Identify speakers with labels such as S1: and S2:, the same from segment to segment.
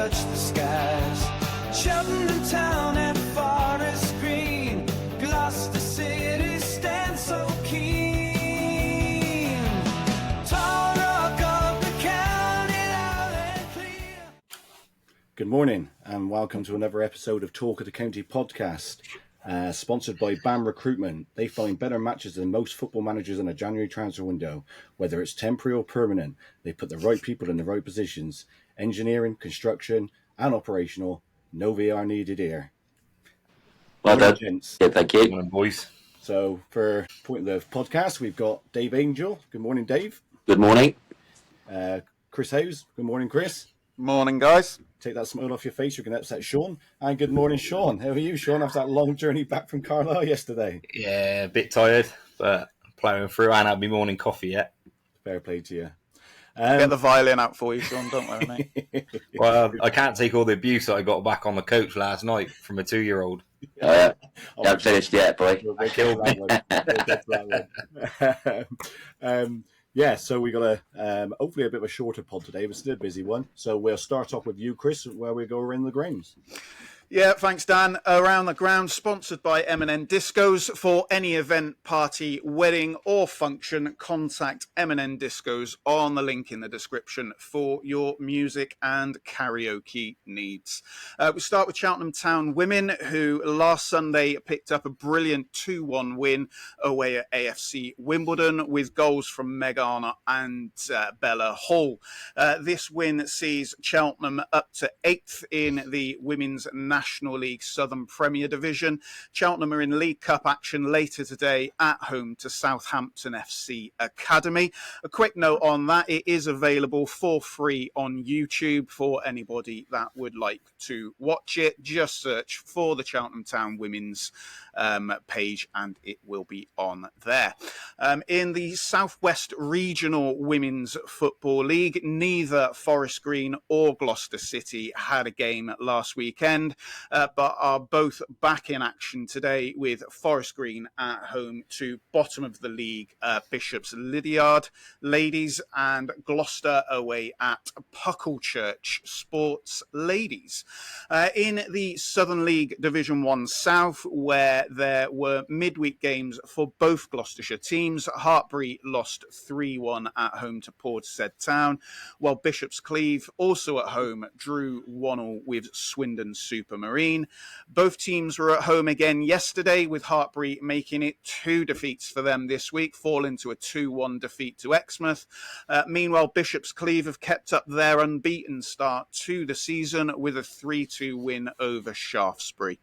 S1: touch the skies. Cheltenham Town and Forest Green, Gloucester City stands so keen. Talk of the county, loud and clear.
S2: Good morning and welcome to another episode of Talk of the County Podcast, sponsored by BAM Recruitment. They find better matches than most football managers in a January transfer window. Whether it's temporary or permanent, they put the right people in the right positions. Engineering, construction and operational, no VR needed here.
S3: Well done.
S2: Gents.
S3: Yeah, thank you.
S4: Good morning, boys.
S2: So for Point of the Podcast, we've got Dave Angel. Good morning, Dave.
S3: Good morning.
S2: Chris Howes. Good morning, Chris.
S5: Morning, guys.
S2: Take that smile off your face, you're going to upset Sean. And good morning, Sean. How are you, Sean, after that long journey back from Carlisle yesterday?
S4: Yeah, a bit tired, but plowing through. I haven't had my morning coffee yet.
S2: Fair play to you.
S5: Get the violin out for you, Sean. Don't worry, mate.
S4: Well, I can't take all the abuse that I got back on the coach last night from a 2-year-old.
S3: You haven't finished yet, boy.
S2: We'll get to that one. Yeah, so we got hopefully a bit of a shorter pod today, but still a busy one. So we'll start off with you, Chris, where we go around the grounds.
S5: Yeah, thanks, Dan. Around the Ground, sponsored by M&N Discos. For any event, party, wedding or function, contact M&N Discos on the link in the description for your music and karaoke needs. We start with Cheltenham Town women, who last Sunday picked up a brilliant 2-1 win away at AFC Wimbledon with goals from Meg Arner and Bella Hall. This win sees Cheltenham up to 8th in the Women's National League Southern Premier Division. Cheltenham are in League Cup action later today at home to Southampton FC Academy. A quick note on that, it is available for free on YouTube for anybody that would like to watch it. Just search for the Cheltenham Town Women's page and it will be on there. In the Southwest Regional Women's Football League, neither Forest Green or Gloucester City had a game last weekend, but are both back in action today, with Forest Green at home to bottom of the league Bishop's Lydiard ladies and Gloucester away at Pucklechurch Sports ladies. In the Southern League Division 1 South, where there were midweek games for both Gloucestershire teams, Hartbury lost 3-1 at home to Portishead Town, while Bishop's Cleeve, also at home, drew 1-1 with Swindon Supermarine. Both teams were at home again yesterday, with Hartbury making it 2 defeats for them this week, falling to a 2-1 defeat to Exmouth. Meanwhile, Bishop's Cleeve have kept up their unbeaten start to the season with a 3-2 win over Shaftesbury.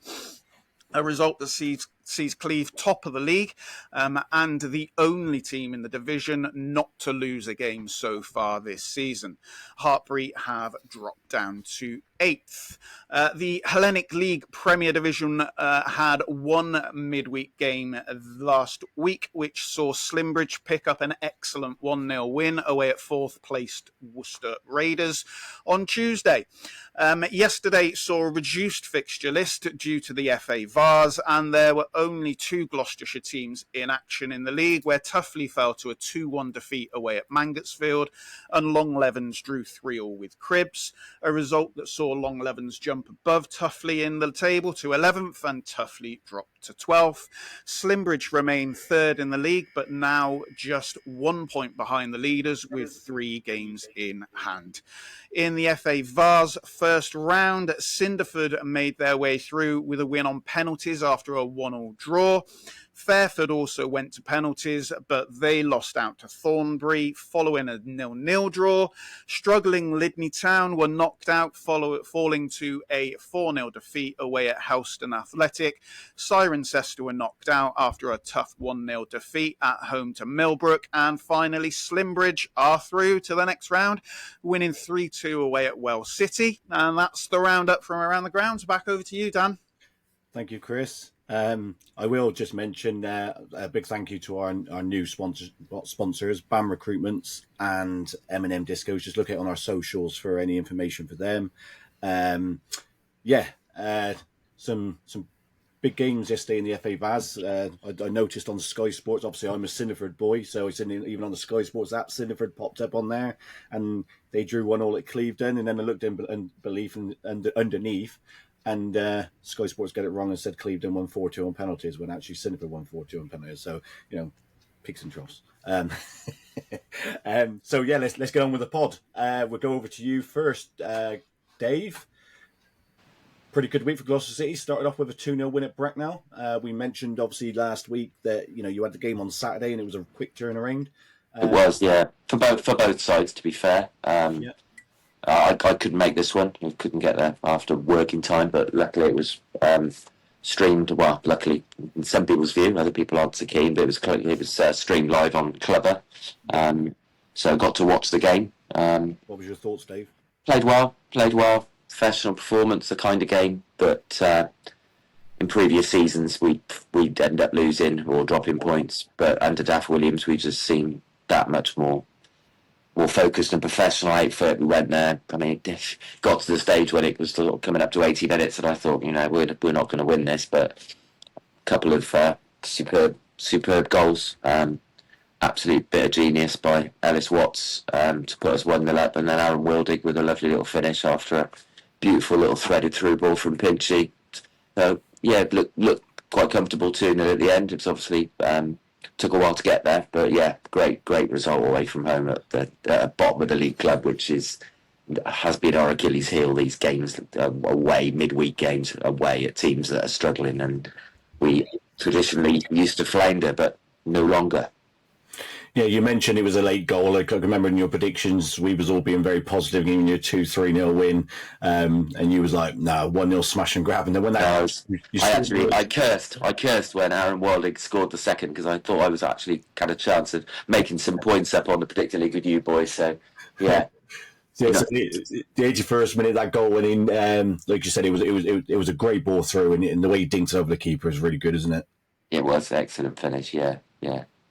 S5: A result that sees Cleeve top of the league and the only team in the division not to lose a game so far this season. Hartbury have dropped down to 8th. The Hellenic League Premier Division had one midweek game last week, which saw Slimbridge pick up an excellent 1-0 win away at 4th placed Worcester Raiders on Tuesday. Yesterday saw a reduced fixture list due to the FA VARs, and there were only 2 Gloucestershire teams in action in the league, where Tuffley fell to a 2-1 defeat away at Mangotsfield and Long Levens drew 3-3 with Cribbs, a result that saw Long Levens jump above Tuffley in the table to 11th and Tuffley dropped to 12th. Slimbridge remain 3rd in the league, but now just 1 point behind the leaders with 3 games in hand. In the FA VARs first round, Cinderford made their way through with a win on penalties after a 1-1 draw. Fairford also went to penalties, but they lost out to Thornbury following a 0-0 draw. Struggling Lydney Town were knocked out, falling to a 4-0 defeat away at Helston Athletic. Cirencester were knocked out after a tough 1-0 defeat at home to Millbrook. And finally, Slimbridge are through to the next round, winning 3-2 away at Wells City. And that's the roundup from around the grounds. Back over to you, Dan.
S2: Thank you, Chris. I will just mention a big thank you to our new sponsors, BAM Recruitments and M&M Discos. Just look at it on our socials for any information for them. Some big games yesterday in the FA Vaz. I noticed on Sky Sports, obviously I'm a Sinniford boy, so it's even on the Sky Sports app, Sinniford popped up on there, and they drew 1-1 at Clevedon, and then I looked in and underneath, and Sky Sports got it wrong and said Clevedon won 4-2 on penalties, when actually Sinniford won 4-2 on penalties. So, peaks and troughs. So yeah, let's get on with the pod. We'll go over to you first, Dave. Pretty good week for Gloucester City. Started off with a 2-0 win at Bracknell. We mentioned obviously last week that you had the game on Saturday and it was a quick turnaround.
S3: It was, yeah, for both sides. To be fair, I couldn't make this one. I couldn't get there after working time, but luckily it was streamed. Well, luckily in some people's view, other people aren't so keen, but it was streamed live on Clubber, so I got to watch the game.
S2: What was your thoughts, Dave?
S3: Played well. Professional performance, the kind of game that in previous seasons we'd end up losing or dropping points, but under Daff Williams we just seemed that much more focused and professional outfit. We went there. I mean, it got to the stage when it was still coming up to 80 minutes, and I thought, we're not going to win this. But a couple of superb goals. Absolute bit of genius by Ellis Watts to put us 1-0 up, and then Aaron Wildig with a lovely little finish after a beautiful little threaded through ball from Pinchy. So yeah, looked quite comfortable 2-0 at the end. It's obviously took a while to get there, but yeah, great result away from home at the bottom of the league club, which has been our Achilles heel. These games away, midweek games away at teams that are struggling, and we traditionally used to flounder, but no longer.
S2: Yeah, you mentioned it was a late goal. I remember in your predictions, we was all being very positive, giving you a 2-3-0 win, and you was like, "No, 1-0 smash and grab." And then when that,
S3: I cursed when Aaron Wildig scored the second, because I thought I was actually had a chance of making some points up on the particularly good you boys. So yeah.
S2: Yeah, so the 81st minute, that goal went in. Like you said, it was a great ball through, and the way he dinks over the keeper is really good, isn't it?
S3: It was an excellent finish. Yeah.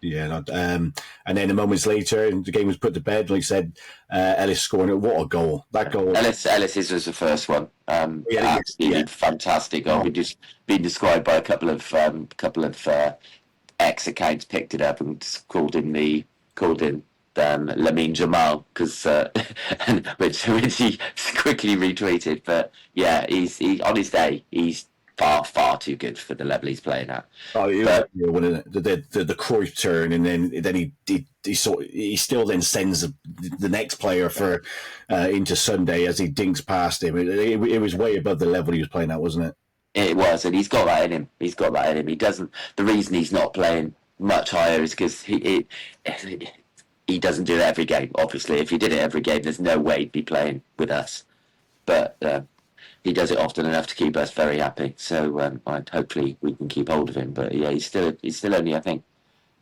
S2: Yeah, and then a moments later, the game was put to bed. Like I said, Ellis scoring it. What a goal! That goal.
S3: Ellis's was the first one. Absolutely fantastic goal. Just been described by a couple of X accounts, picked it up and called in Lamine Jamal, because which he quickly retweeted. But yeah, he's on his day. He's far too good for the level he's playing at. Oh,
S2: the Cruyff turn, and then he still then sends the next player for into Sunday as he dinks past him. It was way above the level he was playing at, wasn't it?
S3: It was, and he's got that in him. He doesn't. The reason he's not playing much higher is because he doesn't do it every game. Obviously, if he did it every game, there's no way he'd be playing with us. But he does it often enough to keep us very happy. So hopefully we can keep hold of him. But yeah, he's still only, I think,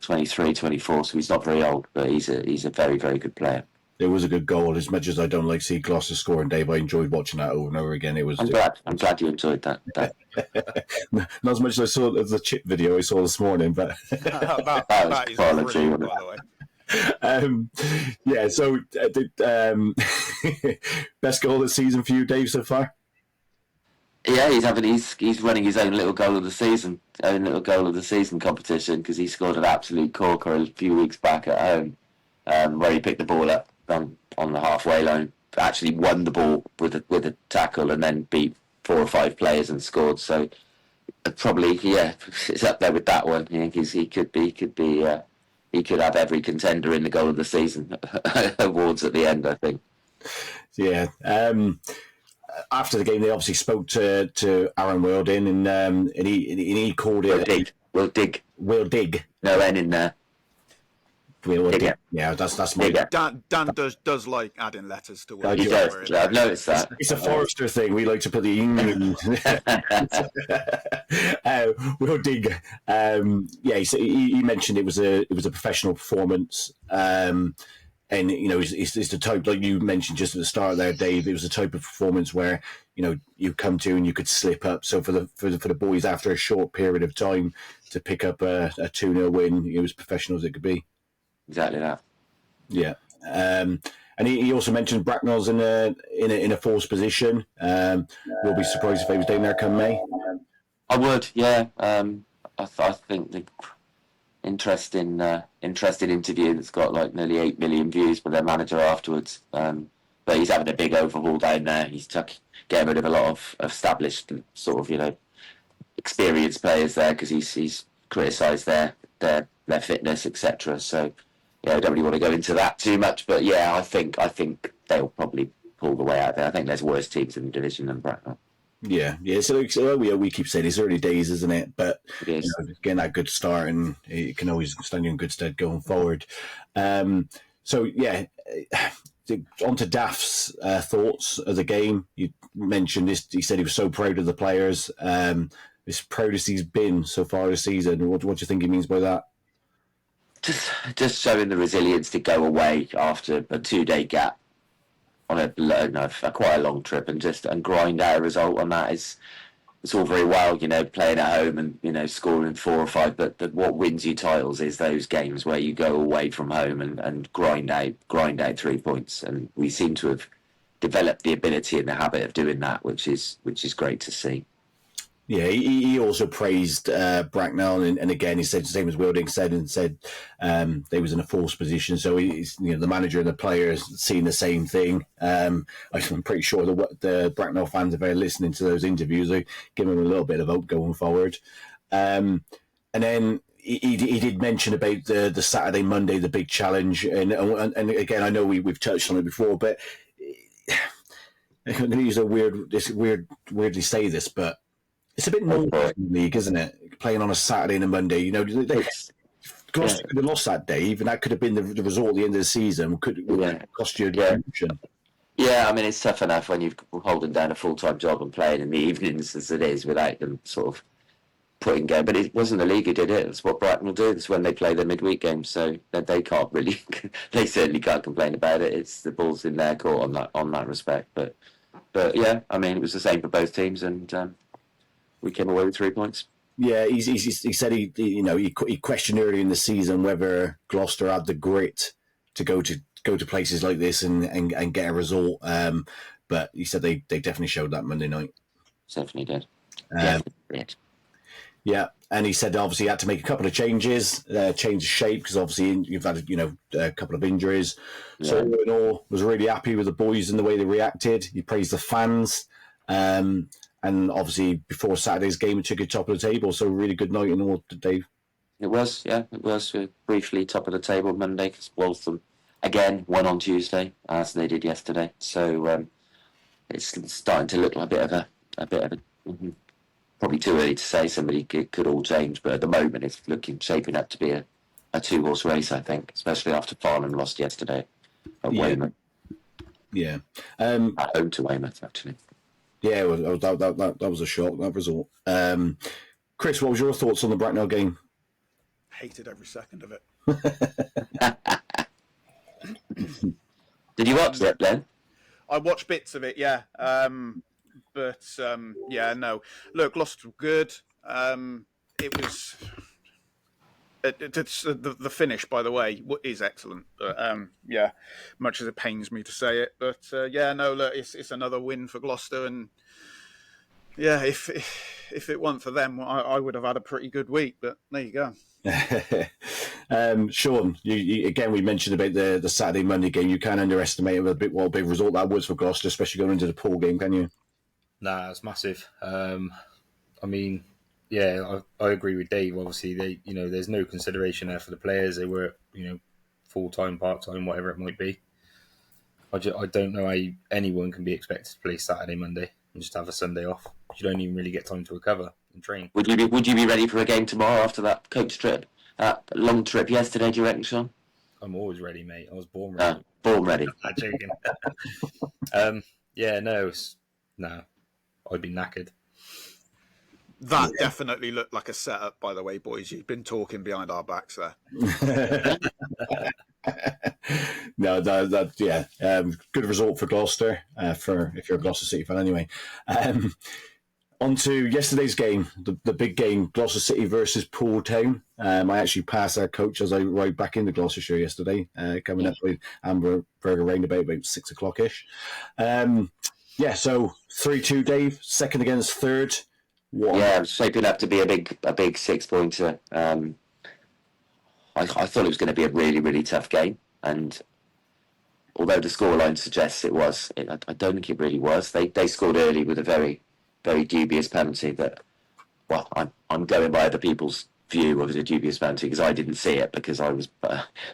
S3: 23, 24, so he's not very old. But he's a very, very good player.
S2: It was a good goal. As much as I don't like to see Gloucester scoring, Dave, I enjoyed watching that over and over again.
S3: I'm glad you enjoyed that.
S2: Not as much as I saw of the chip video I saw this morning, but
S5: that is brilliant, by the way.
S2: So best goal of the season for you, Dave, so far?
S3: Yeah, he's running his own little goal of the season competition, because he scored an absolute corker a few weeks back at home, where he picked the ball up on the halfway line, actually won the ball with a tackle, and then beat 4 or 5 players and scored. So probably, yeah, it's up there with that one. I think he could have every contender in the goal of the season awards at the end, I think.
S2: Yeah. After the game, they obviously spoke to Aaron Wilding, and he called it.
S3: Will dig. No N in there.
S2: Will dig. Yeah, that's my.
S5: Dan does like adding letters to words.
S3: He does. I've noticed that.
S2: It's a Forrester thing. We like to put the Will dig. He mentioned it was a professional performance. And, it's the type, like you mentioned just at the start there, Dave, it was the type of performance where, you come to and you could slip up. So for the boys, after a short period of time, to pick up a 2-0 win, it was professional as it could be.
S3: Exactly that.
S2: Yeah. And he also mentioned Bracknell's in a forced position. We'll be surprised if they was down there come May.
S3: I would, yeah. I think the interesting interview that's got like nearly 8 million views by their manager afterwards. But he's having a big overhaul down there. He's getting rid of a lot of established sort of experienced players there because he's criticised their fitness, etc. So yeah, I don't really want to go into that too much, but yeah, I think they'll probably pull the way out there. I think there's worse teams in the division than Bracknell.
S2: Yeah. So we keep saying it's early days, isn't it? But getting that good start, and it can always stand you in good stead going forward. So yeah, on to Daft's thoughts of the game. You mentioned this. He said he was so proud of the players. As proud as he's been so far this season. What do you think he means by that?
S3: Just showing the resilience to go away after a 2-day gap on a quite a long trip and grind out a result on that it's all very well, playing at home and scoring 4 or 5, but what wins you titles is those games where you go away from home and grind out 3 points, and we seem to have developed the ability and the habit of doing that, which is great to see.
S2: Yeah, he also praised Bracknell, and again, he said the same as Wilding said, they was in a forced position. So he's, the manager and the players seeing the same thing. I'm pretty sure the Bracknell fans, if they're listening to those interviews, they give him a little bit of hope going forward. And then he did mention about the Saturday, Monday, the big challenge, and again, I know we've touched on it before, but I'm going to use weirdly say this, but it's a bit normal in the league, isn't it? Playing on a Saturday and a Monday. Gloucester could have lost that day, even that could have been the result at the end of the season. Could cost you a promotion.
S3: Yeah, I mean, it's tough enough when you're holding down a full-time job and playing in the evenings as it is without them sort of putting game. But it wasn't the league who did it. It's what Brighton will do. It's when they play their midweek games. So they can't really, they certainly can't complain about it. It's the ball's in their court on that respect. But yeah, I mean, it was the same for both teams, and we came away with 3 points.
S2: Yeah, he said he questioned early in the season whether Gloucester had the grit to go to places like this and get a result. But he said they definitely showed that Monday night.
S3: Definitely did.
S2: Yeah, and he said obviously he had to make a couple of changes, change of shape because obviously you've had a couple of injuries. Yeah. So all in all, was really happy with the boys and the way they reacted. He praised the fans. And obviously, before Saturday's game, it took it top of the table. So, really good night in all, Dave.
S3: It was, yeah. It was briefly top of the table Monday because Waltham, again, won on Tuesday, as they did yesterday. So, it's starting to look like a bit of a probably too early to say somebody could all change. But at the moment, it's shaping up to be a 2-horse race, I think, especially after Farnham lost yesterday at Weymouth.
S2: Yeah.
S3: At home to Weymouth, actually.
S2: Yeah, that was a shock, that result. Chris, what was your thoughts on the Bracknell game?
S5: Hated every second of it.
S3: Did you watch it, then?
S5: I watched bits of it, yeah. But no. Look, Gloucester were good. It was... the finish, by the way, is excellent. But much as it pains me to say it, but look, it's another win for Gloucester, and if it weren't for them, I would have had a pretty good week. But there you go.
S2: Sean, you again, we mentioned about the Saturday Monday game. You can't underestimate what a big result that was for Gloucester, especially going into the pool game, can you?
S4: Nah, it's massive. I mean. Yeah, I agree with Dave. Obviously, there's no consideration there for the players. They were, full-time, part-time, whatever it might be. I don't know how anyone can be expected to play Saturday, Monday, and just have a Sunday off. You don't even really get time to recover and train.
S3: Would you be ready for a game tomorrow after that coach trip, that long trip yesterday? Do you reckon, Sean?
S4: I'm always ready, mate. I was born ready.
S3: Born ready.
S4: I'm joking. No, I'd be knackered.
S5: That definitely looked like a setup, by the way, boys. You've been talking behind our backs there.
S2: No, good result for Gloucester, if you're a Gloucester City fan anyway. On to yesterday's game, the big game, Gloucester City versus Poole Town. I actually passed our coach as I rode back into Gloucestershire yesterday, coming up with Amber around about 6 o'clock-ish. So 3-2, Dave, second against third.
S3: Yeah, it was shaping up to be a big 6-pointer. I thought it was going to be a really, really tough game, and although the scoreline suggests it was, I don't think it really was. They scored early with a very, very dubious penalty that, well, I'm going by other people's view of a dubious penalty because I didn't see it because I was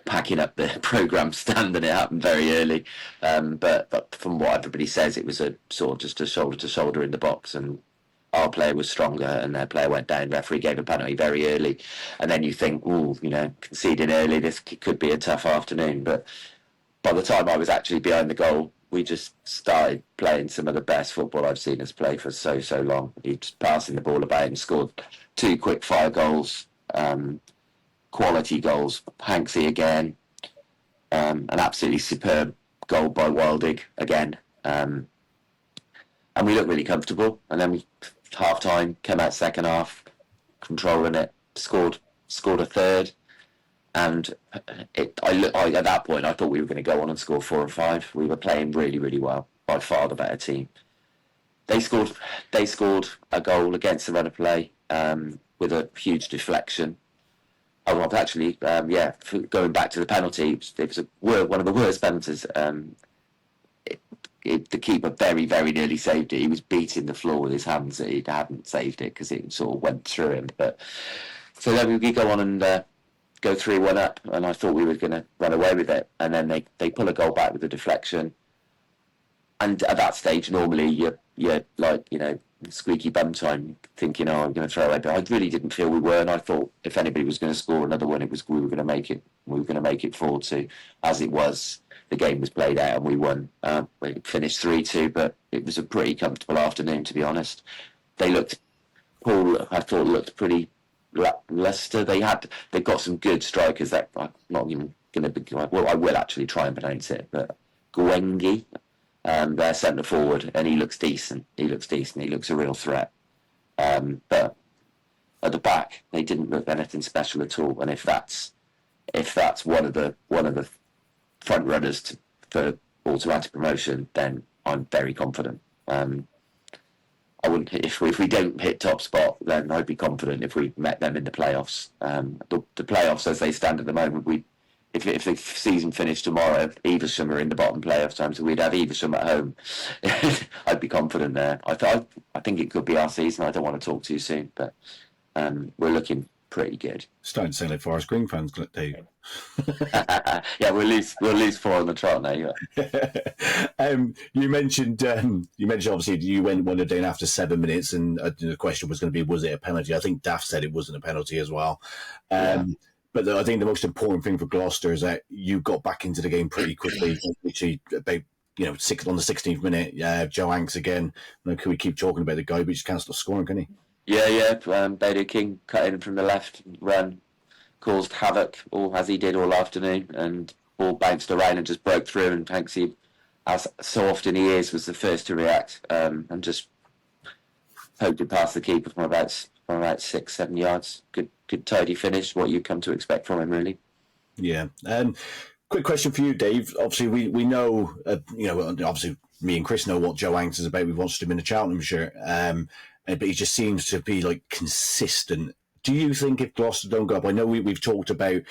S3: packing up the programme stand and it happened very early. But from what everybody says, it was a sort of just a shoulder to shoulder in the box, and our player was stronger and their player went down. Referee gave a penalty very early, and then you think, conceding early, this could be a tough afternoon. But by the time I was actually behind the goal, we just started playing some of the best football I've seen us play for so long. He just passing the ball about and scored 2 quick fire goals, quality goals. Hanksy again, an absolutely superb goal by Wildig again. And we looked really comfortable. And then we half time, came out second half, controlling it, scored a third. And at that point, I thought we were going to go on and score 4 or 5. We were playing really, really well. By far the better team. They scored a goal against the run of play with a huge deflection. Oh, well, actually, going back to the penalty, it was one of the worst penalties. The keeper very, very nearly saved it. He was beating the floor with his hands that he hadn't saved it because it sort of went through him. But so then we go on and go 3-1 up, and I thought we were going to run away with it. And then they pull a goal back with a deflection. And at that stage, normally you're like, squeaky bum time, thinking, I'm going to throw away. But I really didn't feel we were, and I thought if anybody was going to score another one, we were going to make it. We were going to make it 4-2. As it was, the game was played out and we won. We finished 3-2, but it was a pretty comfortable afternoon, to be honest. Paul, I thought, looked pretty lackluster. They've got some good strikers that I'm not even going to be. Well, I will actually try and pronounce it, but Gwengi, their centre forward, and he looks decent. He looks a real threat. But at the back, they didn't look anything special at all. And if that's one of the front runners for automatic promotion, then I'm very confident. I wouldn't. If we don't hit top spot, then I'd be confident if we met them in the playoffs. The playoffs, as they stand at the moment, if the season finished tomorrow, Evesham are in the bottom playoff time, so we'd have Evesham at home. I'd be confident there. I think it could be our season. I don't want to talk too soon, but we're looking pretty good.
S2: Starting to sound like Forest Green fans, Dave.
S3: Yeah, we'll lose 4 on the trot now. Yeah.
S2: You mentioned obviously you went 1 down after 7 minutes, and the question was going to be, was it a penalty? I think Daft said it wasn't a penalty as well. But I think the most important thing for Gloucester is that you got back into the game pretty quickly. Literally about on the 16th minute, Joe Hanks again. Can we keep talking about the guy, but he just can't stop scoring, can he?
S3: Yeah. Bedu King cut in from the left, run, caused havoc, as he did all afternoon, and ball bounced around and just broke through. And Hanksy, as so often he is, was the first to react and just poked it past the keeper from about 6-7 yards. Good tidy finish. What you come to expect from him, really. Yeah.
S2: Quick question for you, Dave. Obviously, we know, obviously me and Chris know what Joe Hanks is about. We've watched him in the Cheltenhamshire, but he just seems to be like consistent. Do you think if Gloucester don't go up, I know we've talked about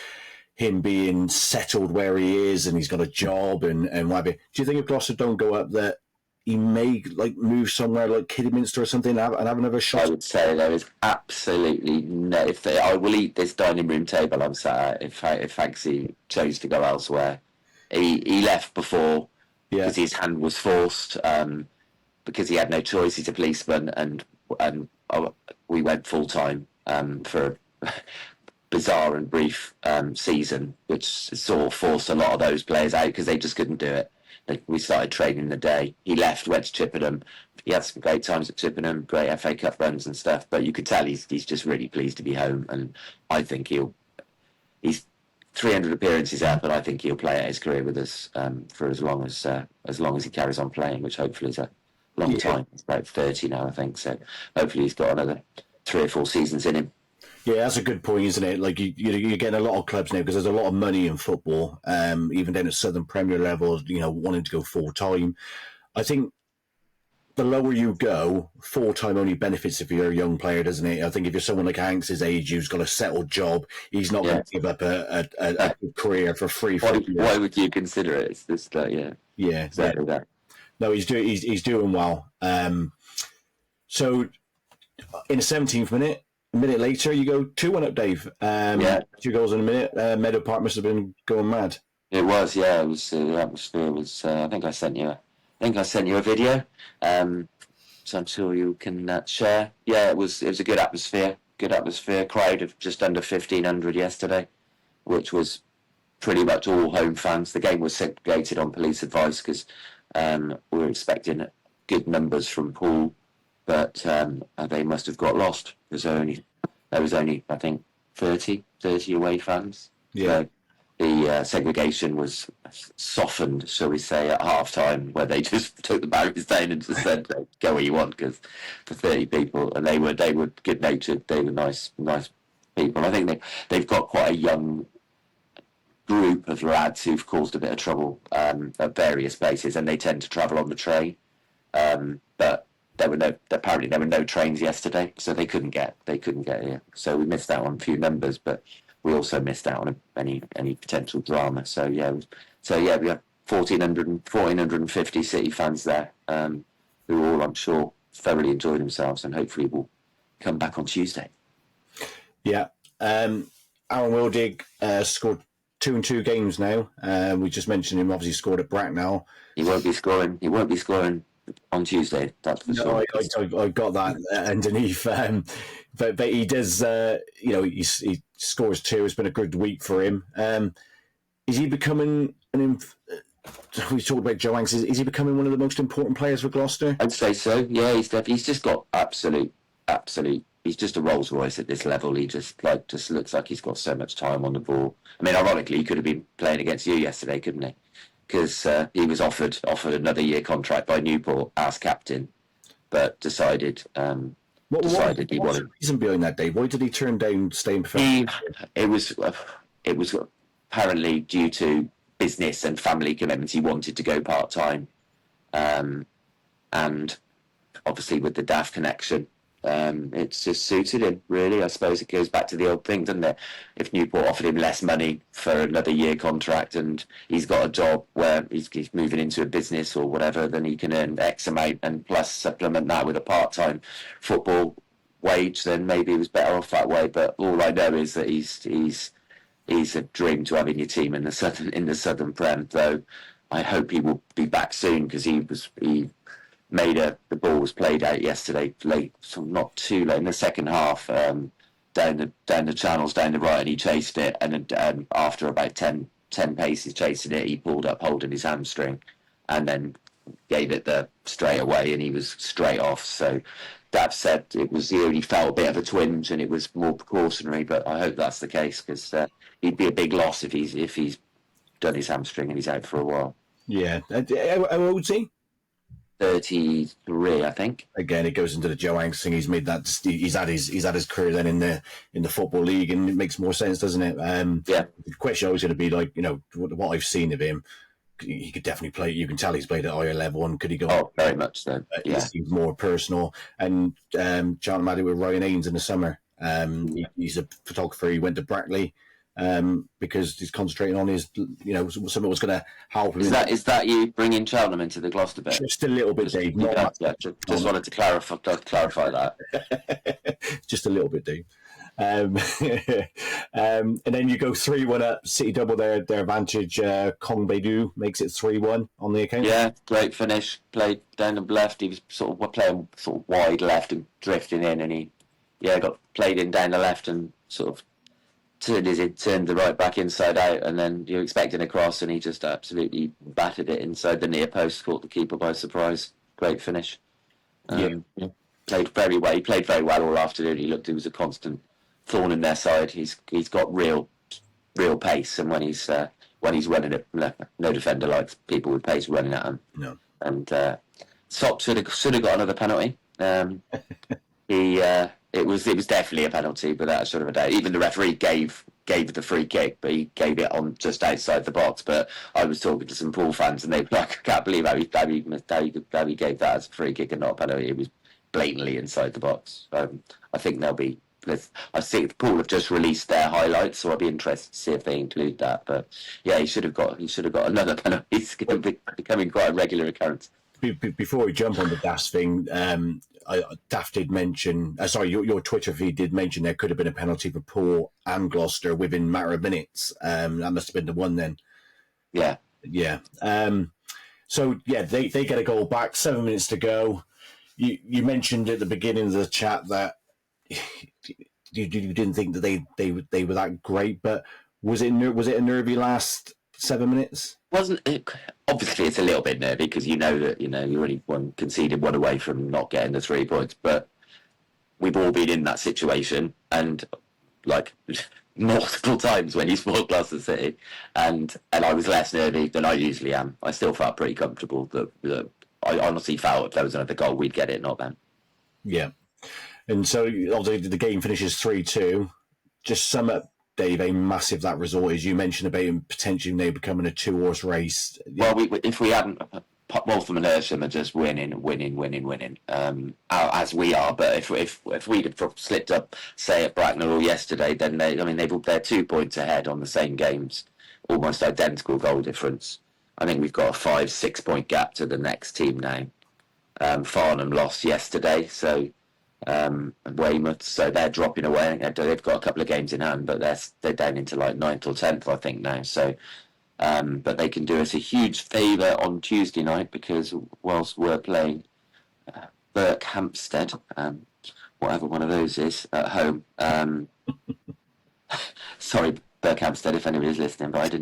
S2: him being settled where he is and he's got a job and what have you. Do you think if Gloucester don't go up that he may move somewhere like Kidderminster or something and have another shot?
S3: I would say there is absolutely no. I will eat this dining room table I'm sat at if Hanksy chose to go elsewhere. He left before because his hand was forced because he had no choice. He's a policeman, and we went full time for a bizarre and brief season, which sort of forced a lot of those players out because they just couldn't do it. We started training in the day. He left, went to Chippenham. He had some great times at Chippenham, great FA Cup runs and stuff. But you could tell he's just really pleased to be home. And I think he's 300 appearances up, and I think he'll play out his career with us for as long as he carries on playing, which hopefully is a long time. He's about 30 now, I think. So hopefully he's got another 3 or 4 seasons in him.
S2: Yeah, that's a good point, isn't it? Like you're getting a lot of clubs now because there's a lot of money in football, even down at Southern Premier level, wanting to go full time. I think the lower you go, full-time only benefits if you're a young player, doesn't it? I think if you're someone like Hanks' age who's got a settled job, he's not going to give up a career for free.
S3: Why would you consider it? It's just
S2: yeah,
S3: exactly that.
S2: No, he's doing well. So in the 17th minute, a minute later, you go 2-1 up, Dave. 2 goals in a minute. Meadow Park must have been going mad.
S3: It was, yeah. It was the atmosphere was. I think I sent you a video. So I'm sure you can share. Yeah, it was a good atmosphere. Good atmosphere. Crowd of just under 1,500 yesterday, which was pretty much all home fans. The game was segregated on police advice because we were expecting good numbers from Poole, but they must have got lost. There was only I think 30 away fans.
S2: Yeah.
S3: So the segregation was softened, shall we say, at half time, where they just took the barriers down and just said, "Go where you want," because for 30 people, and they were good natured. They were nice people. I think they've got quite a young group of lads who've caused a bit of trouble at various places, and they tend to travel on the train. But apparently there were no trains yesterday, so they couldn't get here. So we missed out on a few numbers, but we also missed out on any potential drama. So we have 1,450 City fans there, who all, I'm sure, thoroughly enjoyed themselves, and hopefully will come back on Tuesday.
S2: Yeah, Aaron Wildig scored 2 in 2 games now. We just mentioned him. Obviously, scored at Bracknell.
S3: He won't be scoring on Tuesday. That's for sure.
S2: I got that underneath. But he does. He scores 2. It's been a good week for him. Is he becoming we talked about Joe Hanks. Is he becoming one of the most important players for Gloucester?
S3: I'd say so. Yeah, he's just got absolute. He's just a Rolls Royce at this level. He just looks like he's got so much time on the ball. I mean, ironically, he could have been playing against you yesterday, couldn't he? Because he was offered another year contract by Newport as captain, but decided he wanted.
S2: What's the reason behind that, Dave? Why did he turn down staying professional?
S3: It was apparently due to business and family commitments. He wanted to go part time, and obviously with the DAF connection, it's just suited him, really. I suppose it goes back to the old thing, doesn't it? If Newport offered him less money for another year contract and he's got a job where he's moving into a business or whatever, then he can earn X amount and plus supplement that with a part-time football wage, then maybe he was better off that way. But all I know is that he's a dream to have in your team in the Southern Prem, though I hope he will be back soon, because he made the ball was played out yesterday late, so not too late in the second half, down the channels, down the right, and he chased it, and after about 10 paces chasing it, he pulled up holding his hamstring, and then gave it the straight away, and he was straight off. So Dad said he only felt a bit of a twinge, and it was more precautionary, but I hope that's the case, because he'd be a big loss if he's done his hamstring and he's out for a while.
S2: Yeah. How old is he?
S3: 33, I think.
S2: Again, it goes into the Joe Hanks thing. He's made that. He's had his career then in the football league, and it makes more sense, doesn't it?
S3: Yeah.
S2: The question always going to be like, what I've seen of him, he could definitely play. You can tell he's played at a higher level, and could he go?
S3: Oh, very much so. Yeah.
S2: He seems more personal. And John Maddy with Ryan Haynes in the summer. He's a photographer. He went to Brackley. Because he's concentrating on his, something was going to help him.
S3: Is that you bringing Cheltenham into the Gloucester bit?
S2: Just a little bit, Dave.
S3: Just wanted to clarify that.
S2: Just a little bit, Dave. And then you go 3-1 up. City double their advantage. Kong Beidou makes it 3-1 on the account.
S3: Yeah, great finish. Played down the left. He was sort of playing sort of wide left and drifting in, and he got played in down the left and sort of turned the right back inside out, and then you're expecting a cross, and he just absolutely battered it inside the near post, caught the keeper by surprise. Great finish. Played very well. He played very well all afternoon. He was a constant thorn in their side. He's got real pace, and when he's running it, no defender likes people with pace running at him.
S2: No.
S3: And Sop should have got another penalty. It was definitely a penalty, but that's sort of a doubt. Even the referee gave gave the free kick, but he gave it on just outside the box. But I was talking to some Poole fans, and they were like, I can't believe how he gave that as a free kick and not a penalty. It was blatantly inside the box. I think they'll be. I think Poole have just released their highlights, so I'll be interested to see if they include that. But yeah, he should have got another penalty. It's becoming quite a regular occurrence.
S2: Before we jump on the Daft thing, Daft did mention, your Twitter feed did mention there could have been a penalty for Poole and Gloucester within a matter of minutes. That must have been the one then.
S3: Yeah.
S2: Yeah. So, yeah, they get a goal back, 7 minutes to go. You mentioned at the beginning of the chat that you didn't think that they were that great, but was it a nervy last 7 minutes?
S3: Wasn't it? Obviously, it's a little bit nervy because you know that you only conceded one away from not getting the 3 points. But we've all been in that situation, and like multiple times when you support Gloucester City, and I was less nervy than I usually am. I still felt pretty comfortable that I honestly felt if there was another goal, we'd get it, not them.
S2: Yeah, and so obviously the game finishes 3-2. Just sum up, Dave, how massive that result is. You mentioned about him potentially now becoming a 2-horse race.
S3: Well, if we hadn't, Waltham and Hersham are just winning, as we are. But if we'd have slipped up, say at Bracknell or yesterday, then they're 2 points ahead on the same games, almost identical goal difference. I think we've got a 5-6 point gap to the next team now. Farnham lost yesterday, so. Weymouth, so they're dropping away. They've got a couple of games in hand, but they're down into like 9th or 10th, I think now. So, but they can do us a huge favour on Tuesday night because whilst we're playing Berkhamsted, whatever one of those is, at home. Sorry, Berkhamsted, if anybody's listening, but I've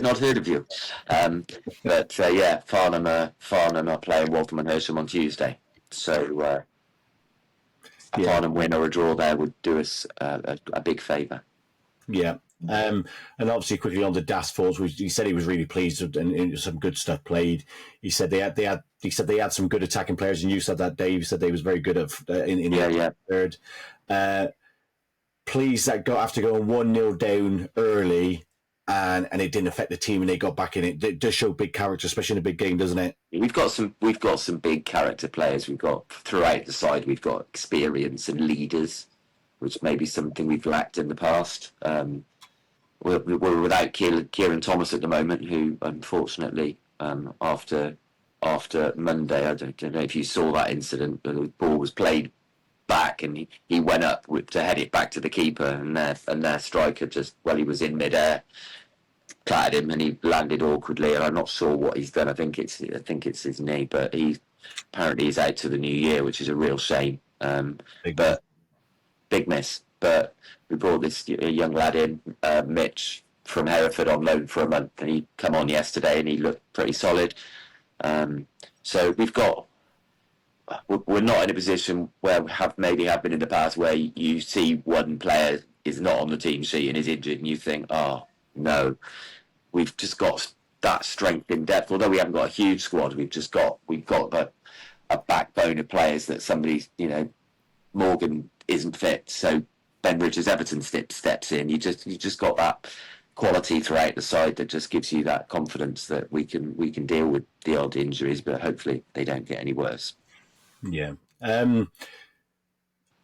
S3: not heard of you. Yeah, Farnham are playing Waltham and Hersham on Tuesday. So a Farnham win or a draw there would do us a big favour.
S2: Yeah. And obviously quickly on the Daft thoughts, he said he was really pleased and some good stuff played. He said they had some good attacking players, and you said that, Dave. You said they was very good at the third. Pleased that after going 1-0 down early, and it didn't affect the team, and they got back in it. It does show big character, especially in a big game, doesn't it?
S3: We've got some big character players. We've got throughout the side. We've got experience and leaders, which may be something we've lacked in the past. We're without Kieran Thomas at the moment, who unfortunately after Monday, I don't know if you saw that incident, but the ball was played back and he went up to head it back to the keeper, and their striker he was in midair, clattered him and he landed awkwardly, and I'm not sure what he's done. I think it's his knee, but he's out to the new year, which is a real shame. Big miss. But we brought this young lad in, Mitch from Hereford, on loan for a month, and he come on yesterday and he looked pretty solid. So we're not in a position where we have been in the past where you see one player is not on the team sheet and is injured and you think, oh no, we've just got that strength in depth. Although we haven't got a huge squad, we've got a backbone of players that Morgan isn't fit, so Ben Richards Everton steps in. You just got that quality throughout the side that just gives you that confidence that we can deal with the odd injuries, but hopefully they don't get any worse.
S2: Yeah.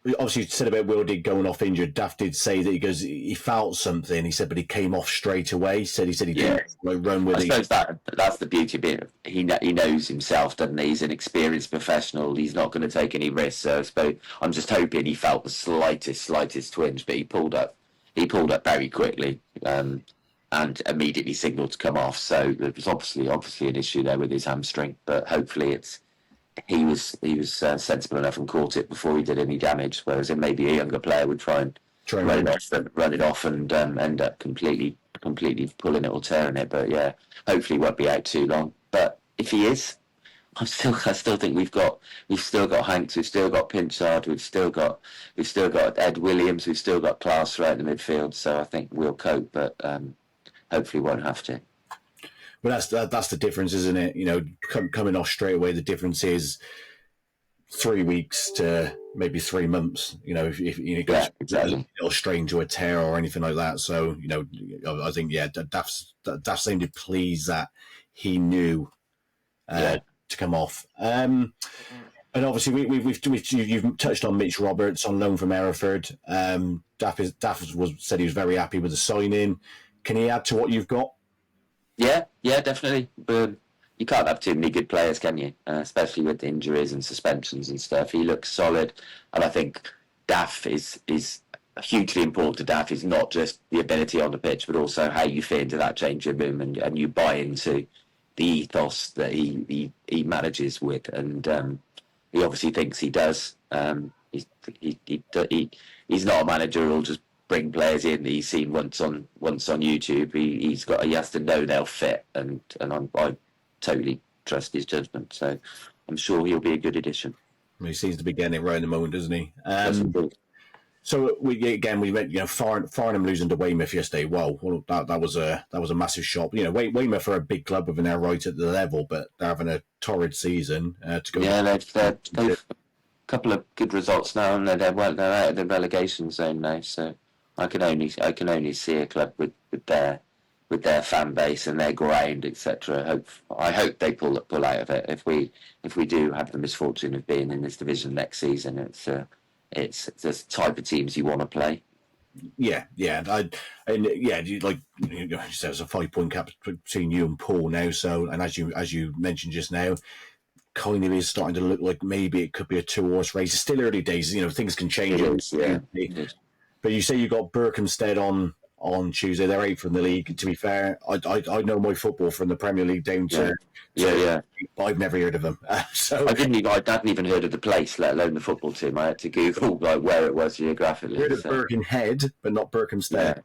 S2: Obviously, you said about Wildig going off injured. Daft did say that he felt something. He said, but he came off straight away. He said he didn't run with it. I suppose
S3: that's the beauty of it. He knows himself, doesn't he? He's an experienced professional. He's not going to take any risks. So I suppose I'm just hoping he felt the slightest twinge, but he pulled up very quickly and immediately signalled to come off. So there was obviously an issue there with his hamstring, but hopefully he was sensible enough and caught it before he did any damage, whereas maybe a younger player would try and run it off and end up completely pulling it or tearing it. But yeah, hopefully he won't be out too long. But if he is, I still think we've still got Hanks, we've still got Pinchard, we've still got Ed Williams, we've still got class throughout the midfield. So I think we'll cope, but hopefully won't have to.
S2: Well, that's the difference, isn't it? Coming off straight away, the difference is 3 weeks to maybe 3 months. You know, if you go
S3: exactly.
S2: a little strain to a tear or anything like that. So I think Daft seemed pleased that he knew to come off. And obviously, you've touched on Mitch Roberts on loan from Hereford. Daft said he was very happy with the signing. Can he add to what you've got?
S3: Yeah, definitely. But you can't have too many good players, can you? Especially with injuries and suspensions and stuff. He looks solid, and I think Daft is hugely important to Daft. Is not just the ability on the pitch, but also how you fit into that changing room and you buy into the ethos that he manages with, and he obviously thinks he does. He's not a manager who'll just bring players in that he's seen once on YouTube. He has to know they'll fit, and I totally trust his judgment. So I'm sure he'll be a good addition.
S2: He seems to be getting it right in the moment, doesn't he?
S3: Yes,
S2: so we went, Farnham losing to Weymouth yesterday. Well, that was a massive shock. Weymouth are a big club within their right at the level, but they're having a torrid season to go.
S3: Yeah, they've a couple of good results now, and they're out of the relegation zone now. So I can only see a club with their fan base and their ground, etc. I hope they pull out of it. If we do have the misfortune of being in this division next season, it's the type of teams you want to play.
S2: Yeah. Like you said, it's a 5-point gap between you and Paul now. So, and as you mentioned just now, kind of is starting to look like maybe it could be a 2-horse race. It's still early days. Things can change. But you say you got Berkhamsted on Tuesday. They're 8th in the league. To be fair, I know my football from the Premier League down to but I've never heard of them. So
S3: I hadn't even heard of the place, let alone the football team. I had to Google where it was geographically.
S2: Heard of Birkenhead, but not Berkhamsted.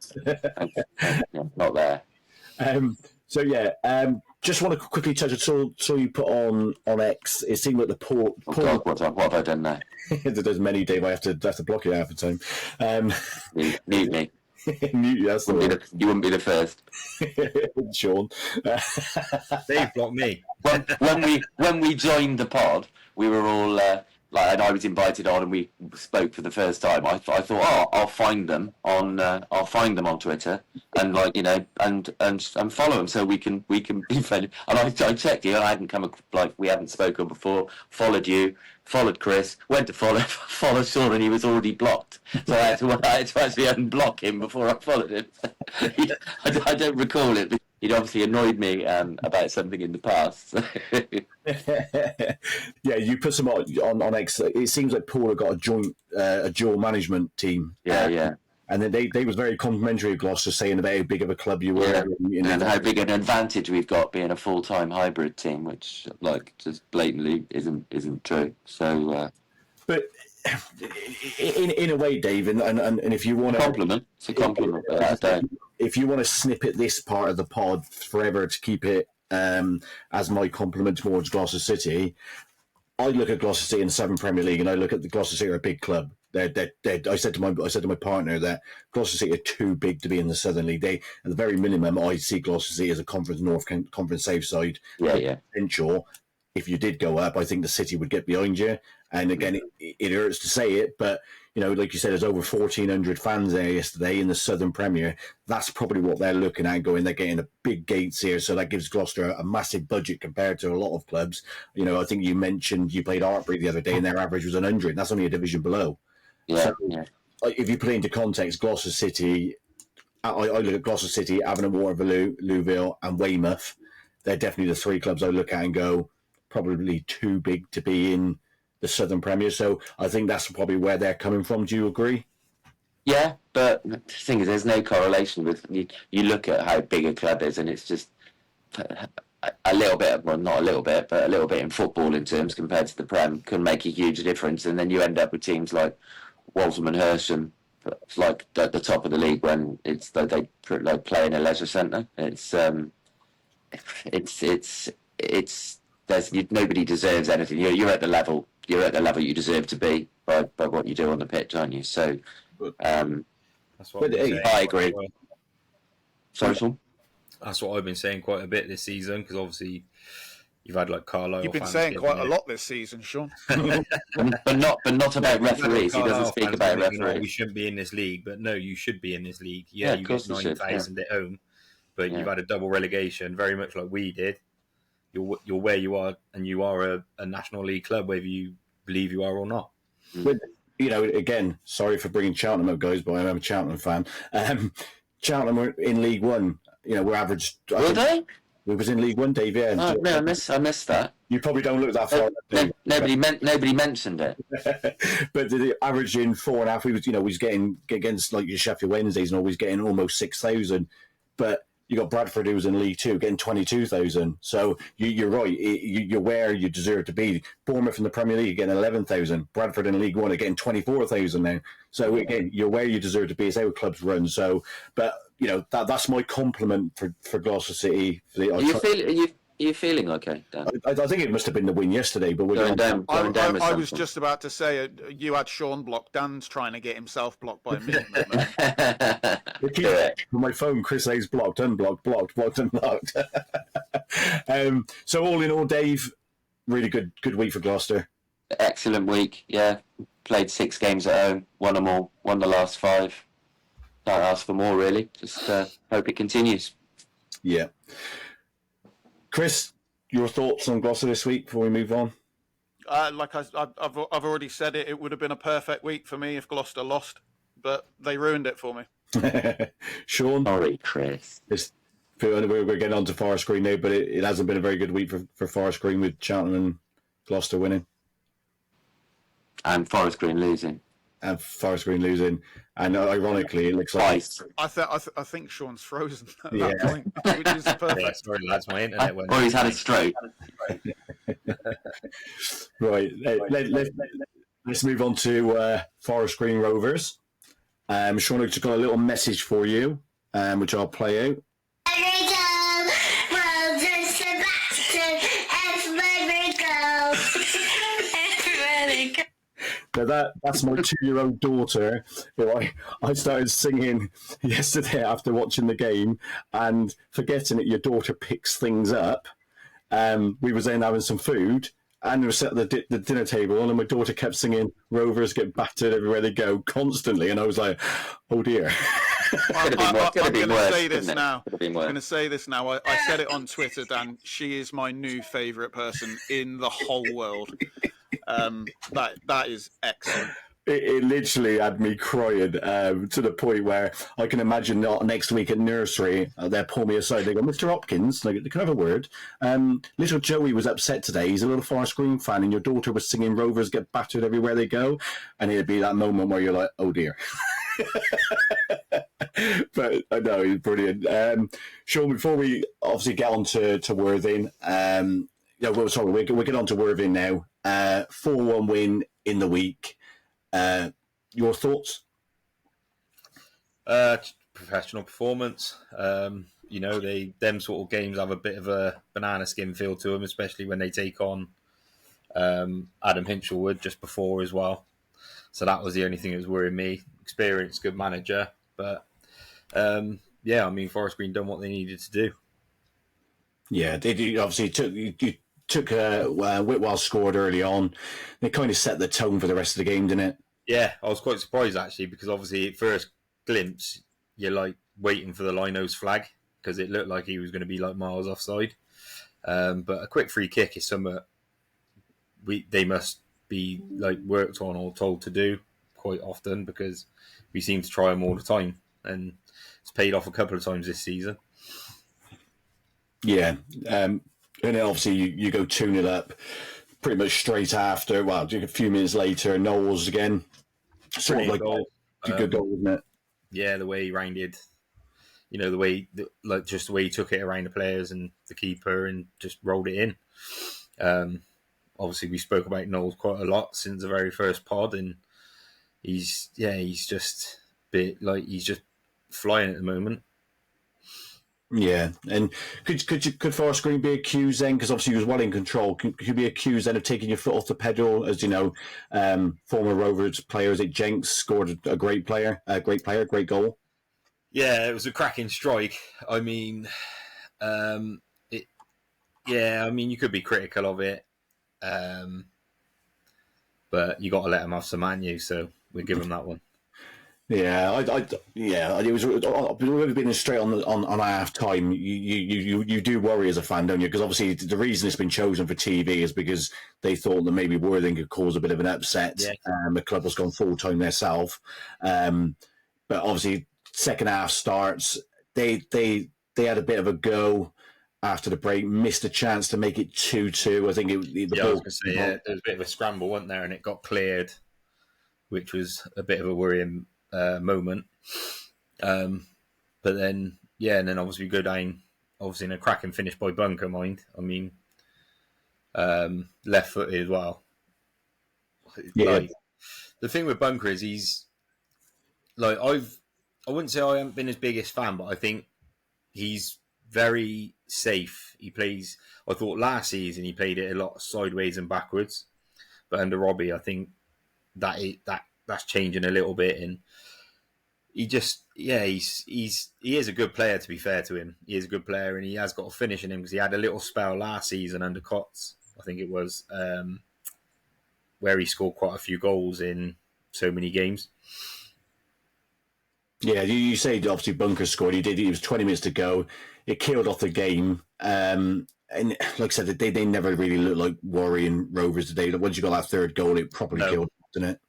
S3: Not there.
S2: Just want to quickly touch on. So you put on X. It seemed like the Paul.
S3: God, what have I done there?
S2: There's many, Dave. I have to block you half the time.
S3: Mute me. You wouldn't be the first.
S2: Sean.
S4: Dave blocked me.
S3: When we joined the pod, we were all and I was invited on, and we spoke for the first time. I thought, I'll find them on Twitter, and and follow them so we can be friendly. And I checked you, and I hadn't we hadn't spoken before. Followed you. Followed Chris, went to follow Sean, and he was already blocked. So I had to actually unblock him before I followed him. I don't recall it, but he'd obviously annoyed me about something in the past.
S2: Yeah, you put some on X. It seems like Paul had got a dual management team.
S3: Yeah.
S2: And then they was very complimentary of Gloucester, saying about how big of a club you were.
S3: Yeah. And how big an advantage we've got being a full-time hybrid team, which just blatantly isn't true. So,
S2: but in a way, Dave, and if you want to
S3: compliment, it's a compliment.
S2: If you want to snippet this part of the pod forever to keep it as my compliment towards Gloucester City, I look at Gloucester City in the Southern Premier League, and I look at the Gloucester City are a big club. I said to my partner that Gloucester City are too big to be in the Southern League. At the very minimum, I see Gloucester City as a Conference North, Conference South side.
S3: Yeah.
S2: Potential. If you did go up, I think the City would get behind you. And again, it hurts to say it, but like you said, there's over 1,400 fans there yesterday in the Southern Premier. That's probably what they're looking at. They're getting a big gates here, so that gives Gloucester a massive budget compared to a lot of clubs. I think you mentioned you played Hartbury the other day, and their average was 100. That's only a division below.
S3: Yeah.
S2: If you put it into context, Gloucester City, I look at Gloucester City, Avon Waterville, Louville, and Weymouth. They're definitely the 3 clubs I look at and go, probably too big to be in the Southern Premier. So I think that's probably where they're coming from. Do you agree?
S3: Yeah, but the thing is, there's no correlation with you look at how big a club is, and it's just a little bit, well, not a little bit, but a little bit in football in terms compared to the Prem can make a huge difference. And then you end up with teams like Waltham and Hersham, like at the top of the league when they play in a leisure centre. Nobody deserves anything. You're at the level. You're at the level you deserve to be by what you do on the pitch, aren't you? So,
S4: that's what
S3: I agree. Sorry, Sean?
S4: That's what I've been saying quite a bit this season, because obviously, you've had like Carlisle.
S5: You've been
S4: fans
S5: saying
S4: giving
S5: quite a
S4: it-
S5: lot this season, Sean.
S3: but not about referees. He doesn't speak about
S4: We
S3: referees.
S4: shouldn't be in this league, but no, you should be in this league.
S3: Yeah, of
S4: you
S3: course
S4: get
S3: we should,
S4: 9,000 at home, but
S3: Yeah.
S4: you've had a double relegation, very much like we did. You're where you are, and you are a National League club, whether you believe you are or not.
S2: But, you know, again, sorry for bringing Cheltenham up, guys, but I'm a Cheltenham fan. Cheltenham were in League One. You know, we're average.
S3: Were they?
S2: We was in League One, Dave. Yeah.
S3: Oh, no, I missed that.
S2: You probably don't look that far.
S3: Nobody mentioned it.
S2: But the average in 4.5, we was getting against like your Sheffield Wednesdays and always getting almost 6,000. But you got Bradford, who was in League Two, getting 22,000. So you're right. You're where you deserve to be. Bournemouth in the Premier League getting 11,000. Bradford in League One are getting 24,000 now. So again, you're where you deserve to be. It's how clubs run. So, but you know that's my compliment for Gloucester City.
S3: Are you feeling okay, Dan?
S2: I think it must have been the win yesterday, but we're
S3: Going down with
S5: I was
S3: something.
S5: just about to say, you had Sean blocked. Dan's trying to get himself blocked by me.
S2: On my phone, Chris says blocked, unblocked, blocked, unblocked. So all in all, Dave, really good week for Gloucester.
S3: Excellent week. Yeah, played 6 games at home, won them all, won the last 5. Can't ask for more, really. Just hope it continues.
S2: Yeah. Chris, your thoughts on Gloucester this week before we move on?
S5: Like I've already said it. It would have been a perfect week for me if Gloucester lost, but they ruined it for me.
S2: Sean?
S3: Sorry, Chris.
S2: We're getting on to Forest Green now, but it hasn't been a very good week for Forest Green with Cheltenham and Gloucester winning.
S3: And Forest Green losing.
S2: And Forest Green losing. And ironically, it looks like...
S3: Twice.
S5: I think Sean's frozen at
S2: Yeah.
S5: that point, which is perfect.
S4: Yeah, sorry, lads, my internet went.
S3: Or he's had a stroke.
S2: Right. Let's move on to Forest Green Rovers. Sean, I've just got a little message for you, which I'll play out. Now that's my 2-year-old daughter, who I started singing yesterday after watching the game, and forgetting that your daughter picks things up. We were then having some food, and we were sat at the dinner table, and my daughter kept singing "Rovers get battered everywhere they go" constantly, and I was like, "Oh dear."
S5: I'm going to say this now.
S3: I'm going
S5: to say this now. I said it on Twitter, Dan. She is my new favourite person in the whole world. That is excellent.
S2: It literally had me crying to the point where I can imagine next week at nursery, they'll pull me aside. They go, "Mr. Hopkins, can I have a word? Little Joey was upset today. He's a little Forest Green fan, and your daughter was singing 'Rovers get battered everywhere they go.'" And it'd be that moment where you're like, "Oh dear." But I know he's brilliant. Sean, before we obviously get on to Worthing, we'll get on to Worthing now. 4-1 win in the week. Your thoughts?
S4: Professional performance. Them sort of games have a bit of a banana skin feel to them, especially when they take on Adam Hinchelwood just before as well. So that was the only thing that was worrying me. Experienced, good manager, but Forest Green done what they needed to do. Yeah,
S2: they obviously took Whitwell scored early on. They kind of set the tone for the rest of the game, didn't it?
S4: Yeah, I was quite surprised actually, because obviously at first glimpse you're like waiting for the Linos flag because it looked like he was going to be like miles offside. But a quick free kick is something they must be like worked on or told to do quite often, because we seem to try them all the time, and it's paid off a couple of times this season.
S2: Yeah, and then obviously you go 2-0 up pretty much straight after. Well, a few minutes later, Knowles again. Sort of like a good goal, isn't it?
S4: Yeah, the way he rounded, the way he took it around the players and the keeper and just rolled it in. Obviously, we spoke about Knowles quite a lot since the very first pod, and he's just flying at the moment.
S2: Yeah, and could Forest Green be accused then? Because obviously he was well in control. Could you be accused then of taking your foot off the pedal? As you know, former Rovers player, is it Jenks, scored a great goal.
S4: Yeah, it was a cracking strike. I mean, Yeah, I mean, you could be critical of it, but you got to let them have some manu, so we give them that one.
S2: Yeah, it was. We've been straight on half time. You do worry as a fan, don't you? Because obviously the reason it's been chosen for TV is because they thought that maybe Worthing could cause a bit of an upset.
S4: Yeah.
S2: The club has gone full time themselves, but obviously second half starts. They had a bit of a go after the break, missed a chance to make it 2-2. I think
S4: I was going to say, there was a bit of a scramble, wasn't there, and it got cleared, which was a bit of a worrying moment. But then, and then obviously we go down, obviously in a cracking finish by Bunker, mind. I mean, left footed as well.
S2: Yeah.
S4: Like, the thing with Bunker is he's like I wouldn't say I haven't been his biggest fan, but I think he's very safe. He plays. I thought last season he played it a lot sideways and backwards, but under Robbie, I think that's changing a little bit, and he just he is a good player. To be fair to him, he is a good player, and he has got a finish in him because he had a little spell last season under Cots. I think it was where he scored quite a few goals in so many games.
S2: Yeah, you say obviously Bunker scored. He did. It was 20 minutes to go. It killed off the game. And like I said, they never really looked like worrying Rovers today. Once you got that third goal, it properly killed, didn't it?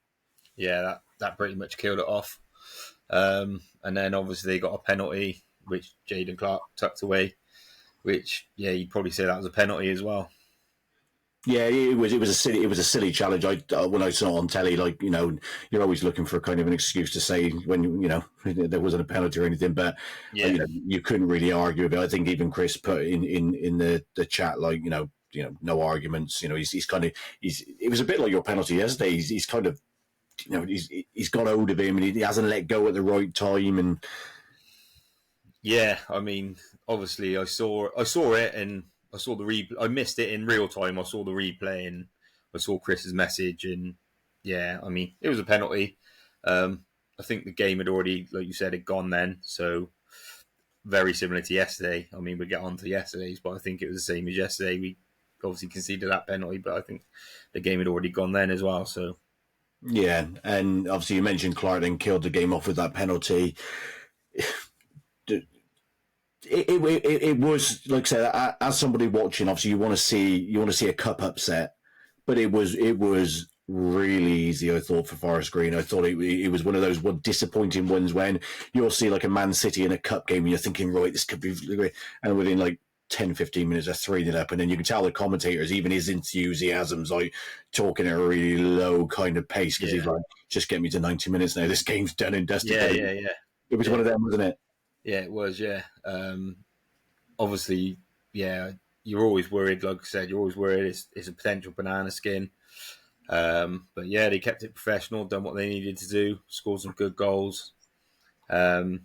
S4: Yeah, that pretty much killed it off. And then obviously they got a penalty, which Jaden Clark tucked away. Which you'd probably say that was a penalty as well.
S2: Yeah, it was a silly challenge. When I saw it on telly, like, you know, you're always looking for kind of an excuse to say when, you know, there wasn't a penalty or anything, but you know, you couldn't really argue with it. I think even Chris put in the chat, like, you know, no arguments. You know, it was a bit like your penalty yesterday. He's kind of, you know, he's got hold of him and he hasn't let go at the right time. And
S4: yeah, I mean, obviously I saw it and I saw the replay. I missed it in real time. I saw the replay and I saw Chris's message. And yeah, I mean, it was a penalty. I think the game had already, like you said, had gone then. So very similar to yesterday. I mean, we'll get on to yesterday's, but I think it was the same as yesterday. We obviously conceded that penalty, but I think the game had already gone then as well. So
S2: yeah, and obviously you mentioned Clark then killed the game off with that penalty. It was, like I said, as somebody watching, obviously you want to see a cup upset, but it was really easy, I thought, for Forest Green. I thought it was one of those disappointing ones when you'll see like a Man City in a cup game and you're thinking, right, this could be great, and within like 10-15 minutes they're 3-0 up, and then you can tell the commentators, even his enthusiasm's like talking at a really low kind of pace because he's like, just get me to 90 minutes now, this game's done and dusted.
S4: Yeah.
S2: It was one of them, wasn't it?
S4: Yeah, it was, yeah. Obviously, yeah, you're always worried, like I said, you're always worried it's a potential banana skin. But yeah, they kept it professional, done what they needed to do, scored some good goals. And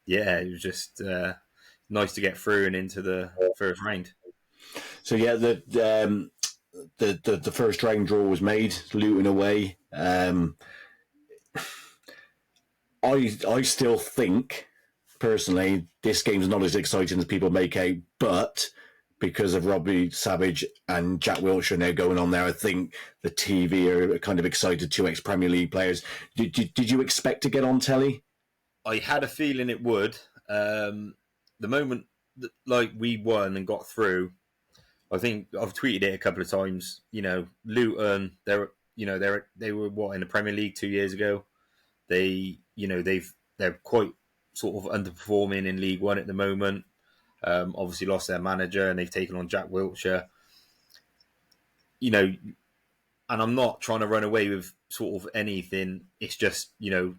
S4: yeah, it was just nice to get through and into the first round.
S2: So yeah, the first round draw was made, Luton away. I still think, personally, this game's not as exciting as people make out, but because of Robbie Savage and Jack Wilshere now going on there, I think the TV are kind of excited, two ex-Premier League players. Did you expect to get on telly?
S4: I had a feeling it would. The moment that, like, we won and got through, I think I've tweeted it a couple of times. You know, Luton, they were what, in the Premier League 2 years ago. They're quite sort of underperforming in League One at the moment. Obviously lost their manager and they've taken on Jack Wilshere. You know, and I'm not trying to run away with sort of anything. It's just, you know,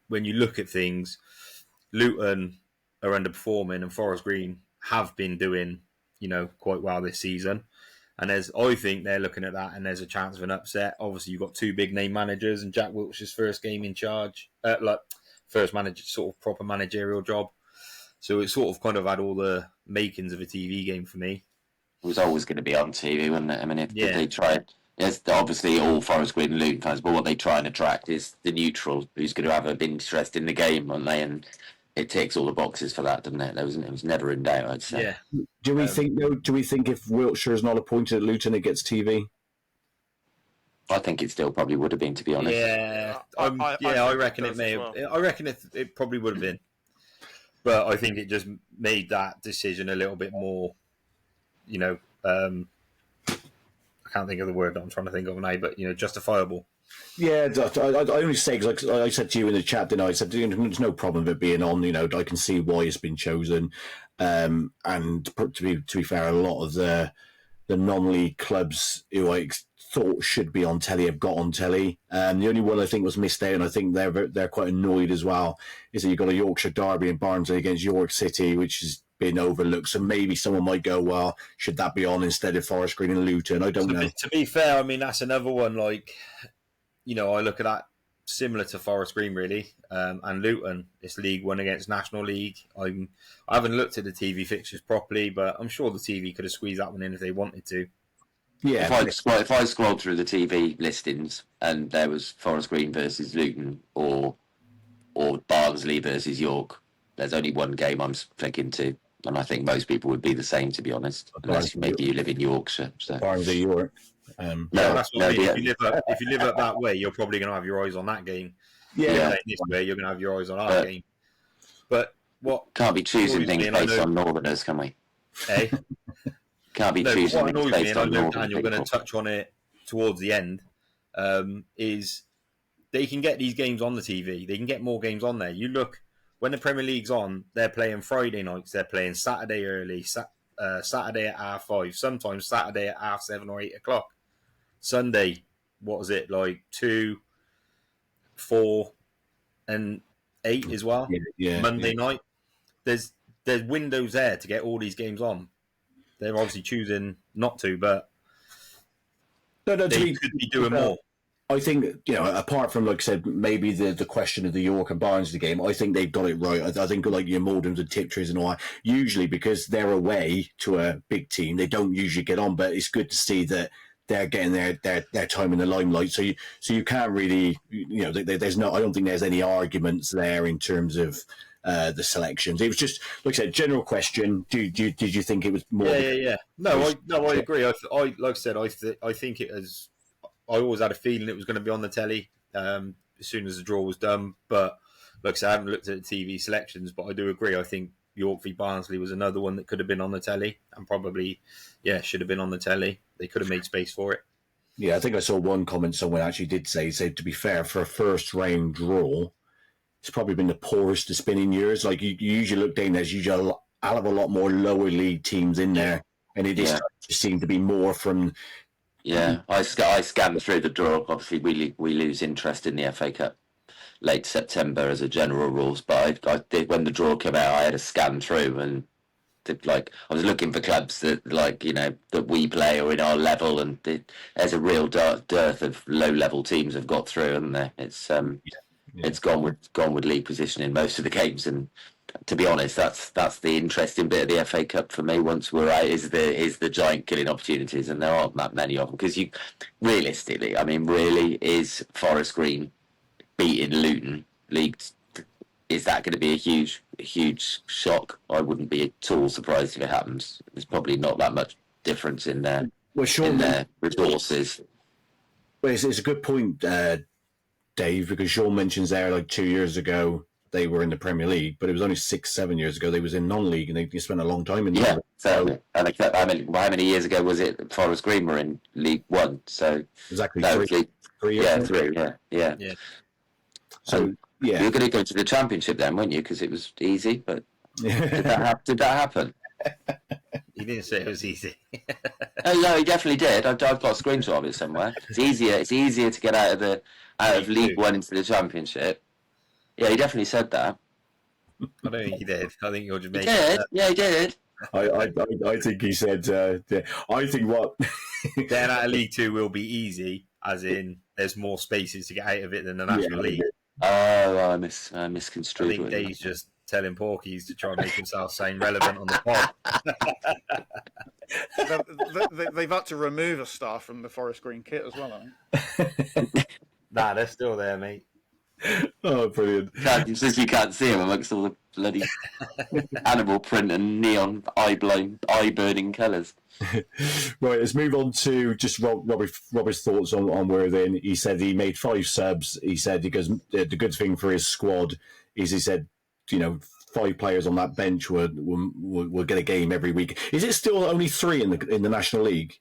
S4: when you look at things, Luton are underperforming and Forest Green have been doing, you know, quite well this season. And I think they're looking at that and there's a chance of an upset. Obviously, you've got two big name managers and Jack Wilshere's first game in charge, first manager, sort of proper managerial job. So it sort of kind of had all the makings of a TV game for me.
S3: It was always going to be on TV, wasn't it? I mean, if they tried, yes, obviously all Forest Green and Luton fans, but what they try and attract is the neutral who's going to have an interest in the game, aren't they? And ticks all the boxes for that, doesn't it? It was never in doubt, I'd say.
S4: Yeah.
S2: Do we think though? Do we think if Wiltshire is not appointed at Luton, it gets TV?
S3: I think it still probably would have been, to be honest.
S4: Yeah,
S5: I
S4: reckon it
S5: does
S4: may
S5: as
S4: have.
S5: well.
S4: I reckon it probably would have been, but I think it just made that decision a little bit more. I can't think of the word that I'm trying to think of now, but justifiable.
S2: Yeah, I only say because I said to you in the chat, didn't I? I said there's no problem with it being on. I can see why it's been chosen. And to be fair, a lot of the non-league clubs who I thought should be on telly have got on telly. The only one I think was missed out, and I think they're quite annoyed as well, is that you've got a Yorkshire derby in Barnsley against York City, which has been overlooked. So maybe someone might go, well, should that be on instead of Forest Green and Luton? I don't know.
S4: To be fair, I mean that's another one. Like, I look at that similar to Forest Green really, and Luton. It's League One against National League. I haven't looked at the TV fixtures properly, but I'm sure the TV could have squeezed that one in if they wanted to.
S2: Yeah.
S3: If I scrolled through the TV listings and there was Forest Green versus Luton or Barnsley versus York, there's only one game I'm flicking to, and I think most people would be the same, to be honest, unless maybe you live in Yorkshire. So.
S2: Barnsley, York.
S4: That's what I mean. If you live up that way, you're probably going to have your eyes on that game.
S2: Yeah.
S4: This way, you're going to have your eyes on our game. But what
S3: can't be choosing things based on Northerners, can we?
S4: Eh?
S3: Can't be choosing
S4: what
S3: things
S4: annoys me,
S3: based
S4: and I
S3: on
S4: know
S3: Northern
S4: Dan, you're going to
S3: people.
S4: touch on it towards the end, is they can get these games on the TV. They can get more games on there. You look, when the Premier League's on, they're playing Friday nights, they're playing Saturday early, Saturday at 5:30, sometimes Saturday at 7:30 or 8 o'clock. Sunday, what was it, like 2, 4, and 8 as well?
S2: Yeah.
S4: Monday night. There's windows there to get all these games on. They're obviously choosing not to, but
S2: they
S4: could be doing more.
S2: I think, apart from, like I said, maybe the question of the York and Barnsley game, I think they've got it right. I think like your Maldens and Tiptrees and all that, usually because they're away to a big team, they don't usually get on, but it's good to see that they're getting their time in the limelight. So you can't really, there's no, I don't think there's any arguments there in terms of the selections. It was just, like I said, general question. Did you think it was more?
S4: Yeah. No, I agree. I like I said, I think it has. I always had a feeling it was going to be on the telly as soon as the draw was done. But like I said, I haven't looked at the TV selections, but I do agree. I think York v Barnsley was another one that could have been on the telly and probably, should have been on the telly. They could have made space for it.
S2: Yeah, I think I saw one comment someone actually did say, to be fair, for a first round draw, it's probably been the poorest it's been in years. Like you usually look down, there's usually a hell of a lot more lower league teams in there, and it just seemed to be more from.
S3: Yeah, I scanned through the draw. Obviously, we lose interest in the FA Cup late September as a general rules. But I did, when the draw came out, I had a scan through and I was looking for clubs that that we play or in our level, and there's a real dearth of low level teams have got through, and it's gone with league position in most of the games. And to be honest, that's the interesting bit of the FA Cup for me. Once we're out, is the giant killing opportunities, and there aren't that many of them, because you realistically, really, is Forest Green beating Luton League? Is that going to be a huge shock? I wouldn't be at all surprised if it happens. There's probably not that much difference in their resources.
S2: Well, it's a good point, Dave, because Sean mentions there, like 2 years ago, they were in the Premier League, but it was only 6-7 years ago they was in non-league, and they spent a long time in.
S3: Yeah, so and how many years ago was it? Forest Green were in League One, so
S2: exactly
S3: 3 years. 3, yeah.
S2: So
S3: you're going to go to the Championship then, weren't you? Because it was easy, but did that happen?
S4: He didn't say it was easy.
S3: Oh no, he definitely did. I've got a screenshot of it somewhere. It's easier to get out of League One into the Championship. Yeah, he definitely said that.
S4: I don't think he did. I think you're just making
S3: it. Yeah, he did.
S2: I think he said. I think what
S4: then out of League Two will be easy, as in there's more spaces to get out of it than the National League.
S3: Oh, I misconstrued.
S4: I think Dave's just telling Porkies to try and make himself sound relevant on the
S5: pod. They've had to remove a star from the Forest Green kit as well, I think.
S4: Nah, they're still there, mate.
S2: Oh, brilliant.
S3: Since you can't see him amongst all the bloody animal print and neon eye-burning colours.
S2: Right, let's move on to just Robbie's thoughts on Worthing. He said he made 5 subs. He said because the good thing for his squad is he said, 5 players on that bench will get a game every week. Is it still only 3 in the National League?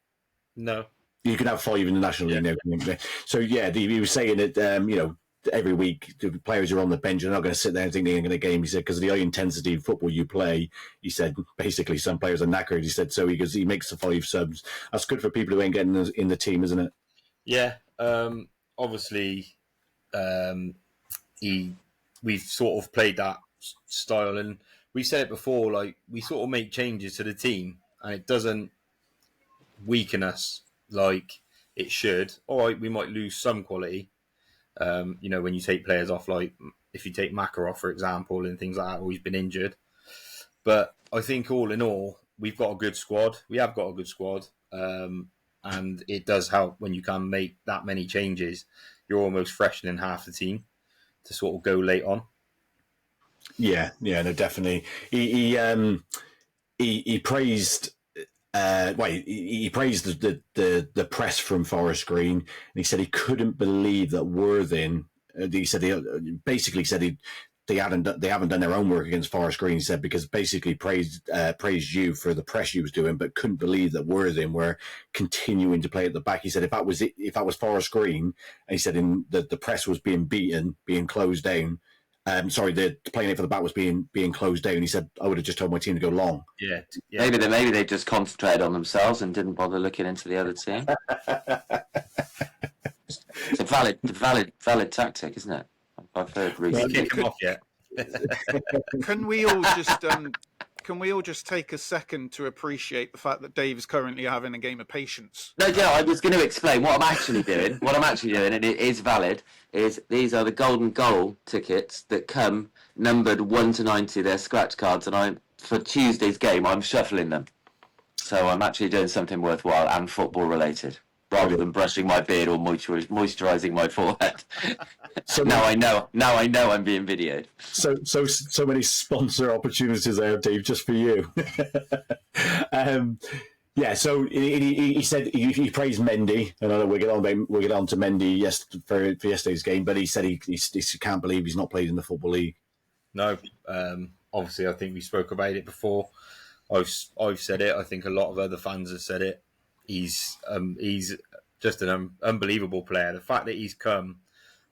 S4: No.
S2: You can have 5 in the National League now. So yeah, he was saying that every week the players are on the bench. They're not going to sit there and think they're going to game. He said because of the high intensity football you play. He said basically some players are knackered. He said so he makes the 5 subs. That's good for people who ain't getting in the team, isn't it?
S4: Yeah. Obviously, we've sort of played that style, and we said it before. Like we sort of make changes to the team, and it doesn't weaken us like it should. All right, we might lose some quality. When you take players off, like if you take Makarov, for example, and things like that, or he's been injured. But I think all in all, we've got a good squad. We have got a good squad. And it does help when you can make that many changes. You're almost freshening half the team to sort of go late on.
S2: Yeah, no, definitely. He praised. He praised the press from Forest Green, and he said he couldn't believe that Worthing. He said basically said they haven't done their homework against Forest Green. He said because basically praised you for the press you was doing, but couldn't believe that Worthing were continuing to play at the back. He said if that was Forest Green, and he said the press was being beaten, being closed down. The playing it for the back was being closed down. He said, I would have just told my team to go long.
S4: Yeah.
S3: Maybe they just concentrated on themselves and didn't bother looking into the other team. It's a valid tactic, isn't it? I've heard recently.
S4: Kick him off yet?
S5: Can we all just take a second to appreciate the fact that Dave is currently having a game of patience?
S3: No, I was going to explain what I'm actually doing. What I'm actually doing, and it is valid, is these are the golden goal tickets that come numbered 1 to 90. They're scratch cards, and for Tuesday's game, I'm shuffling them. So I'm actually doing something worthwhile and football related, rather than brushing my beard or moisturising my forehead. So now I know I'm being videoed.
S2: So many sponsor opportunities there, Dave, just for you. Yeah, so he said he praised Mendy, and I know we'll get on to Mendy for yesterday's game, but he said he can't believe he's not played in the Football League.
S4: No, obviously I think we spoke about it before. I've said it. I think a lot of other fans have said it. He's just an unbelievable player. The fact that he's come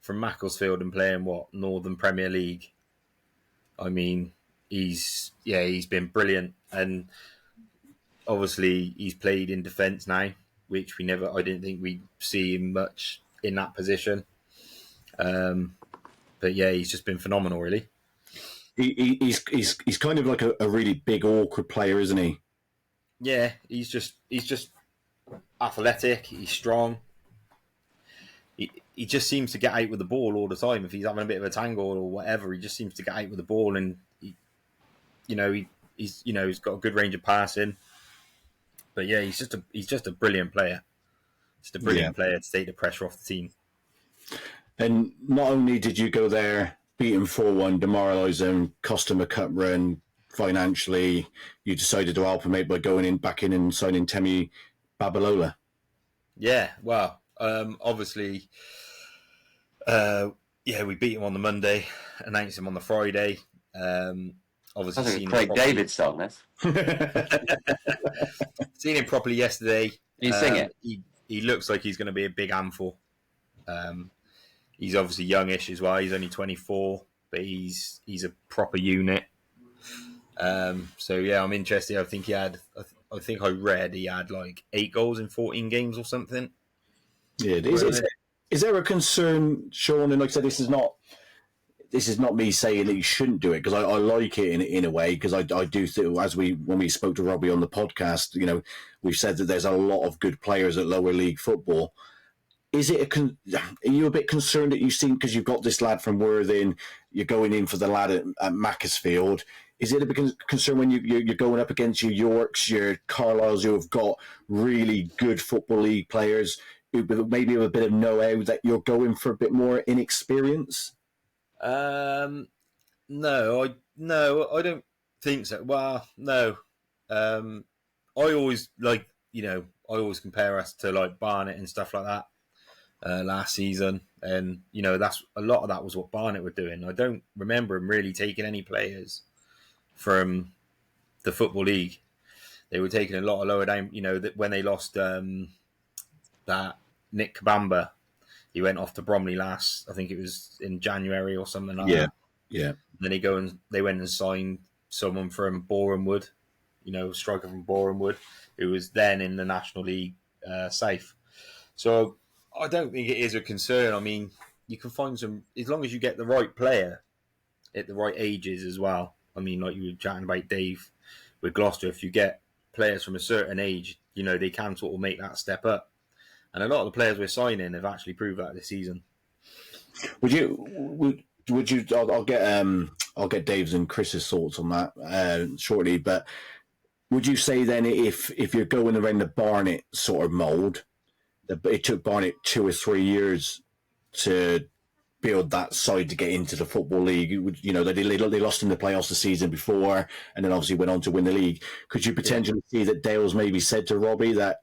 S4: from Macclesfield and playing Northern Premier League. I mean, he's been brilliant, and obviously he's played in defence now, which I didn't think we'd see him much in that position. But yeah, he's just been phenomenal, really.
S2: He's kind of like a really big, awkward player, isn't he?
S4: Yeah, he's just athletic. He's strong. He just seems to get out with the ball all the time. If he's having a bit of a tangle or whatever, he just seems to get out with the ball, and he's got a good range of passing. But yeah, he's just a brilliant player. Just a brilliant player to take the pressure off the team. And
S2: not only did you go there, beat him 4-1, demoralise him, cost him a cup run financially, you decided to help him out by going back in and signing Temi Babalola.
S4: Yeah, well, obviously, we beat him on the Monday, announced him on the Friday. Obviously,
S3: sounds like a Craig David song, this.
S4: Seen him properly yesterday.
S3: You sing it.
S4: He looks like he's going to be a big handful. He's obviously youngish as well. He's only 24, but he's a proper unit. So yeah, I'm interested. I think I read he had like 8 goals in 14 games or something.
S2: Yeah, is there a concern, Sean? And like I said, this is not me saying that you shouldn't do it, because I like it in a way, because I do think, when we spoke to Robbie on the podcast, we've said that there's a lot of good players at lower league football. Is it are you a bit concerned that you've seen, because you've got this lad from Worthing, you're going in for the lad at Macclesfield? Is it a bit concern when you're going up against your Yorks, your Carlisles, who have got really good Football League players, who maybe have a bit of know-how, that you're going for a bit more inexperience?
S4: No, I don't think so. Well, no. I always I always compare us to like Barnet and stuff like that last season, and that's a lot of that was what Barnet were doing. I don't remember them really taking any players from the Football League. They were taking a lot of lower down. That when they lost that Nick Kabamba, he went off to Bromley last. I think it was in January or something like that.
S2: Yeah.
S4: Then they went and signed someone from Boreham Wood, striker from Boreham Wood, who was then in the National League South. So I don't think it is a concern. I mean, you can find some, as long as you get the right player at the right ages as well. I mean, like you were chatting about Dave with Gloucester, if you get players from a certain age, they can sort of make that step up. And a lot of the players we're signing have actually proved that this season.
S2: Would you? I'll get Dave's and Chris's thoughts on that shortly. But would you say then, if you're going around the Barnet sort of mould, that it took Barnet 2 or 3 years to build that side to get into the Football League? They lost in the playoffs the season before, and then obviously went on to win the league. Could you potentially see that Dale's maybe said to Robbie that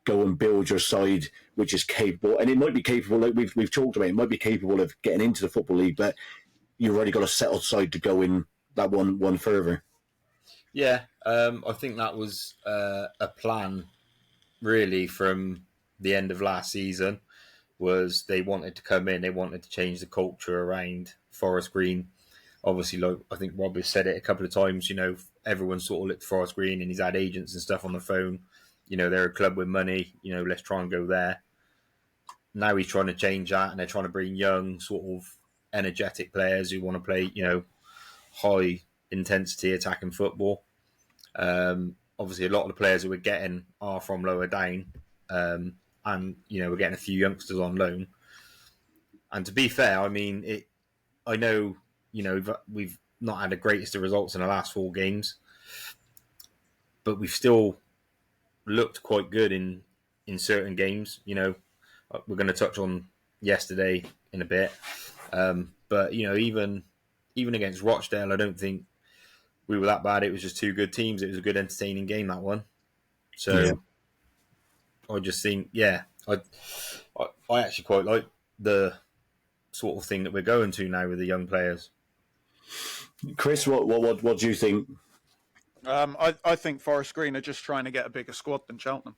S2: go and build your side, which is capable, and it might be capable, like we've talked about, it might be capable of getting into the Football League, but you've already got a settled side to go in that one further.
S4: Yeah, I think that was a plan, really, from the end of last season. Was they wanted to come in, they wanted to change the culture around Forest Green. Obviously, like I think Rob has said it a couple of times, everyone sort of looked at Forest Green, and he's had agents and stuff on the phone. They're a club with money, let's try and go there. Now he's trying to change that, and they're trying to bring young, sort of energetic players who want to play, high intensity attacking football. Obviously, a lot of the players that we're getting are from lower down, and we're getting a few youngsters on loan. And to be fair, I mean, I know we've not had the greatest of results in the last 4 games, but we've still looked quite good in certain games. We're going to touch on yesterday in a bit, but even against Rochdale, I don't think we were that bad. It was just 2 good teams. It was a good, entertaining game, that one. So I just think, I actually quite like the sort of thing that we're going to now with the young players.
S2: Chris, what do you think?
S5: I think Forest Green are just trying to get a bigger squad than Cheltenham.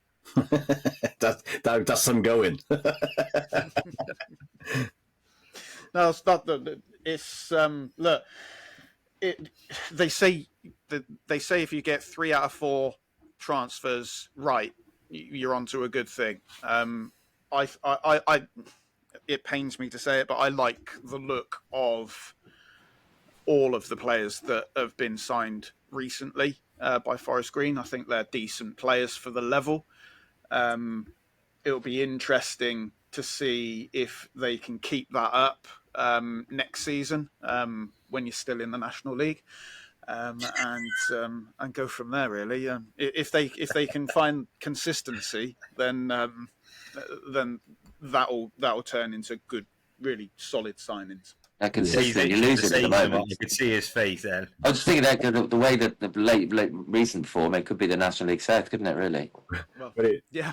S2: That's some going.
S5: No, it's not. It's look. They say if you get 3 out of 4 transfers right, you're onto a good thing. It pains me to say it, but I like the look of all of the players that have been signed recently by Forest Green. I think they're decent players for the level. It'll be interesting to see if they can keep that up next season when you're still in the National League, and go from there. Really, if they can find consistency, then that'll turn into good, really solid signings.
S3: Consistent, you're losing at the moment.
S4: You could see his face then.
S3: I was just thinking that the way that the late recent form, it could be the National League South, couldn't it? Really?
S5: Well, yeah.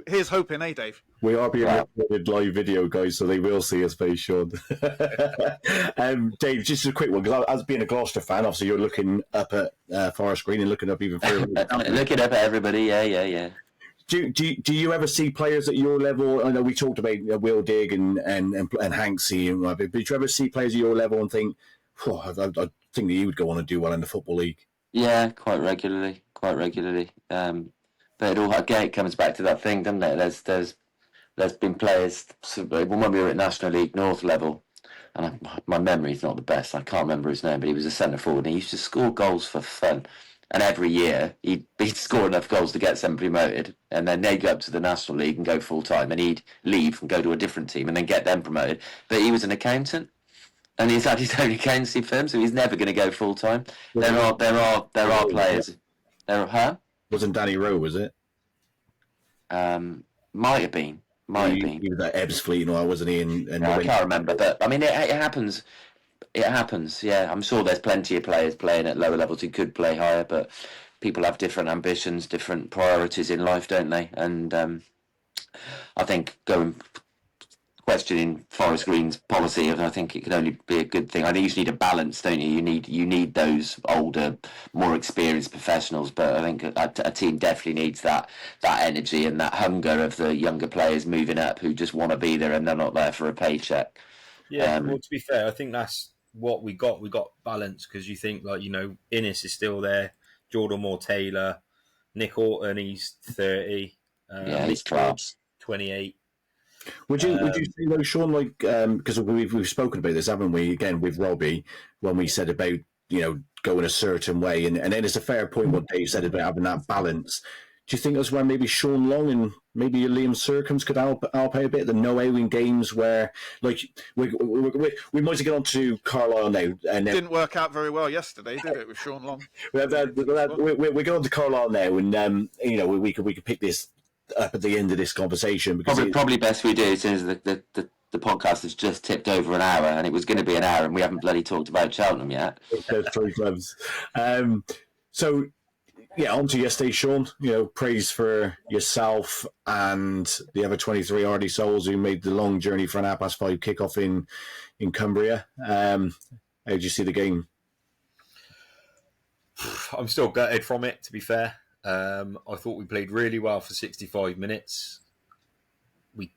S5: Here's hoping, Dave?
S2: We are being recorded live video, guys, so they will see his face, Sean. Dave, just a quick one, because as being a Gloucester fan, obviously you're looking up at Forest Green and looking up even further.
S3: Looking up at everybody, yeah.
S2: Do you ever see players at your level? I know we talked about Will Digg and Hanksy, but do you ever see players at your level and think, I think that he would go on and do well in the Football League?
S3: Yeah, quite regularly. But it comes back to that thing, doesn't it? There's been players when we were at National League North level, and my memory's not the best. I can't remember his name, but he was a centre forward, and he used to score goals for fun. And every year he'd score enough goals to get them promoted, and then they'd go up to the National League and go full time, and he'd leave and go to a different team and then get them promoted. But he was an accountant, and he's had his own accountancy firm, so he's never going to go full time. There are players.
S2: Wasn't Danny Rowe, was it?
S3: Might have been. Might have
S2: He
S3: been.
S2: was at Ebbsfleet and all, wasn't he? And
S3: Yeah, I can't remember, but I mean, it happens. It happens. Yeah, I'm sure there's plenty of players playing at lower levels who could play higher, but people have different ambitions, different priorities in life, don't they? And I think questioning Forest Green's policy, I think it can only be a good thing. I think you just need a balance, don't you? You need those older, more experienced professionals, but I think a team definitely needs that energy and that hunger of the younger players moving up who just want to be there and they're not there for a paycheck.
S4: Yeah, well, to be fair, I think that's what we got. We got balance because you think, like, Innes is still there, Jordan Moore-Taylor, Nick Orton, he's 30.
S3: Yeah, he's class.
S4: 28.
S2: Would you say though, Sean, like because we've spoken about this, haven't we? Again with Robbie, when we said about going a certain way, and then it's a fair point what Dave said about having that balance. Do you think that's where maybe Sean Long and maybe Liam Sercombe could help out a bit? The no in games where, like, we might get on to Carlisle now. And
S5: didn't work out very well yesterday, did it, with Sean Long?
S2: we go on to Carlisle now, and we could pick this up at the end of this conversation because
S3: probably best we do, since the podcast has just tipped over an hour, and it was going to be an hour, and we haven't bloody talked about Cheltenham yet.
S2: Those three clubs. So. Yeah, on to yesterday, Sean. Praise for yourself and the other 23 hardy souls who made the long journey for an 5:30 kickoff in Cumbria. How did you see the game?
S4: I'm still gutted from it, to be fair. I thought we played really well for 65 minutes. I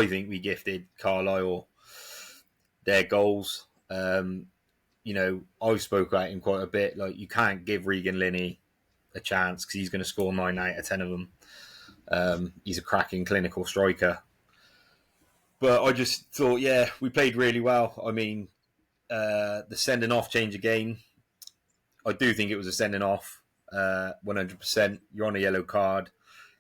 S4: think we gifted Carlisle their goals. I've spoke about him quite a bit. Like, you can't give Regan Linney a chance because he's going to score 9 out of 10 of them. He's a cracking clinical striker. But I just thought, yeah, we played really well. I mean, the sending off change of game, I do think it was a sending off, 100%. You're on a yellow card.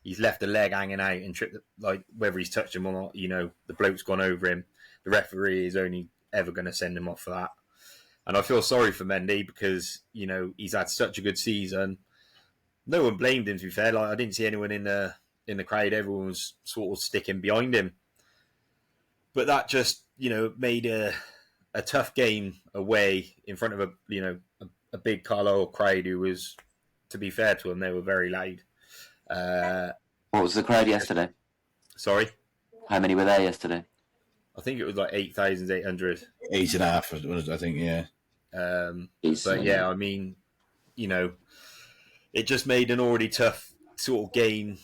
S4: He's left a leg hanging out and tripped, like, whether he's touched him or not, the bloke's gone over him. The referee is only ever going to send him off for that. And I feel sorry for Mendy because, he's had such a good season. No one blamed him, to be fair. Like, I didn't see anyone in the crowd. Everyone was sort of sticking behind him. But that just, made a tough game away in front of a big Carlisle crowd who was, to be fair to them, they were very loud.
S3: What was the crowd yesterday?
S4: Sorry?
S3: How many were there yesterday?
S4: I think it was like 8,800.
S2: 8.5, I think, yeah.
S4: But yeah, I mean, it just made an already tough sort of game.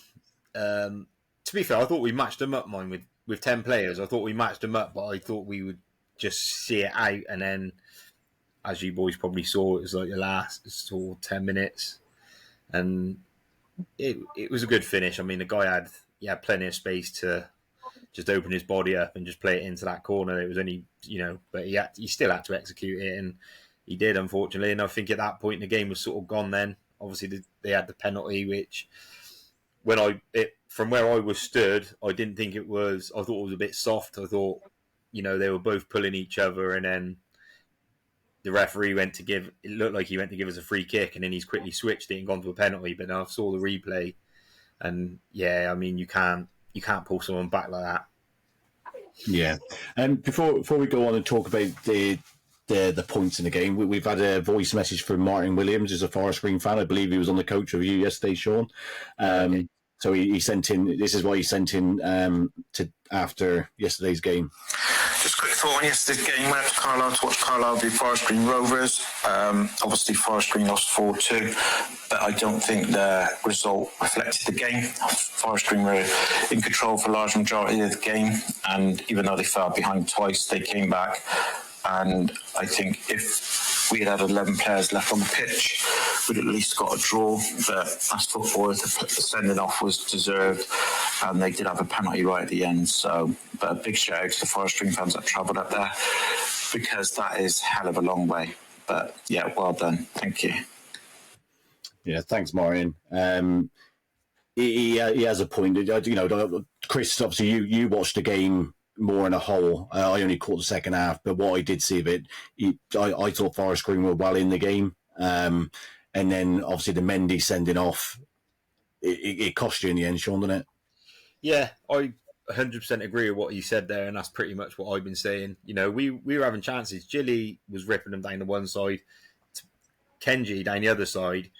S4: To be fair, I thought we matched them up, with 10 players. I thought we matched them up, but I thought we would just see it out. And then, as you boys probably saw, it was like the last sort of 10 minutes. And it was a good finish. I mean, the guy had plenty of space to just open his body up and just play it into that corner. It was only, but he still had to execute it, and he did, unfortunately. And I think at that point the game was sort of gone then. Obviously, they had the penalty, which from where I was stood, I didn't think it was. I thought it was a bit soft. I thought, they were both pulling each other, and then the referee it looked like he went to give us a free kick, and then he's quickly switched it and gone to a penalty. But now I saw the replay, and yeah, I mean, you can't pull someone back like that.
S2: Yeah. And before we go on and talk about the points in the game, we've had a voice message from Martin Williams, who's a Forest Green fan. I believe he was on the coach review yesterday, Sean.
S4: Okay.
S2: So he sent in, this is what he sent in to after yesterday's game.
S6: Just a quick thought on yesterday's game. Went up to Carlisle to watch Carlisle beat Forest Green Rovers. Obviously, Forest Green lost 4-2, but I don't think the result reflected the game. Forest Green were in control for a large majority of the game, and even though they fell behind twice, they came back. And I think if we had 11 players left on the pitch, we'd at least got a draw. But as football, the sending off was deserved, and they did have a penalty right at the end. So, but a big shout out to the Forest Green fans that travelled up there, because that is a hell of a long way. But yeah, well done. Thank you.
S2: Yeah, thanks, Marion. He has a point. Chris, obviously you watched the game more in a whole. I only caught the second half, but what I did see of it, I thought Forest Green were well in the game. And then obviously the Mendy sending off, it cost you in the end, Sean, didn't it?
S4: Yeah, I 100% agree with what you said there, and that's pretty much what I've been saying. You know, we were having chances. Gilly was ripping them down the one side, Kenji down the other side.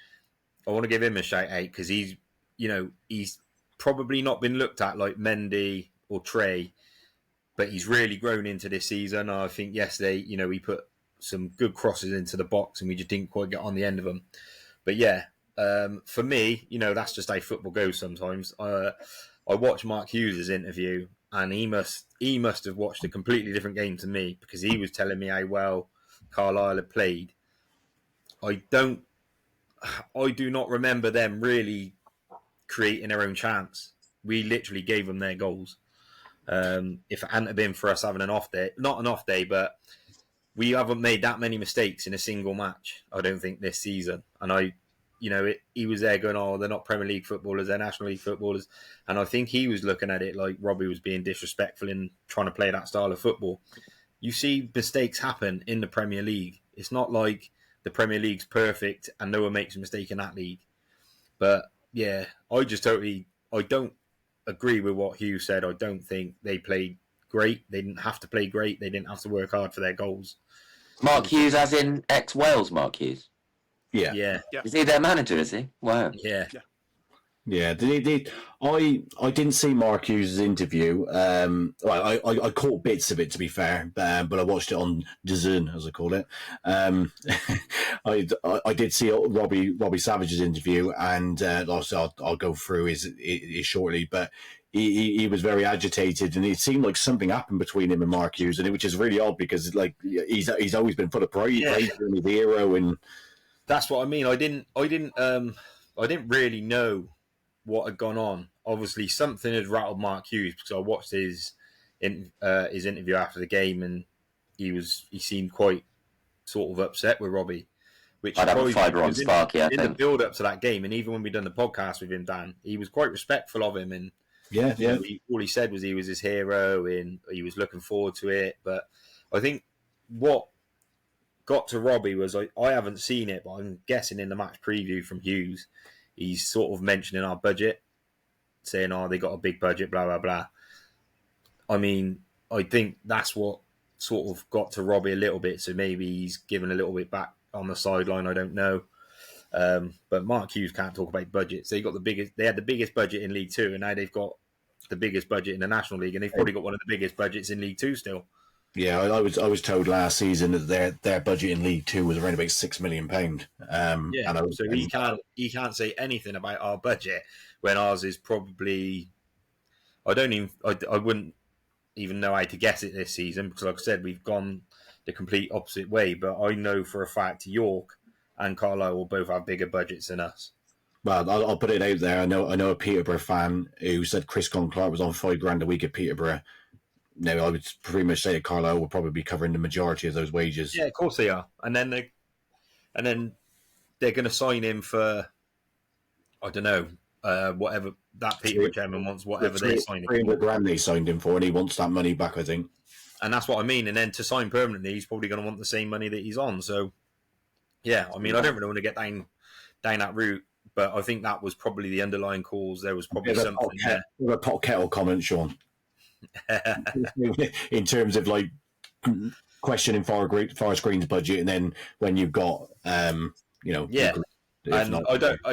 S4: I want to give him a shout out because he's probably not been looked at like Mendy or Trey, but he's really grown into this season. I think yesterday, we put some good crosses into the box and we just didn't quite get on the end of them. But yeah, for me, that's just how football goes sometimes. I watched Mark Hughes' interview and he must have watched a completely different game to me because he was telling me how well Carlisle had played. I do not remember them really creating their own chance. We literally gave them their goals. If it hadn't been for us having an off day, not an off day, but we haven't made that many mistakes in a single match, I don't think, this season. And he was there going, oh, they're not Premier League footballers, they're National League footballers. And I think he was looking at it like Robbie was being disrespectful in trying to play that style of football. You see mistakes happen in the Premier League. It's not like the Premier League's perfect and no one makes a mistake in that league. But yeah, I don't agree with what Hugh said. I don't think they played great. They didn't have to play great. They didn't have to work hard for their goals.
S3: Mark Hughes, as in ex-Wales Mark Hughes?
S4: Yeah.
S3: Is he their manager, is he? Wow.
S4: Yeah.
S2: Yeah, I didn't see Mark Hughes' interview. I caught bits of it, to be fair, but I watched it on DAZN, as I call it. I did see Robbie Savage's interview, and also I'll go through his shortly. But he was very agitated, and it seemed like something happened between him and Mark Hughes, and which is really odd because he's always been full of pride, he's the hero, and
S4: that's what I mean. I didn't really know what had gone on. Obviously, something had rattled Mark Hughes because I watched his interview after the game, and he seemed quite sort of upset with Robbie. Which
S3: I'd have a fibre on Sparky, I think.
S4: In the build up to that game, and even when we done the podcast with him, Dan, he was quite respectful of him, and all he said was he was his hero, and he was looking forward to it. But I think what got to Robbie was I haven't seen it, but I'm guessing in the match preview from Hughes, he's sort of mentioning our budget, saying, oh, they got a big budget, blah, blah, blah. I mean, I think that's what sort of got to Robbie a little bit, so maybe he's given a little bit back on the sideline, I don't know. But Mark Hughes can't talk about budgets. They had the biggest budget in League Two, and now they've got the biggest budget in the National League, and they've probably got one of the biggest budgets in League Two still.
S2: Yeah, I was told last season that their budget in League Two was around about £6 million.
S4: So he can't say anything about our budget when ours is probably. I wouldn't even know how to guess it this season because, like I said, we've gone the complete opposite way. But I know for a fact York and Carlisle will both have bigger budgets than us.
S2: Well, I'll put it out there. I know a Peterborough fan who said Chris Conn-Clark was on $5,000 a week at Peterborough. No, I would pretty much say that Carlisle will probably be covering the majority of those wages.
S4: Yeah, of course they are. And then they're going to sign him for, I don't know, whatever that Peterborough chairman wants, whatever they sign him for.
S2: $300,000 they signed him for, and he wants that money back, I think.
S4: And that's what I mean. And then to sign permanently, he's probably going to want the same money that he's on. So, yeah, I mean, I don't really want to get down that route, but I think that was probably the underlying cause. There was probably something there.
S2: A pot kettle comment, Sean. In terms of like questioning Forest Green's budget, and then when you've got
S4: and I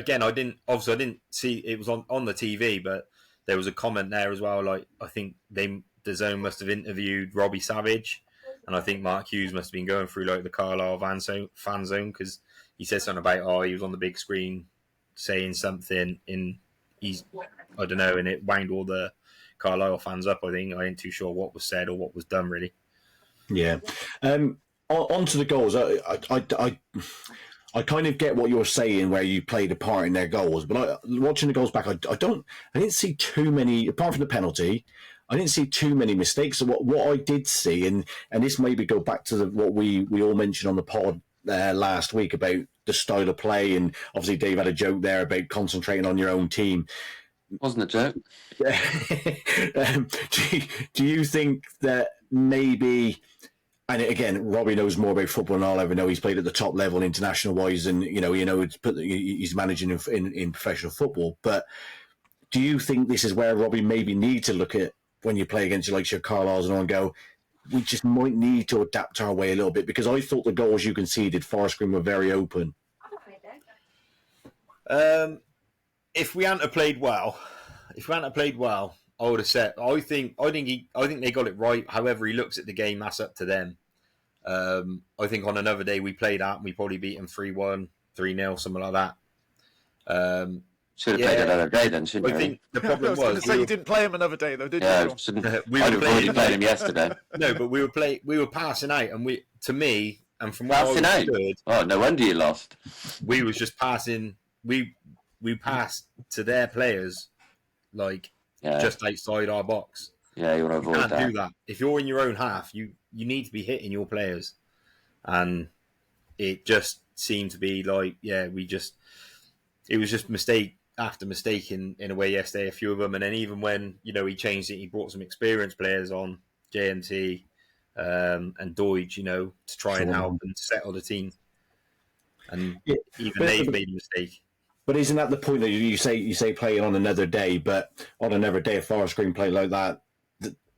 S4: didn't see it was on the TV, but there was a comment there as well. Like I think the Zone must have interviewed Robbie Savage, and I think Mark Hughes must have been going through like the Carlisle fan zone because he said something about he was on the big screen saying something and I don't know, and it wound all the Carlisle fans up. I think I ain't too sure what was said or what was done really.
S2: Yeah. On to the goals. I kind of get what you're saying where you played a part in their goals, but watching the goals back, I didn't see too many, apart from the penalty, I didn't see too many mistakes. So what I did see, and this maybe go back to what we all mentioned on the pod last week about the style of play, and obviously Dave had a joke there about concentrating on your own team.
S3: Wasn't a joke.
S2: Do you think that maybe, and again, Robbie knows more about football than I'll ever know. He's played at the top level international wise, and he's managing in professional football. But do you think this is where Robbie maybe needs to look at when you play against your Carlisle and go, we just might need to adapt our way a little bit? Because I thought the goals you conceded, Forest Green were very open.
S4: If we hadn't have played well, I would have said. I think they got it right. However, he looks at the game, that's up to them. I think on another day we played out and we probably beat them 3-1, 3-0, something like that.
S3: Should have played another day then, shouldn't you?
S4: I think the problem
S5: I was going to say
S4: we
S5: you didn't play him another day though, did
S3: yeah,
S5: you?
S3: I'd have already played him yesterday.
S4: No, but we were passing out, and to me, and from where
S3: Passing
S4: I
S3: out?
S4: understood,
S3: Oh, no wonder you lost.
S4: we was just passing. We passed to their players, like just outside our box.
S3: Yeah, you want to
S4: You
S3: avoid
S4: can't do that. If you're in your own half, you need to be hitting your players, and it just seemed to be like, it was just mistake after mistake in a way yesterday, a few of them, and then even when he changed it, he brought some experienced players on, JNT and Doige, to try and help and settle the team, and even they've made a mistake.
S2: But isn't that the point that you say playing on another day, but on another day, if Forest Green play like that,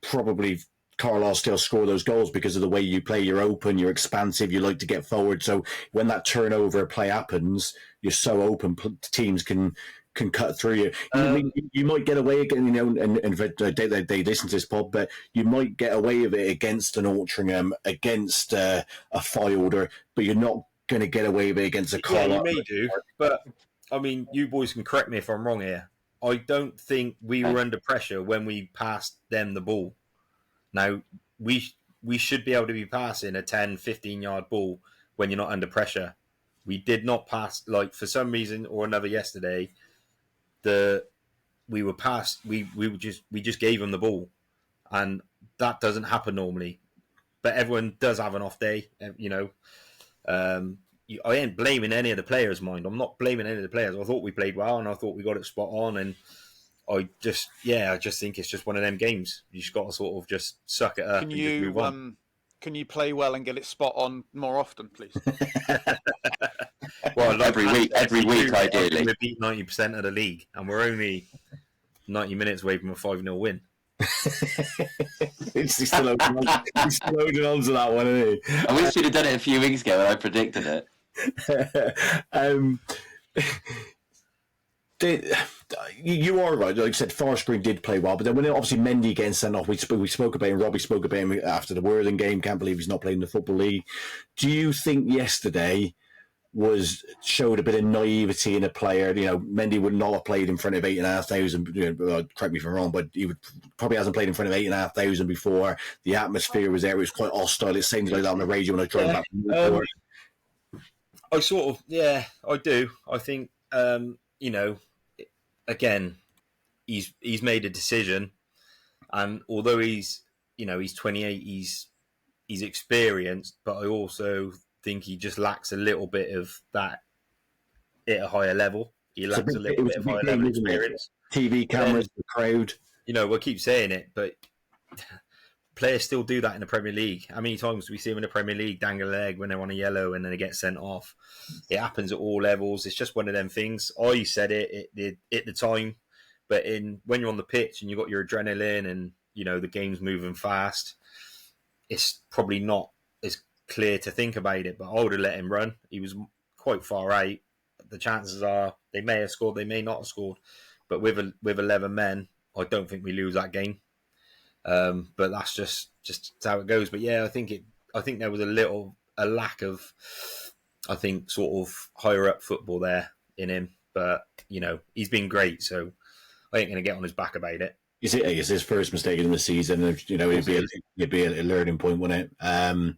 S2: probably Carlisle still score those goals because of the way you play. You're open, you're expansive, you like to get forward. So when that turnover play happens, you're so open, teams can cut through you. You might get away again, and they listen to this pod, but you might get away with it against an Altrincham, against a Fylde, but you're not going to get away with it against a Carlisle.
S4: Yeah, you may do, but I mean, you boys can correct me if I'm wrong here. I don't think we were under pressure when we passed them the ball. Now, we should be able to be passing a 10, 15-yard ball when you're not under pressure. We did not pass, for some reason or another yesterday, we were passed, we just gave them the ball. And that doesn't happen normally. But everyone does have an off day, I ain't blaming any of the players, mind. I'm not blaming any of the players. I thought we played well and I thought we got it spot on, and I just think it's just one of them games. You just got to sort of just suck it up and just move on.
S5: Can you play well and get it spot on more often, please?
S3: Well, every week, ideally.
S4: We beat 90% of the league, and we're only 90 minutes away from a 5-0 win.
S2: He's still holding on to that one, isn't he?
S3: I wish you'd have done it a few weeks ago when I predicted it.
S2: You are right. Like I said, Forest Green did play well, but then when obviously Mendy getting sent off, we spoke about him. Robbie spoke about him after the Worthing game. Can't believe he's not playing in the Football League. Do you think yesterday showed a bit of naivety in a player? Mendy would not have played in front of 8,500. Correct me if I'm wrong, but he probably hasn't played in front of 8,500 before. The atmosphere was there; it was quite hostile. It seemed like that on the radio when I drove back.
S4: I do. I think again, he's made a decision, and although he's 28, he's experienced, but I also think he just lacks a little bit of that at a higher level. He lacks a little bit of higher level experience.
S2: TV cameras, the crowd.
S4: We'll keep saying it, but players still do that in the Premier League. How many times do we see them in the Premier League dangle a leg when they're on a yellow and then they get sent off? It happens at all levels. It's just one of them things. I said it at the time, but when you're on the pitch and you've got your adrenaline and the game's moving fast, it's probably not as clear to think about it. But I would have let him run. He was quite far out. The chances are they may have scored, they may not have scored. But with 11 men, I don't think we lose that game. But that's just how it goes. But yeah, I think there was a lack of, I think, sort of higher up football there in him. But he's been great, so I ain't going to get on his back about it.
S2: It's his first mistake in the season. It'd be a learning point, wouldn't it?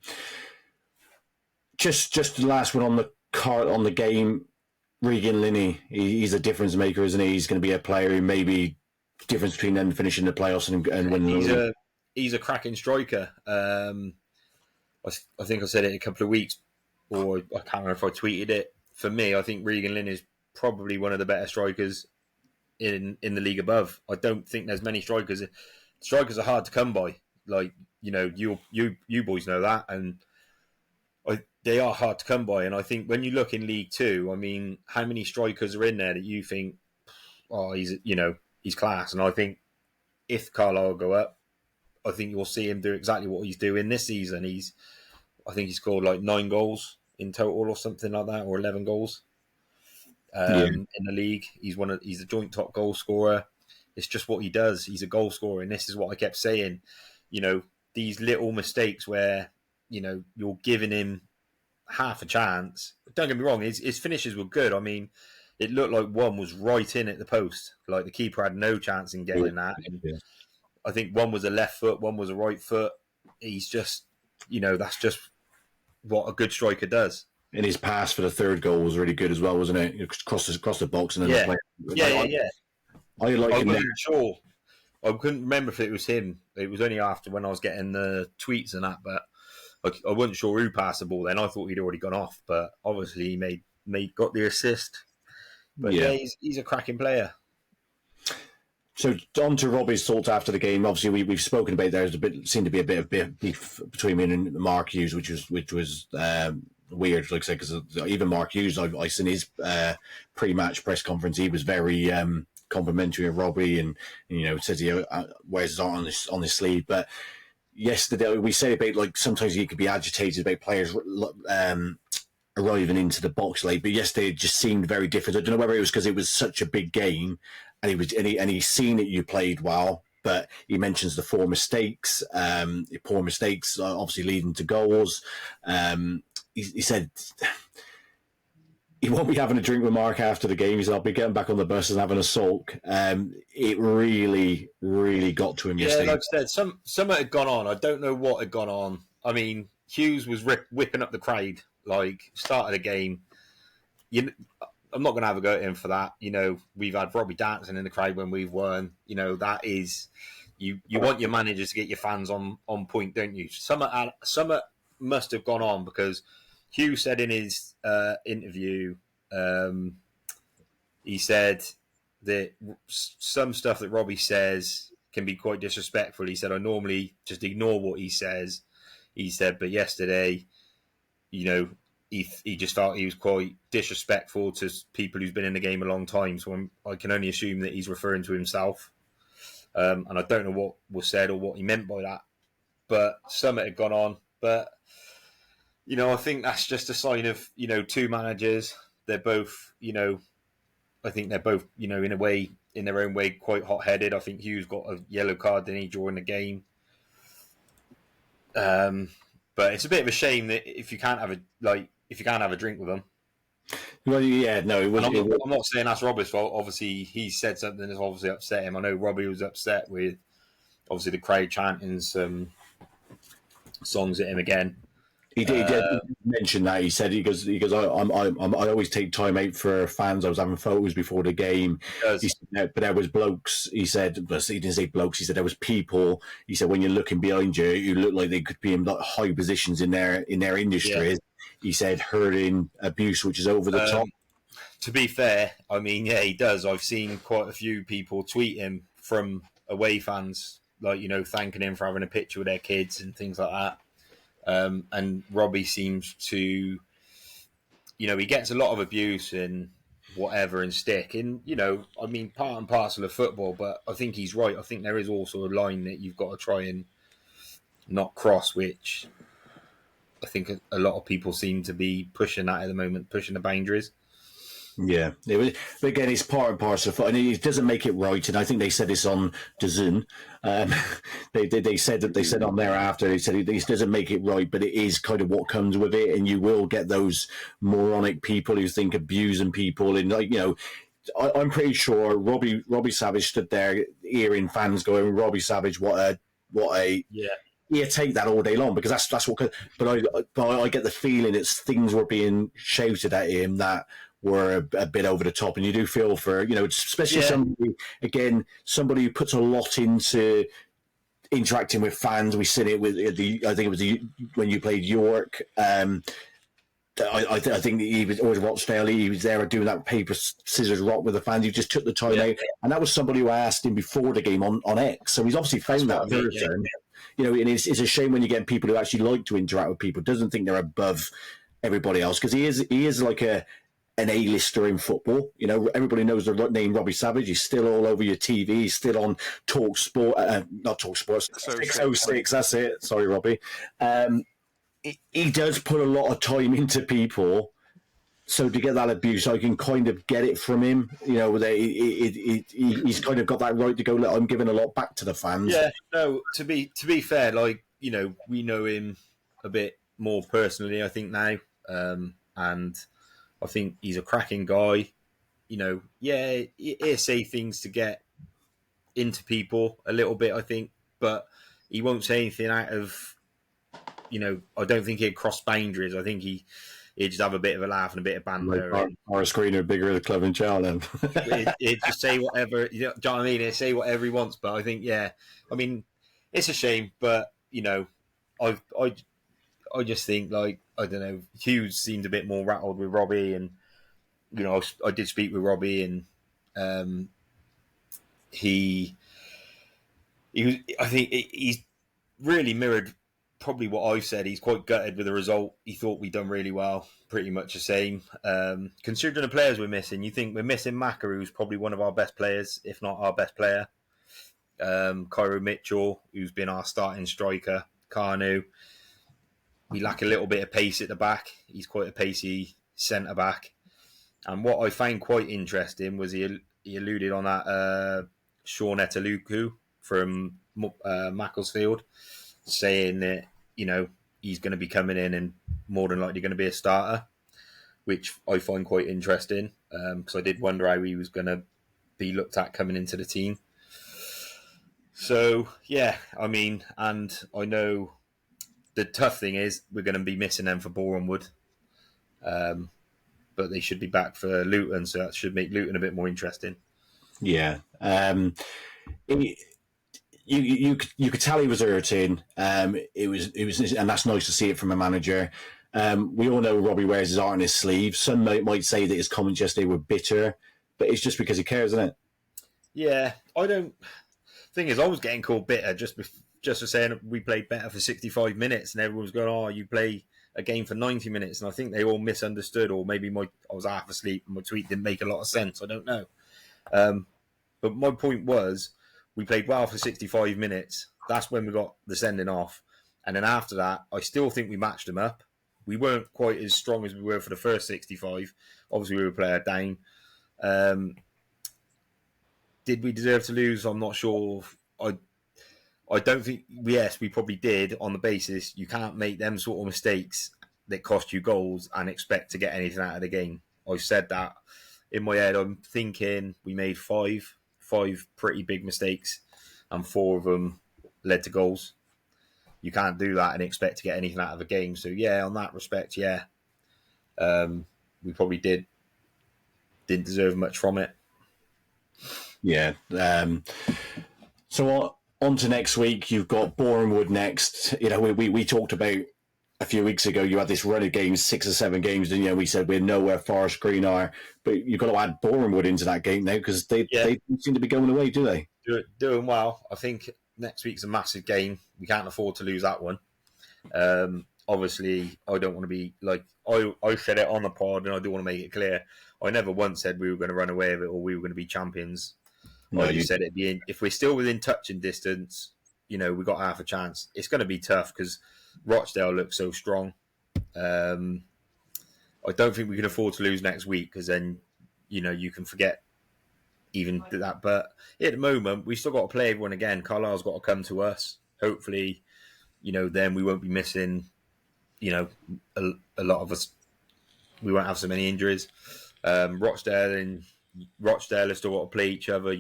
S2: Just the last one on the game. Regan Linney, he's a difference maker, isn't he? He's going to be a player who maybe difference between them finishing the playoffs and winning.
S4: He's a cracking striker. I think I said it a couple of weeks, or I can't remember if I tweeted it. For me, I think Regan Linney is probably one of the better strikers in the league above. I don't think there's many strikers. Strikers are hard to come by. You boys know that, and they are hard to come by. And I think when you look in League Two, I mean, how many strikers are in there that you think, oh, he's class? And I think if Carlisle go up, I think you'll see him do exactly what he's doing this season. I think he scored like 9 goals in total or something like that, or 11 goals in the league. He's a joint top goal scorer. It's just what he does. He's a goal scorer, and this is what I kept saying. These little mistakes where you're giving him half a chance. Don't get me wrong, his finishes were good. I mean, it looked like one was right in at the post. Like the keeper had no chance in getting that. And I think one was a left foot, one was a right foot. He's just, that's just what a good striker does.
S2: And his pass for the third goal was really good as well, wasn't it? Across the box and then I
S4: wasn't sure. I couldn't remember if it was him. It was only after when I was getting the tweets and that, but I wasn't sure who passed the ball then. I thought he'd already gone off, but obviously he got the assist. But he's a cracking player.
S2: So on to Robbie's thoughts after the game. Obviously, we've spoken about there's seemed to be a bit of beef between me and Mark Hughes, which was weird. Like I said, because even Mark Hughes, I seen his pre-match press conference. He was very complimentary of Robbie, and says he wears his heart on his sleeve. But yesterday we said about like sometimes he could be agitated about players arriving into the box late, but yesterday it just seemed very different. I don't know whether it was because it was such a big game, and he's seen it. You played well, but he mentions the poor mistakes, obviously leading to goals. He said he won't be having a drink with Mark after the game. He said, I'll be getting back on the bus and having a sulk. It really, really got to him yesterday.
S4: Yeah, like I said, something had gone on. I don't know what had gone on. I mean, Hughes was whipping up the crowd, like, start of the game. I'm not going to have a go at him for that. We've had Robbie dancing in the crowd when we've won. That is... You want your managers to get your fans on point, don't you? Something must have gone on, because Hugh said in his interview, he said that some stuff that Robbie says can be quite disrespectful. He said, I normally just ignore what he says. He said, but yesterday, he just felt he was quite disrespectful to people who's been in the game a long time. So I can only assume that he's referring to himself. And I don't know what was said or what he meant by that. But something had gone on. But, I think that's just a sign of, two managers. They're both, I think they're both, in a way, in their own way, quite hot-headed. I think Hughes got a yellow card, didn't he, during the game. But it's a bit of a shame that if you can't have a drink with them.
S2: Well, yeah, no, it was.
S4: I'm not saying that's Robbie's fault. Obviously, he said something that's obviously upset him. I know Robbie was upset with obviously the crowd chanting some songs at him again.
S2: He did mention that. He said he goes. I always take time out for fans. I was having photos before the game. He said, but there was blokes. He said, but he didn't say blokes. He said there was people. He said when you're looking behind you, you look like they could be in like high positions in their industry. Yeah. He said hurling abuse, which is over the top.
S4: To be fair, I mean, yeah, he does. I've seen quite a few people tweet him from away fans, like thanking him for having a picture with their kids and things like that. And Robbie seems to, he gets a lot of abuse and whatever and stick. And, I mean, part and parcel of football, but I think he's right. I think there is also a line that you've got to try and not cross, which I think a lot of people seem to be pushing that at the moment, pushing the boundaries.
S2: Yeah, but again, it's part and parcel of football, and it doesn't make it right. And I think they said this on DAZN. They said on there after, they said this doesn't make it right, but it is kind of what comes with it, and you will get those moronic people who think abusing people, and I'm pretty sure Robbie Savage stood there hearing fans going, "Robbie Savage, what a yeah." Yeah, take that all day long, because that's what. But I get the feeling it's things were being shouted at him that were a bit over the top, and you do feel for especially somebody who puts a lot into interacting with fans. We seen it with I think it was when you played York. I think he was always Rochdale. He was there doing that paper scissors rock with the fans. He just took the time out, and that was somebody who asked him before the game on X. So he's obviously found that version. And it's a shame when you get people who actually like to interact with people, doesn't think they're above everybody else, because he is like a an A-lister in football. You know, everybody knows the name Robbie Savage. He's still all over your TV. He's still on Talk Sport, not Talk Sports, 606. That's it. Sorry, Robbie. He does put a lot of time into people. So to get that abuse, I can kind of get it from him. You know, he's kind of got that right to go, look, I'm giving a lot back to the fans.
S4: Yeah, no, to be fair, like, you know, we know him a bit more personally, I think, now. And I think he's a cracking guy. You know, yeah, he'll say things to get into people a little bit, I think, but he won't say anything out of, you know, I don't think he'd cross boundaries. I think he'd just have a bit of a laugh and a bit of banter.
S2: Like our screener bigger at the club in Cheltenham.
S4: He'd just say whatever, you know what I mean? He'd say whatever he wants, but I think, yeah, I mean, it's a shame, but, you know, I just think, like, I don't know, Hughes seemed a bit more rattled with Robbie, and, you know, I did speak with Robbie, and he was, I think he's really mirrored probably what I've said. He's quite gutted with the result. He thought we'd done really well, pretty much the same. Considering the players we're missing, you think we're missing Maka, who's probably one of our best players, if not our best player. Cairo Mitchell, who's been our starting striker. Carnu. We lack a little bit of pace at the back. He's quite a pacey centre-back. And what I found quite interesting was he alluded on that Sean Etaluku from Macclesfield, saying that, you know, he's going to be coming in and more than likely going to be a starter, which I find quite interesting, because I did wonder how he was going to be looked at coming into the team. So, yeah, I mean, and I know the tough thing is we're going to be missing them for Bournemouth, but they should be back for Luton, so that should make Luton a bit more interesting.
S2: Yeah. You could tell he was hurting. It was, and that's nice to see it from a manager. We all know Robbie wears his heart on his sleeve. Some might say that his comments yesterday were bitter, but it's just because he cares, isn't it?
S4: Yeah, I don't. Thing is, I was getting called bitter just for saying we played better for 65 minutes, and everyone was going, "Oh, you play a game for 90 minutes," and I think they all misunderstood, or maybe I was half asleep and my tweet didn't make a lot of sense. I don't know, but my point was, we played well for 65 minutes. That's when we got the sending off. And then after that, I still think we matched them up. We weren't quite as strong as we were for the first 65. Obviously, we were a player down. Did we deserve to lose? I'm not sure. I don't think, yes, we probably did, on the basis you can't make them sort of mistakes that cost you goals and expect to get anything out of the game. I said that in my head. I'm thinking we made five pretty big mistakes, and 4 of them led to goals. You can't do that and expect to get anything out of a game. So yeah, on that respect, yeah, we probably didn't deserve much from it.
S2: Yeah. So on to next week. You've got Bournemouth next. You know, we talked about a few weeks ago, you had this run of games, 6 or 7 games, and, you know, we said we're nowhere Forest Green are, but you've got to add Bournemouth into that game now, because they seem to be going away, do they?
S4: Doing well. I think next week's a massive game. We can't afford to lose that one. Obviously, I don't want to be like, I said it on the pod, and I do want to make it clear, I never once said we were going to run away with it or we were going to be champions. No, I just said it'd be if we're still within touching distance, you know, we got half a chance. It's going to be tough because Rochdale looks so strong. I don't think we can afford to lose next week, because then, you know, you can forget even that. But at the moment, we've still got to play everyone again. Carlisle's got to come to us. Hopefully, you know, then we won't be missing, you know, a lot of us. We won't have so many injuries. Rochdale have still got to play each other.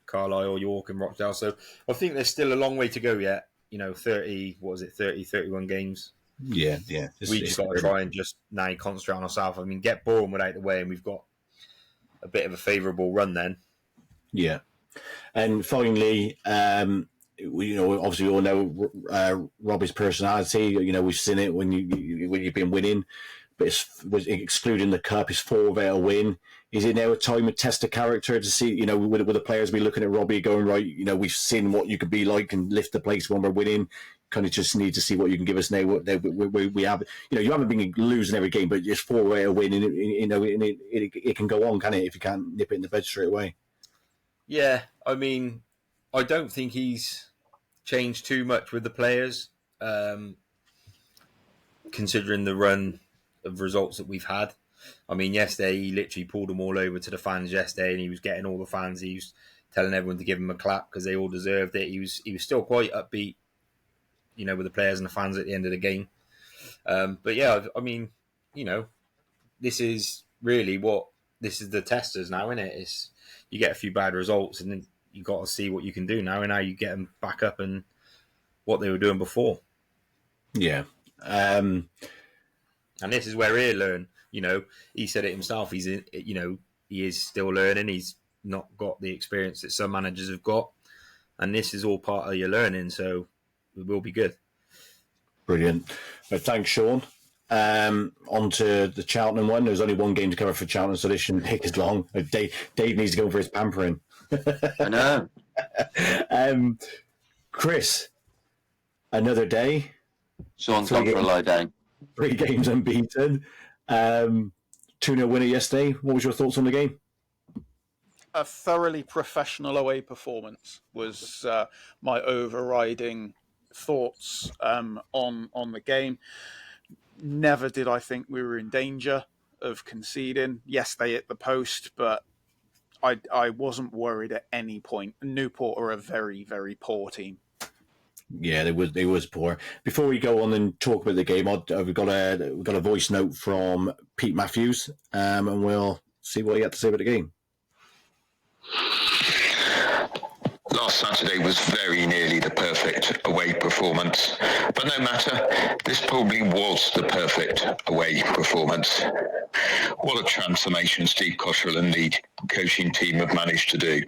S4: Carlisle, York and Rochdale. So I think there's still a long way to go yet. You know, 31 games.
S2: Yeah.
S4: We just got to try and just now concentrate on ourselves. I mean, get Bournemouth out of the way, and we've got a bit of a favourable run then. Yeah.
S2: And finally, we, you know, obviously we all know Robbie's personality. You know, we've seen it when you've been winning. but was excluding the cup. It's 4 without a win. Is it now a time to test the character to see, will the players be looking at Robbie going, right, we've seen what you could be like and lift the place when we're winning. Kind of just need to see what you can give us now. We have, you haven't been losing every game, but just 4 without a win, and it can go on, can it, if you can't nip it in the bed straight away?
S4: Yeah, I mean, I don't think he's changed too much with the players, considering the run of results that we've had. I mean, yesterday he literally pulled them all over to the fans yesterday, and he was getting all the fans. He was telling everyone to give him a clap because they all deserved it. He was still quite upbeat, with the players and the fans at the end of the game. But yeah, I mean, this is really this is the testers now, isn't it? It's, you get a few bad results, and then you got to see what you can do now, and how you get them back up and what they were doing before.
S2: Yeah.
S4: And this is where he'll learn. He said it himself. He is still learning. He's not got the experience that some managers have got, and this is all part of your learning. So it will be good.
S2: Brilliant. But thanks, Sean. On to the Cheltenham one. There's only one game to cover for Cheltenham, so this shouldn't take as long. Dave needs to go for his pampering.
S3: I know.
S2: Chris, another day.
S3: Sean's gone for a lie down.
S2: 3 games unbeaten. 2-0 winner yesterday. What was your thoughts on the game?
S5: A thoroughly professional away performance was my overriding thoughts on the game. Never did I think we were in danger of conceding. Yes, they hit the post, but I wasn't worried at any point. Newport are a very, very poor team.
S2: Yeah, they was poor. Before we go on and talk about the game, we've got a voice note from Pete Matthews, and we'll see what he had to say about the game.
S7: Last Saturday was very nearly the perfect away performance, but no matter, this probably was the perfect away performance. What a transformation Steve Cotterill and the coaching team have managed to do.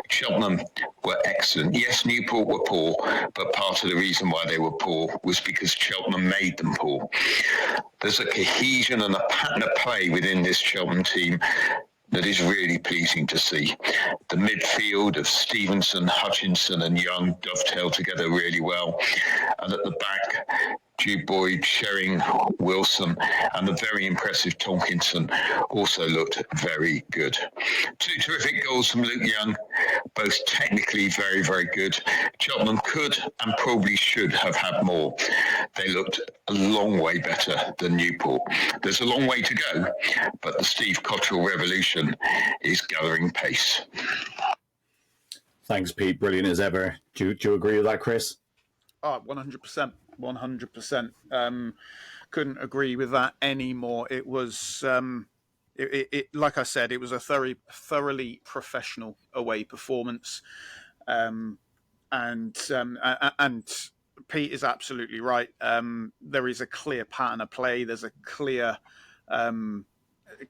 S7: Cheltenham were excellent. Yes, Newport were poor, but part of the reason why they were poor was because Cheltenham made them poor. There's a cohesion and a pattern of play within this Cheltenham team that is really pleasing to see. The midfield of Stevenson, Hutchinson and Young dovetail together really well. And at the back, Jude Boyd, Shering, Wilson and the very impressive Tomkinson also looked very good. 2 terrific goals from Luke Young, both technically very, very good. Cheltenham could and probably should have had more. They looked a long way better than Newport. There's a long way to go, but the Steve Cotterill revolution is gathering pace.
S2: Thanks, Pete. Brilliant as ever. Do you agree with that, Chris?
S5: 100%. 100%. Couldn't agree with that anymore. It was, like I said, it was a thoroughly professional away performance. And Pete is absolutely right. There is a clear pattern of play. There's a clear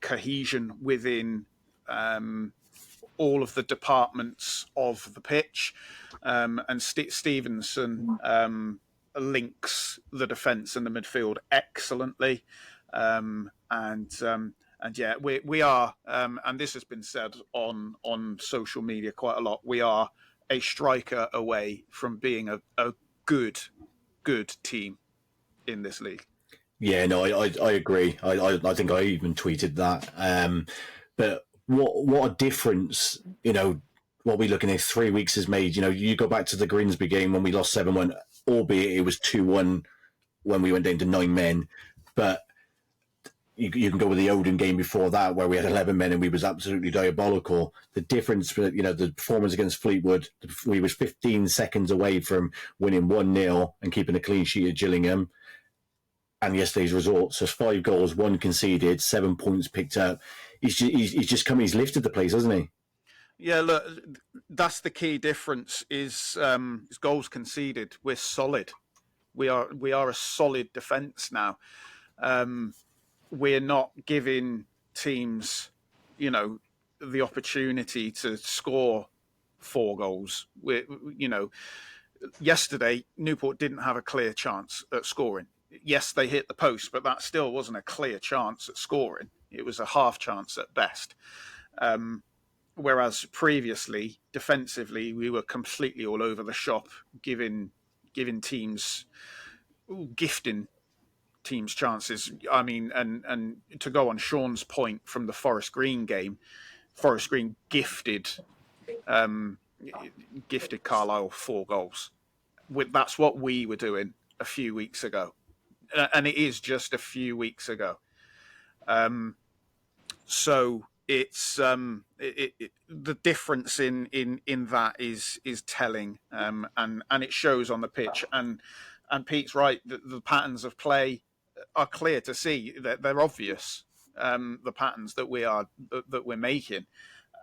S5: cohesion within all of the departments of the pitch. And Stevenson links the defence and the midfield excellently. And yeah, we are, and this has been said on social media quite a lot, we are a striker away from being a good team in this league.
S2: Yeah, no, I agree. I think I even tweeted that. But what a difference, what we're looking at 3 weeks has made. You go back to the Grimsby game when we lost 7-1, albeit it was 2-1 when we went down to 9 men. But you can go with the Oldham game before that, where we had 11 men and we was absolutely diabolical. The difference, the performance against Fleetwood, we was 15 seconds away from winning 1-0 and keeping a clean sheet at Gillingham. And yesterday's results, there's 5 goals, 1 conceded, 7 points picked up. He's lifted the place, hasn't he?
S5: Yeah, look, that's the key difference is goals conceded. We're solid. We are a solid defence now. We're not giving teams, the opportunity to score 4 goals. Yesterday Newport didn't have a clear chance at scoring. yes, they hit the post, but that still wasn't a clear chance at scoring. It was a half chance at best. Whereas previously, defensively, we were completely all over the shop, giving teams, gifting teams chances. I mean, and to go on Sean's point from the Forest Green game, Forest Green gifted Carlisle 4 goals. That's what we were doing a few weeks ago, and it is just a few weeks ago. So it's the difference in that is telling, and it shows on the pitch. And Pete's right. The patterns of play are clear to see. That they're obvious. The patterns that we're making,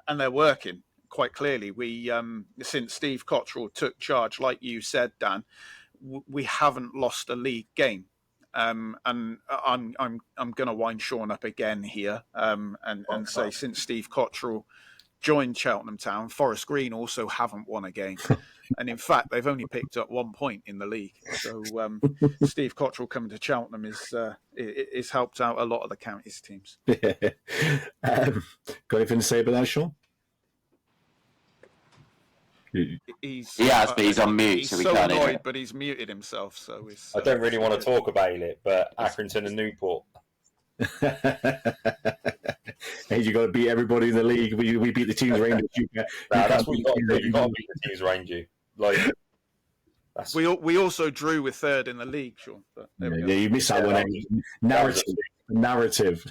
S5: and they're working quite clearly. We since Steve Cottrell took charge, like you said, Dan, we haven't lost a league game. And I'm going to wind Sean up again here, and say since Steve Cottrell joined Cheltenham Town, Forest Green also haven't won a game, and in fact they've only picked up 1 point in the league. So Steve Cottrell coming to Cheltenham is helped out a lot of the county's teams.
S2: Got anything to say about that, Sean?
S3: But he's on mute,
S5: he's
S3: so we
S5: so
S3: can't hear
S5: annoyed,
S3: it.
S5: but he's muted himself. So
S4: I don't really want to talk about it, but Accrington and Newport.
S2: Hey, you got to beat everybody in the league. We beat the teams around you.
S4: That's what you got to do. You got to beat the teams around you.
S5: We also drew with third in the league, Sean. But
S2: yeah, you missed that one. Narrative.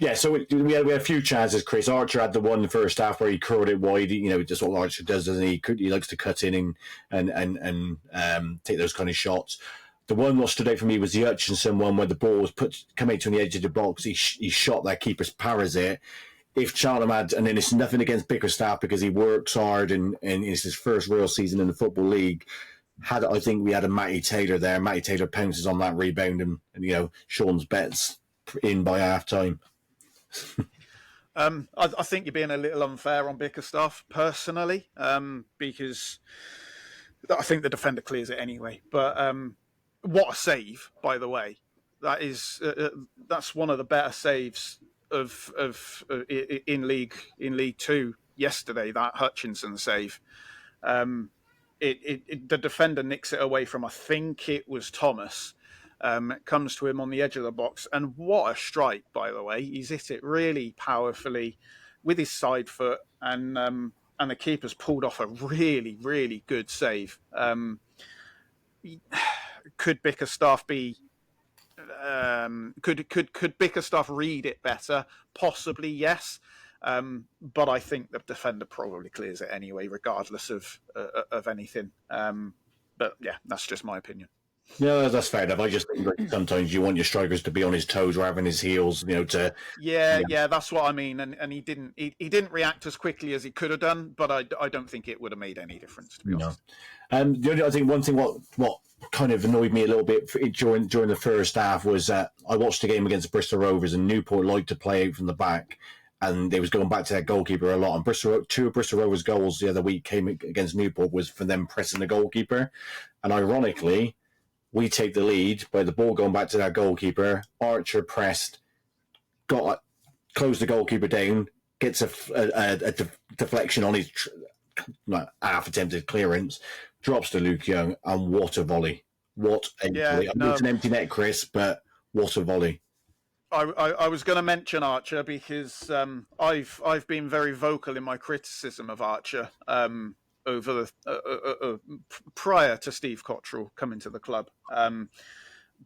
S2: Yeah, so we had a few chances. Chris Archer had the one in the first half where he curled it wide. Just what Archer does, doesn't he? He likes to cut in and take those kind of shots. The one that stood out for me was the Hutchinson one where the ball was coming out to the edge of the box. He shot that keeper's Parazit. If Cheltenham had, and then it's nothing against Bickerstaff because he works hard and it's his first real season in the Football League. I think we had a Matty Taylor there. Matty Taylor pounces on that rebound and Sean's bets in by half time.
S5: I think you're being a little unfair on Bickerstaff personally, because I think the defender clears it anyway. But what a save, by the way! That's one of the better saves in League Two yesterday. That Hutchinson save. The defender nicks it away from, I think it was Thomas. It comes to him on the edge of the box, and what a strike, by the way. He's hit it really powerfully with his side foot, and the keeper's pulled off a really, really good save. Could Bickerstaff could Bickerstaff read it better? Possibly, yes. But I think the defender probably clears it anyway, regardless of anything. But yeah, that's just my opinion.
S2: Yeah, that's fair enough. I just think that sometimes you want your strikers to be on his toes rather than his heels,
S5: Yeah, that's what I mean. And he didn't react as quickly as he could have done, but I don't think it would have made any difference, to be honest.
S2: I think one thing what kind of annoyed me a little bit during the first half was I watched the game against Bristol Rovers, and Newport liked to play out from the back, and they was going back to their goalkeeper a lot. And two of Bristol Rovers' goals the other week came against Newport was for them pressing the goalkeeper, and ironically, we take the lead by the ball going back to their goalkeeper. Archer pressed, closed the goalkeeper down, gets a deflection on his half attempted clearance, drops to Luke Young, and what a volley! What a volley! I know it's an empty net, Chris, but what a volley!
S5: I was going to mention Archer because I've been very vocal in my criticism of Archer over prior to Steve Cottrell coming to the club.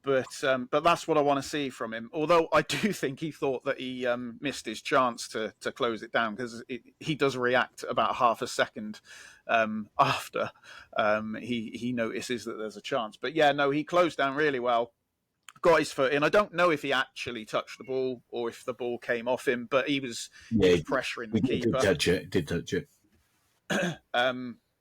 S5: But that's what I want to see from him. Although I do think he thought that he missed his chance to close it down, because he does react about half a second after he notices that there's a chance. But yeah, no, he closed down really well, got his foot in. I don't know if he actually touched the ball or if the ball came off him, but he was pressuring the keeper.
S2: Did touch it.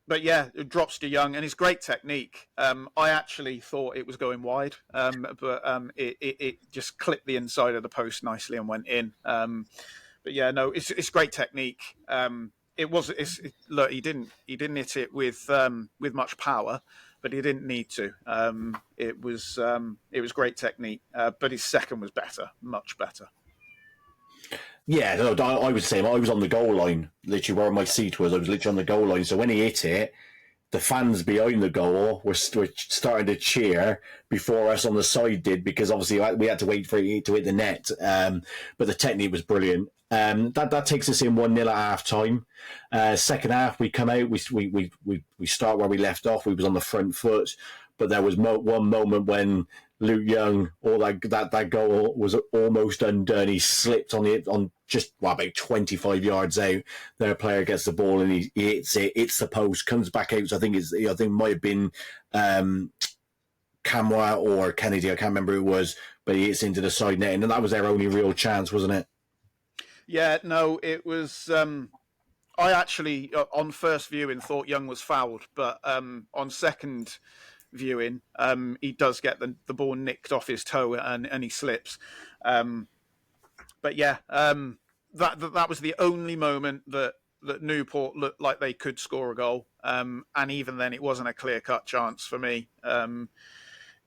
S5: But yeah, it drops to Young, and it's great technique. I actually thought it was going wide, but it just clipped the inside of the post nicely and went in. But yeah, no, it's great technique. Look, he didn't hit it with much power, but he didn't need to. It was great technique, but his second was better, much better.
S2: Yeah, no, I was the same. I was on the goal line, literally where my seat was. I was literally on the goal line. So when he hit it, the fans behind the goal were starting to cheer before us on the side did, because obviously we had to wait for it to hit the net. But the technique was brilliant. That takes us in 1-0 at half time. Second half, we come out. We start where we left off. We was on the front foot, but there was one moment when Luke Young, or that goal was almost undone. He slipped on just about 25 yards out. Their player gets the ball and he hits it. It's the post, comes back out. So I think it might have been Camwa or Kennedy. I can't remember who it was, but he hits into the side net, and that was their only real chance, wasn't it?
S5: Yeah, no, it was. I actually, on first viewing, thought Young was fouled, but on second viewing, he does get the ball nicked off his toe and he slips. But yeah, that was the only moment that Newport looked like they could score a goal. And even then, it wasn't a clear-cut chance for me.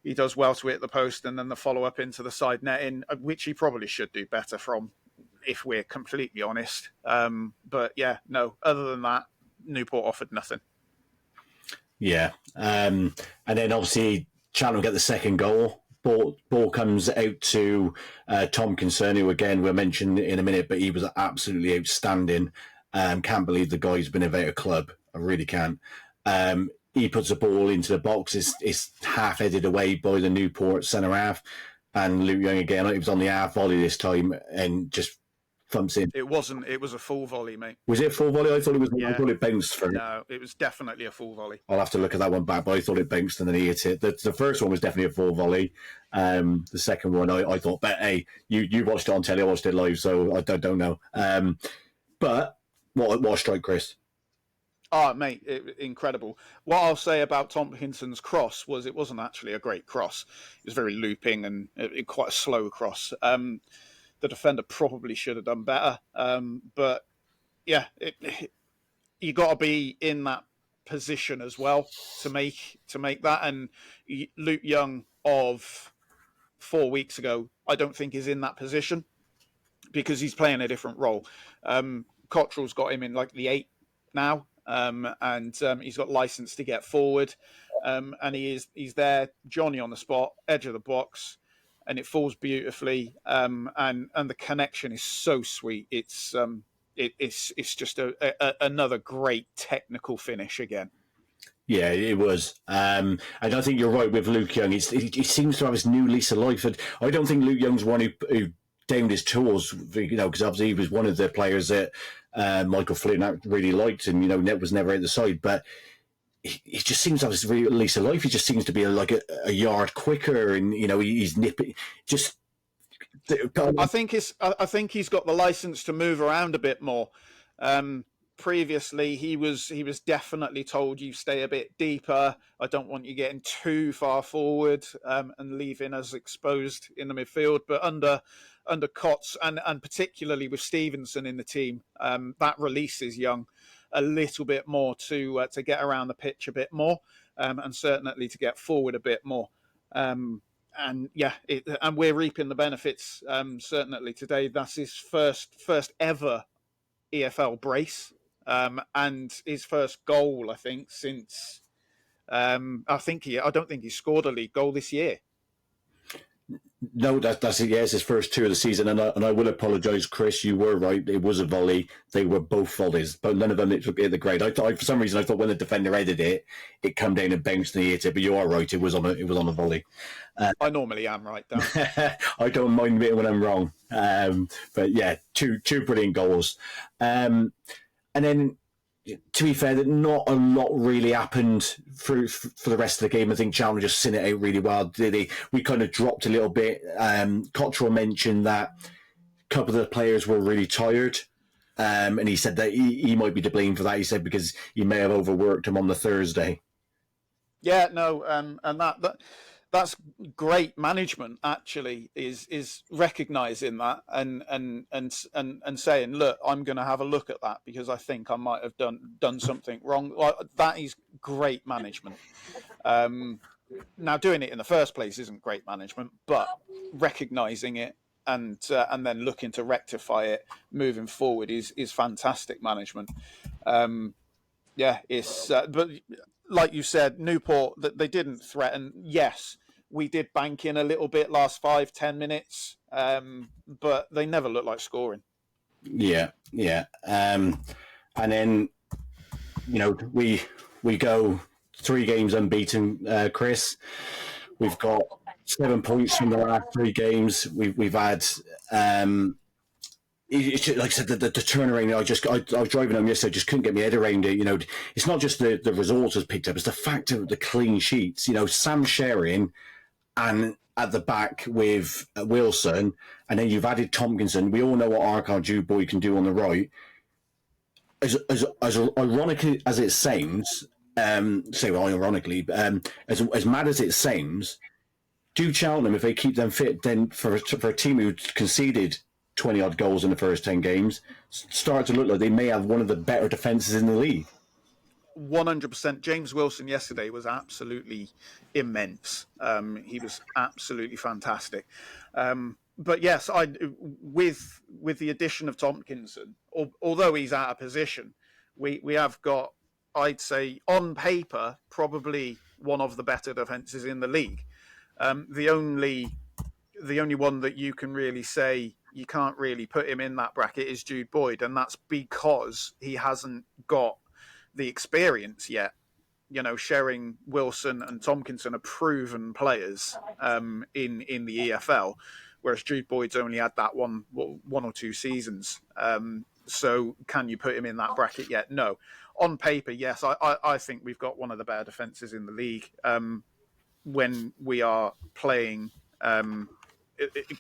S5: He does well to hit the post, and then the follow-up into the side netting, which he probably should do better from, if we're completely honest. But yeah, no, other than that, Newport offered nothing.
S2: Yeah. And then obviously Cheltenham get the second goal. Ball comes out to Tompkinson, who again we'll mention in a minute, but he was absolutely outstanding. Can't believe the guy's been about a club. I really can't. He puts the ball into the box. It's half-headed away by the Newport centre-half. And Luke Young again, it was on the half volley this time, and just thumps in.
S5: It wasn't. It was a full volley, mate.
S2: Was it a full volley? I thought it was.
S5: Yeah.
S2: I thought it bounced for it.
S5: No, it was definitely a full volley.
S2: I'll have to look at that one back, but I thought it bounced and then he hit it. The first one was definitely a full volley. The second one, I thought, but hey, you watched it on telly, I watched it live, so I don't know. But what a strike, Chris.
S5: Oh, mate, incredible. What I'll say about Tompkinson's cross was it wasn't actually a great cross. It was very looping and quite a slow cross. The defender probably should have done better. But yeah, you got to be in that position as well to make that. And Luke Young of 4 weeks ago, I don't think is in that position because he's playing a different role. Cottrell's got him in like the 8 now. And he's got license to get forward, and he's there, Johnny on the spot, edge of the box, and it falls beautifully, and the connection is so sweet. It's just another great technical finish again.
S2: Yeah, it was. And I think you're right with Luke Young. He seems to have his new lease of life. And I don't think Luke Young's one who downed his toes, because obviously he was one of the players that Michael Flynn really liked, and Net was never at the side. But he just seems to have his real lease of life. He just seems to be like a yard quicker, and he's nipping. Just,
S5: I think he's got the license to move around a bit more. Previously, he was definitely told, you stay a bit deeper. I don't want you getting too far forward and leaving us exposed in the midfield. But under Cots and particularly with Stevenson in the team, that releases Young a little bit more to get around the pitch a bit more, and certainly to get forward a bit more. And yeah, and we're reaping the benefits. Certainly today, that's his first ever EFL brace. And his first goal, I think, since I don't think he scored a league goal this year.
S2: No, that's it. Yeah, it's his first 2 of the season, and I will apologise, Chris. You were right. It was a volley. They were both volleys, but none of them hit the grade. For some reason, I thought when the defender headed it, it come down and bounced and he hit it. But you are right. It was on a volley.
S5: I normally am right, Dan.
S2: I don't mind it when I'm wrong. But yeah, two brilliant goals. And then, to be fair, that not a lot really happened for the rest of the game. I think Cheltenham just seen it out really well. We kind of dropped a little bit. Cottrell mentioned that a couple of the players were really tired, and he said that he might be to blame for that. He said because he may have overworked him on the Thursday.
S5: Yeah, no, and that that's great management. Actually, is recognizing that and saying, look, I'm going to have a look at that because I think I might have done something wrong. Like, that is great management. Now, doing it in the first place isn't great management, but recognizing it and then looking to rectify it moving forward is fantastic management. It's but like you said, Newport, that they didn't threaten. Yes, we did bank in a little bit last 5-10 minutes, but they never looked like scoring.
S2: Yeah. And then, we go 3 games unbeaten, Chris. We've got 7 points from the last 3 games. We've had, like I said, the turnaround. I was driving home yesterday, just couldn't get my head around it. It's not just the results has picked up; it's the fact of the clean sheets. Sam Sheringham and at the back with Wilson, and then you've added Tompkinson. We all know what Arkyle Jude Boyd can do on the right. As ironically as it sounds, as mad as it sounds, do Cheltenham, if they keep them fit, then for a team who conceded 20 odd goals in the first 10 games, start to look like they may have one of the better defences in the league.
S5: 100%. James Wilson yesterday was absolutely immense. He was absolutely fantastic. But yes, with the addition of Tompkinson, although he's out of position, we have got, I'd say, on paper, probably one of the better defences in the league. The only one that you can really say you can't really put him in that bracket is Jude Boyd, and that's because he hasn't got the experience yet. Sheringham, Wilson and Tompkinson are proven players in the EFL, whereas Jude Boyd's only had that one or 2 seasons. So can you put him in that bracket yet? No. On paper, yes, I think we've got one of the better defences in the league when we are playing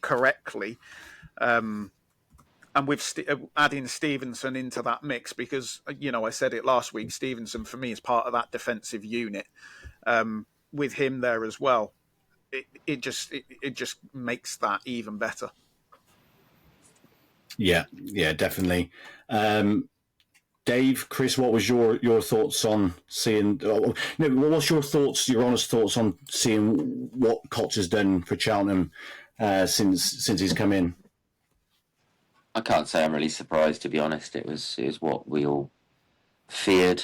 S5: correctly. And with adding Stevenson into that mix, because I said it last week, Stevenson for me is part of that defensive unit. With him there as well, it just makes that even better. Yeah,
S2: definitely. Dave, Chris, what was your thoughts on seeing? What's your thoughts? Your honest thoughts on seeing what Koch has done for Cheltenham since he's come in?
S3: I can't say I'm really surprised, to be honest. It was what we all feared.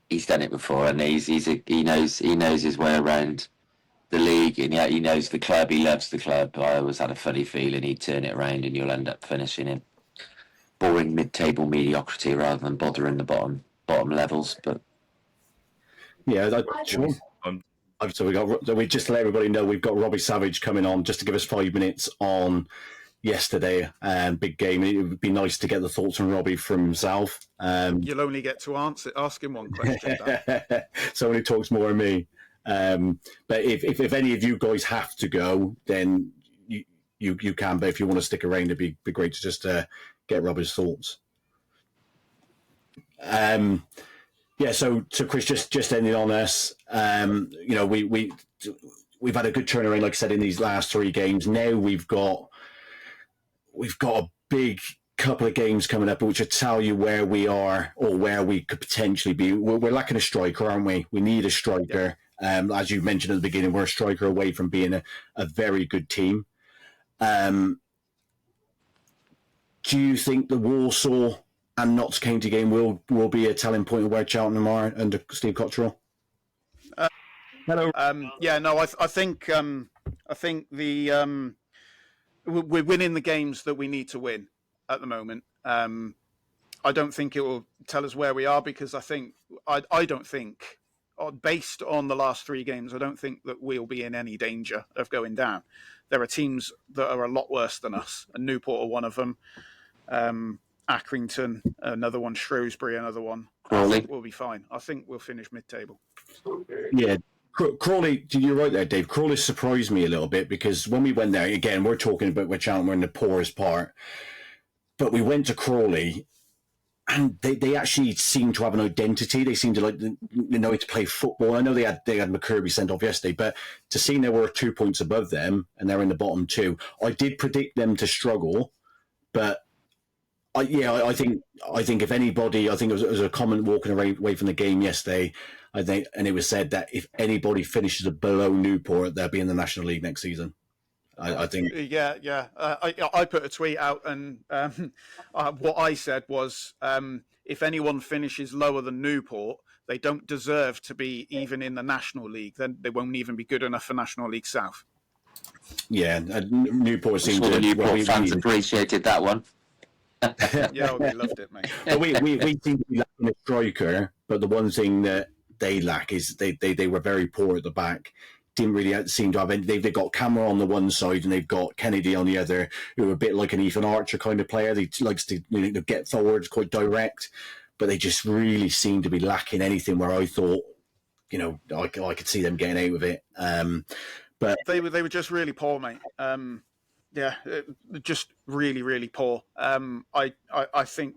S3: He's done it before, and he knows his way around the league, and he knows the club. He loves the club. I always had a funny feeling he'd turn it around, and you'll end up finishing in boring mid-table mediocrity rather than bothering the bottom levels. But
S2: yeah, sure. So we just to let everybody know we've got Robbie Savage coming on just to give us 5 minutes on yesterday. Big game. It would be nice to get the thoughts from Robbie from himself.
S5: You'll only get to ask him one question.
S2: Someone who talks more than me. But if any of you guys have to go, then you can. But if you want to stick around, it'd be great to just get Robbie's thoughts. So Chris, just ending on us. We've had a good turnaround, like I said, in these last 3 games. Now we've got a big couple of games coming up, which will tell you where we are or where we could potentially be. We're lacking a striker, aren't we? We need a striker. Yeah. As you mentioned at the beginning, we're a striker away from being a very good team. Do you think the Walsall and Notts County game will be a telling point of where Cheltenham are under Steve Cottrell?
S5: Hello. I think the we're winning the games that we need to win at the moment. I don't think it will tell us where we are, because I don't think, based on the last 3 games, I don't think that we'll be in any danger of going down. There are teams that are a lot worse than us, and Newport are one of them. Accrington, another one. Shrewsbury, another one.
S3: Crawley.
S5: I think we'll be fine. I think we'll finish mid-table.
S2: Yeah. Crawley, you're right there, Dave. Crawley surprised me a little bit, because when we went there, again, we're talking about which Cheltenham, we're in the poorest part, but we went to Crawley and they actually seem to have an identity. They seem to know how to play football. I know they had McCurby sent off yesterday, but to see they were 2 points above them and they're in the bottom two, I did predict them to struggle. But I think if anybody, I think it was a comment walking away from the game yesterday. I think, and it was said that if anybody finishes below Newport, they'll be in the National League next season. I think.
S5: Yeah. I put a tweet out, and what I said was, if anyone finishes lower than Newport, they don't deserve to be even in the National League. Then they won't even be good enough for National League South.
S2: Yeah, Newport seemed to.
S3: Newport fans appreciated that one.
S5: Yeah, they loved it, mate.
S2: But we seem to be lacking a striker, but the one thing that they lack is they were very poor at the back. Didn't really seem to have any. They've got Camera on the one side and they've got Kennedy on the other, who are a bit like an Ethan Archer kind of player. They likes to get forwards, quite direct, but they just really seem to be lacking anything where I thought, I could see them getting out of it. But
S5: they were just really poor, mate. Just really, really poor. I think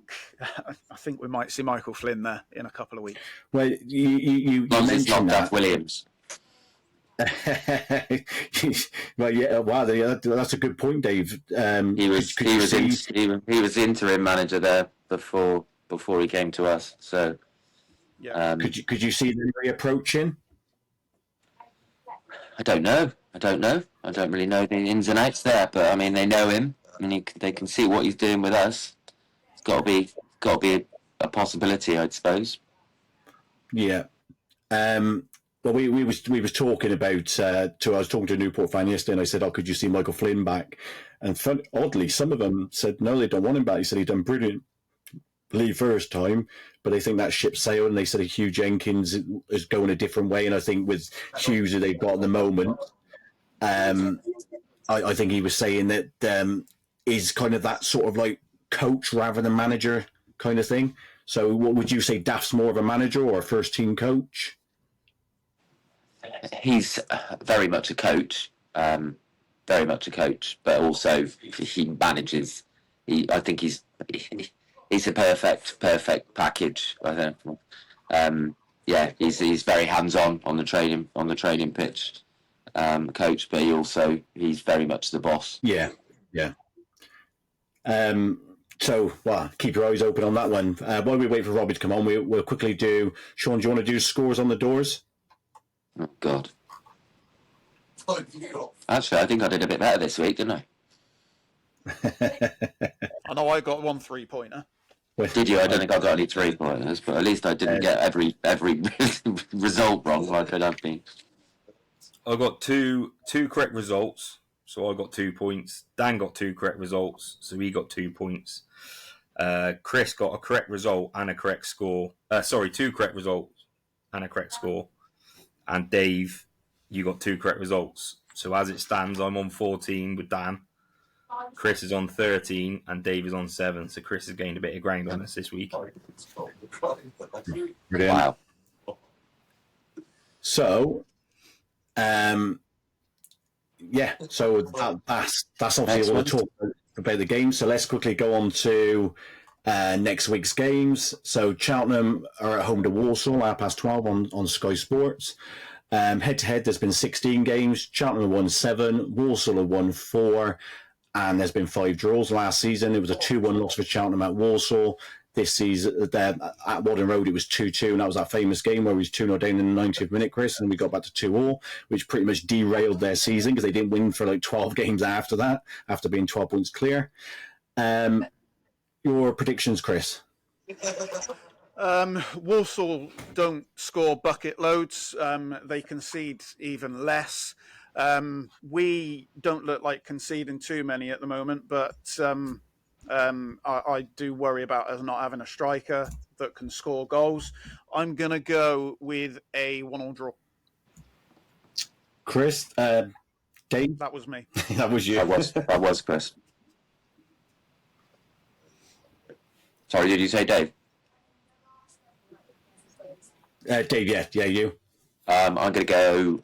S5: we might see Michael Flynn there in a couple of weeks.
S2: Well, you mentioned that
S3: Williams.
S2: Well, yeah, wow, that's a good point, Dave.
S3: He was interim manager there before he came to us. So,
S5: yeah.
S2: Could you see them reapproaching?
S3: I don't know. I don't really know the ins and outs there, but I mean, they know him. I mean, they can see what he's doing with us. It's got to be a possibility, I suppose.
S2: Yeah. Well, we was talking about. I was talking to a Newport fan yesterday, and I said, "Oh, could you see Michael Flynn back?" And oddly, some of them said, "No, they don't want him back." He said he'd done brilliant first time, but they think that ship sailed. And they said Hugh Jenkins is going a different way. And I think with Hughes, who they've got at the moment, I think he was saying that is kind of that sort of like coach rather than manager kind of thing. So, what would you say? Daft's more of a manager or a first team coach?
S3: He's very much a coach, but also he manages. I think he's a perfect package. I think. He's very hands-on on the training pitch, coach, but he's very much the boss.
S2: Yeah. So, keep your eyes open on that one. While we wait for Robbie to come on, we'll quickly do. Sean, do you want to do scores on the doors?
S3: Oh, God. Actually, I think I did a bit better this week, didn't I?
S5: I know I got 1 3-pointer.
S3: Did you? I don't think I got any 3-pointers, but at least I didn't get every result wrong like I have been.
S4: I got two correct results, so I got 2 points. Dan got 2 correct results, so he got 2 points. Chris got a correct result and a correct score. 2 correct results and a correct score. And Dave, you got 2 correct results. So as it stands, I'm on 14 with Dan. Chris is on 13 and Dave is on 7. So Chris has gained a bit of ground on us this week.
S2: Brilliant.
S3: Wow.
S2: So, so that's obviously all the talk about the game. So let's quickly go on to next week's games. So Cheltenham are at home to Walsall, 12:30 on Sky Sports. Head to head, there's been 16 games. Cheltenham have won 7, Walsall have won 4, and there's been 5 draws. Last season, it was a 2-1 loss for Cheltenham at Walsall. This season, at Wadden Road, it was 2-2, and that was that famous game where we was 2-0 down in the 90th minute, Chris, and we got back to 2-2, which pretty much derailed their season because they didn't win for like 12 games after that, after being 12 points clear. Your predictions, Chris?
S5: Walsall don't score bucket loads. They concede even less. We don't look like conceding too many at the moment, but I do worry about us not having a striker that can score goals. I'm going to go with a 1-1 draw.
S2: Chris? Dave?
S5: That was me.
S2: That was you.
S3: That was Chris. Sorry, did you say Dave?
S2: Dave, yeah, you.
S3: I'm going to go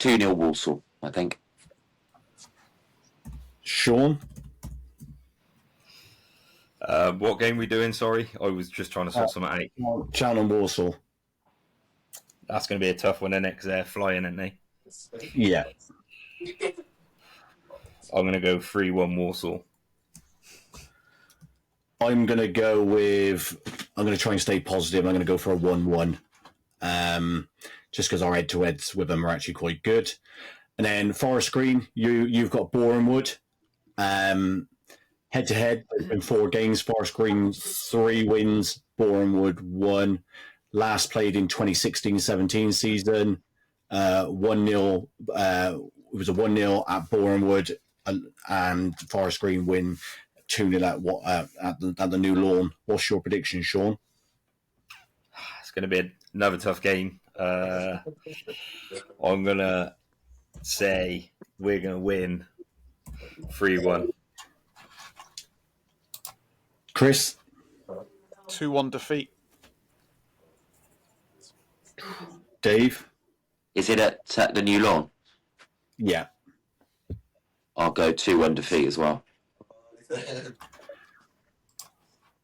S3: 2-0 Walsall, I think.
S2: Sean?
S4: What game we doing? Sorry, I was just trying to sort something out.
S2: Cheltenham Walsall.
S4: That's going to be a tough one, isn't it? Because they're flying, aren't they?
S2: Yeah.
S4: I'm going to go 3-1 Walsall.
S2: I'm going to try and stay positive. I'm going to go for a 1-1. Just because our head-to-heads with them are actually quite good. And then Forest Green, you've got Bournemouth. Head-to-head, there's been 4 games. Forest Green, 3 wins. Bournemouth, 1. Last played in 2016-17 season. 1-0. It was a 1-0 at Bournemouth, and Forest Green win 2-0 at the New Lawn. What's your prediction, Sean?
S4: It's going to be another tough game. I'm going to say we're going to win 3-1.
S2: Chris?
S5: 2-1 defeat.
S2: Dave?
S3: Is it at the New Lawn?
S2: Yeah.
S3: I'll go 2-1 defeat as well.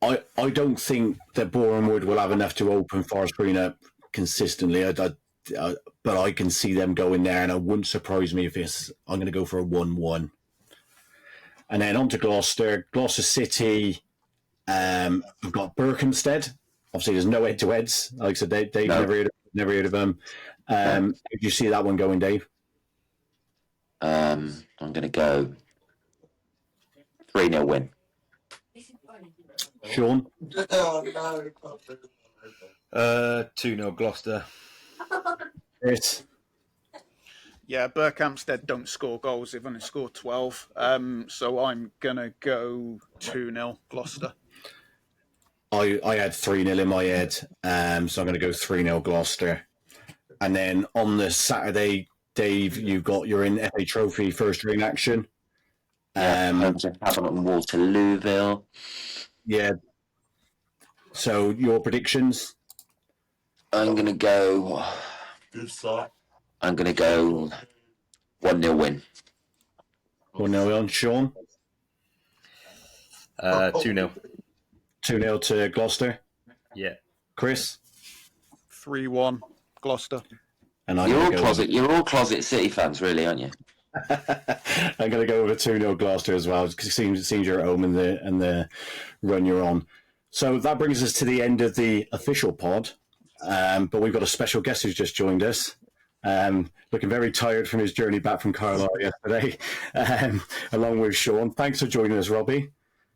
S2: I don't think that Bournemouth will have enough to open Forest Green up consistently, but I can see them going there, and it wouldn't surprise me if I'm going to go for a 1-1. And then on to Gloucester. Gloucester City, we've got Berkhamsted. Obviously, there's no head-to-heads. Like I said, Dave
S3: No.
S2: never heard of them. Did you see that one going, Dave?
S3: I'm going to go 3-0 win.
S2: Sean?
S4: 2-0 Gloucester.
S2: Chris?
S5: Yeah, Berkhamsted don't score goals. They've only scored 12. So I'm going to go 2-0 Gloucester.
S2: I had 3-0 in my head, so I'm going to go 3-0 Gloucester. And then on the Saturday, Dave, you're in FA Trophy first ring action.
S3: Home to Cabinet and Waterlooville.
S2: Yeah. So your predictions?
S3: I'm going to go 1-0 win.
S2: 1-0 on Sean.
S4: 2-0.
S2: 2-0 to Gloucester.
S4: Yeah.
S2: Chris?
S5: 3-1 Gloucester.
S2: And I'm
S3: You're all closet City fans, really, aren't you?
S2: I'm going to go with a 2-0 Gloucester as well, because it seems you're at home in the run you're on. So that brings us to the end of the official pod. But we've got a special guest who's just joined us. Looking very tired from his journey back from Carlisle yesterday, along with Sean. Thanks for joining us, Robbie.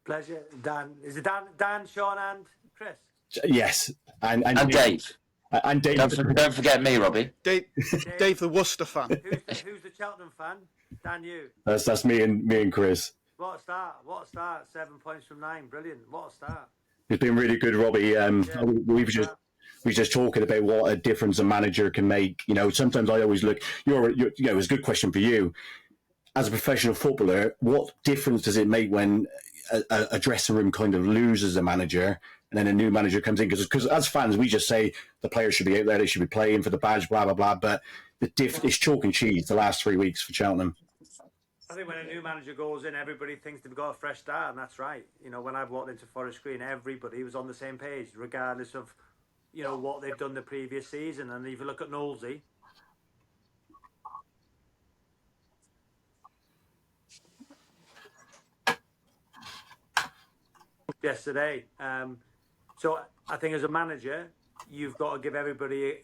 S8: Pleasure, Dan. Is it Dan, Sean, and Chris?
S2: Yes, and
S3: Dave.
S2: And Dave.
S3: Don't forget me, Robbie.
S5: Dave the Worcester fan.
S8: Who's the Cheltenham fan? Dan, you.
S2: That's me and Chris.
S8: What a start! What a start! 7 points from 9. Brilliant. What a start.
S2: It's been really good, Robbie. We're just talking about what a difference a manager can make. You know, sometimes I always look. It was a good question for you. As a professional footballer, what difference does it make when a dressing room kind of loses a manager and then a new manager comes in? Because as fans, we just say the players should be out there, they should be playing for the badge, blah blah blah. But it's chalk and cheese the last 3 weeks for Cheltenham.
S8: I think when a new manager goes in, everybody thinks they've got a fresh start, and that's right. You know, when I've walked into Forest Green, everybody was on the same page, regardless of, you know, what they've done the previous season. And if you look at Knowlesy, yesterday. So I think as a manager, you've got to give everybody,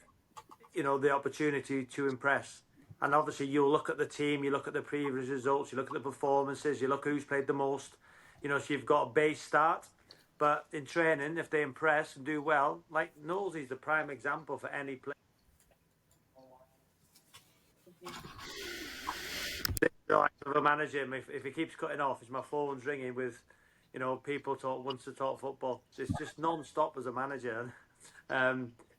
S8: you know, the opportunity to impress. And obviously you'll look at the team, you look at the previous results, you look at the performances, you look who's played the most, you know, so you've got a base start. But in training, if they impress and do well, like Knowlesy's the prime example for any player. Of a manager, if he keeps cutting off, my phone's ringing with, you know, people wants to talk football. So it's just non-stop as a manager.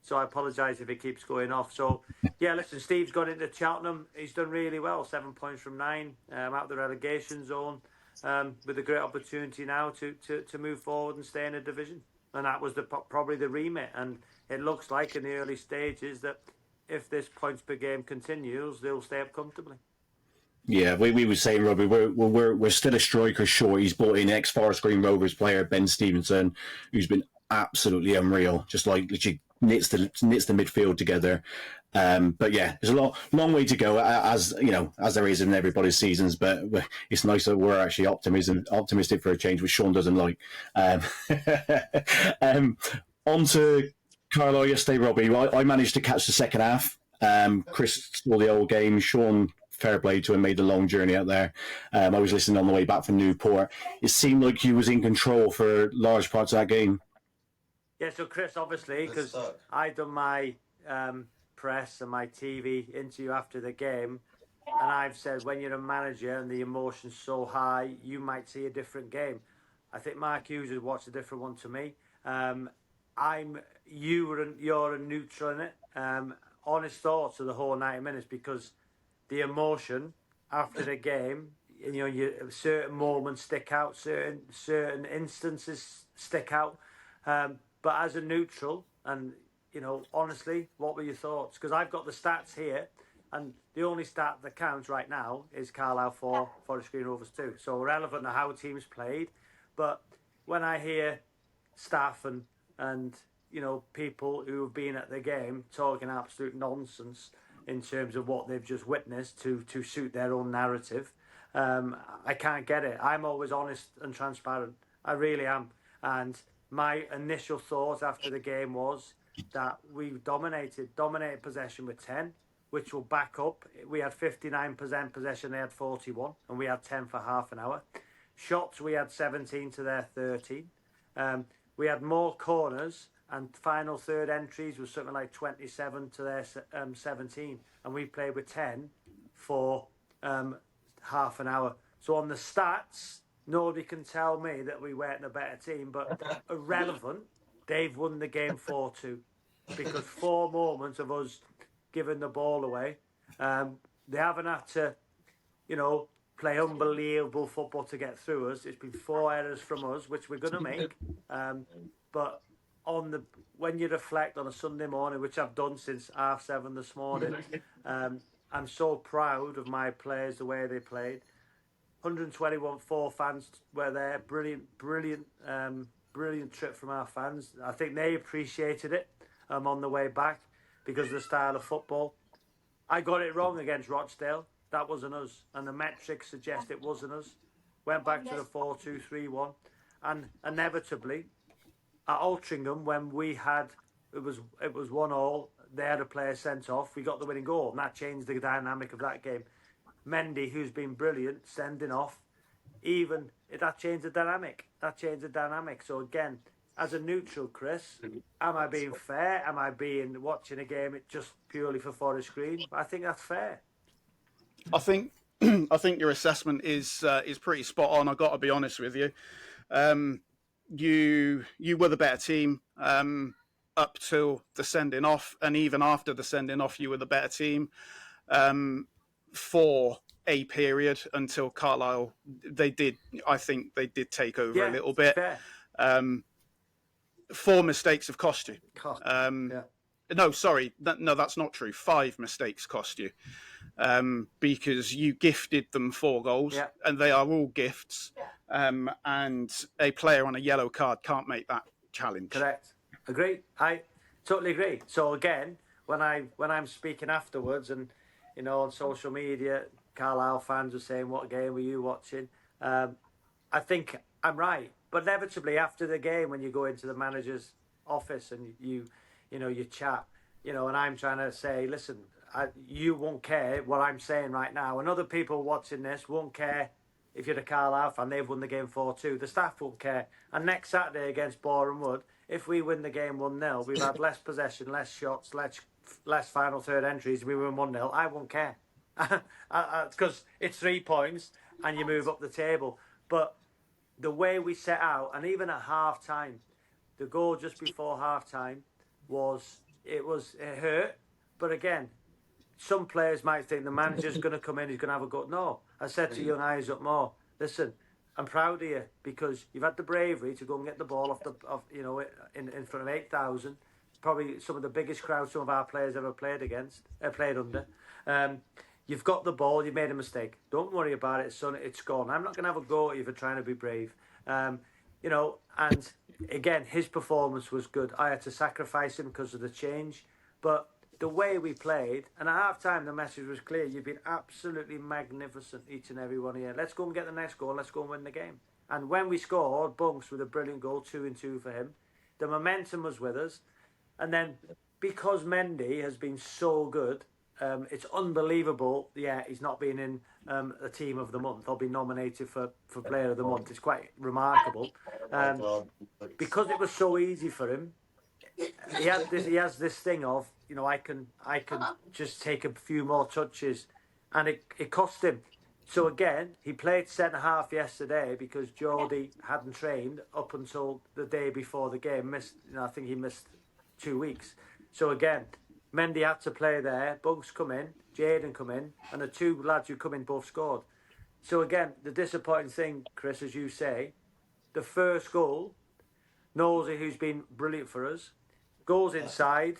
S8: So I apologise if it keeps going off. So, yeah, listen, Steve's got into Cheltenham. He's done really well, 7 points from 9, out of the relegation zone, with a great opportunity now to move forward and stay in a division. And that was probably the remit. And it looks like in the early stages that if this points per game continues, they'll stay up comfortably.
S2: Yeah, we were saying, Robbie, we're still a striker short. He's brought in ex-Forest Green Rovers player Ben Stevenson, who's been absolutely unreal. Just like literally knits the midfield together. But yeah, there's a long way to go, as you know, as there is in everybody's seasons. But it's nice that we're actually optimistic for a change, which Sean doesn't like. On to Carlisle yesterday, Robbie. I managed to catch the second half. Chris saw the old game. Sean, fair play to him, made the long journey out there. I was listening on the way back from Newport. It seemed like he was in control for large parts of that game.
S8: Yeah, so Chris, obviously, because I done my press and my TV interview after the game, and I've said when you're a manager and the emotion's so high, you might see a different game. I think Mark Hughes has watched a different one to me. You're a neutral in it. Honest thoughts of the whole 90 minutes, because the emotion after the game, you know, certain moments stick out, certain instances stick out. But as a neutral, and you know, honestly, what were your thoughts? Because I've got the stats here, and the only stat that counts right now is Carlisle 4, Forest Green Rovers 2. So relevant to how teams played. But when I hear staff and you know, people who have been at the game talking absolute nonsense in terms of what they've just witnessed to suit their own narrative, I can't get it. I'm always honest and transparent. I really am. And my initial thought after the game was that we dominated possession with 10, which will back up. We had 59% possession, they had 41, and we had 10 for half an hour. Shots, we had 17 to their 13. We had more corners, and final third entries was something like 27 to their 17, and we played with 10 for half an hour. So on the stats, nobody can tell me that we weren't a better team, but irrelevant, they've won the game 4-2, because 4 moments of us giving the ball away, they haven't had to, you know, play unbelievable football to get through us. It's been 4 errors from us, which we're going to make, but when you reflect on a Sunday morning, which I've done since 7:30 this morning, I'm so proud of my players, the way they played. 121 fans were there. Brilliant trip from our fans. I think they appreciated it on the way back because of the style of football. I got it wrong against Rochdale. That wasn't us, and the metrics suggest it wasn't us. Went back to the 4-2-3-1, and inevitably at Altrincham, when we had it was 1-1, they had a player sent off. We got the winning goal, and that changed the dynamic of that game. Mendy, who's been brilliant, sending off, even that changed the dynamic. So again, as a neutral, Chris, am I being fair? Am I being watching a game just purely for Forest Green? I think that's fair.
S5: I think your assessment is pretty spot on. I got to be honest with you. You were the better team up till the sending off, and even after the sending off, you were the better team for a period until Carlisle. I think they did take over a little bit. 4 mistakes have cost you. No, sorry, no, that's not true. 5 mistakes cost you. Because you gifted them 4 goals, and they are all gifts. And a player on a yellow card can't make that challenge.
S8: Correct. Agree. I totally agree. So again, when I'm speaking afterwards, and you know, on social media, Carlisle fans are saying, "What game were you watching?" I think I'm right, but inevitably after the game, when you go into the manager's office and you chat, you know, and I'm trying to say, listen, you won't care what I'm saying right now, and other people watching this won't care if you're a Carlisle fan. They've won the game 4-2. The staff won't care. And next Saturday against Boreham Wood, if we win the game 1-0, we've had less possession, less shots, less final third entries. We win 1-0. I won't care because it's 3 points and you move up the table. But the way we set out, and even at half time, the goal just before half time it hurt. But again, some players might think the manager's going to come in, he's going to have a go. No, I said to young Eyes Up More, listen, I'm proud of you because you've had the bravery to go and get the ball in front of 8,000. Probably some of the biggest crowds some of our players ever played under. you've got the ball, you made a mistake. Don't worry about it, son. It's gone. I'm not going to have a go at you for trying to be brave. You know, and again, his performance was good. I had to sacrifice him because of the change. But the way we played, and at half-time the message was clear. You've been absolutely magnificent, each and every one of you. Let's go and get the next goal. Let's go and win the game. And when we scored, Bunks with a brilliant goal, 2-2 for him. The momentum was with us. And then because Mendy has been so good, it's unbelievable. Yeah, he's not been in a team of the month or been nominated for player of the month. It's quite remarkable. Because it was so easy for him, he has this thing of, you know, I can just take a few more touches, and it cost him. So again, he played centre half yesterday because Geordie hadn't trained up until the day before the game. I think he missed 2 weeks. So again, Mendy had to play there. Bunks come in, Jayden come in, and the two lads who come in both scored. So again, the disappointing thing, Chris, as you say, the first goal, Nosey, who's been brilliant for us, goes inside,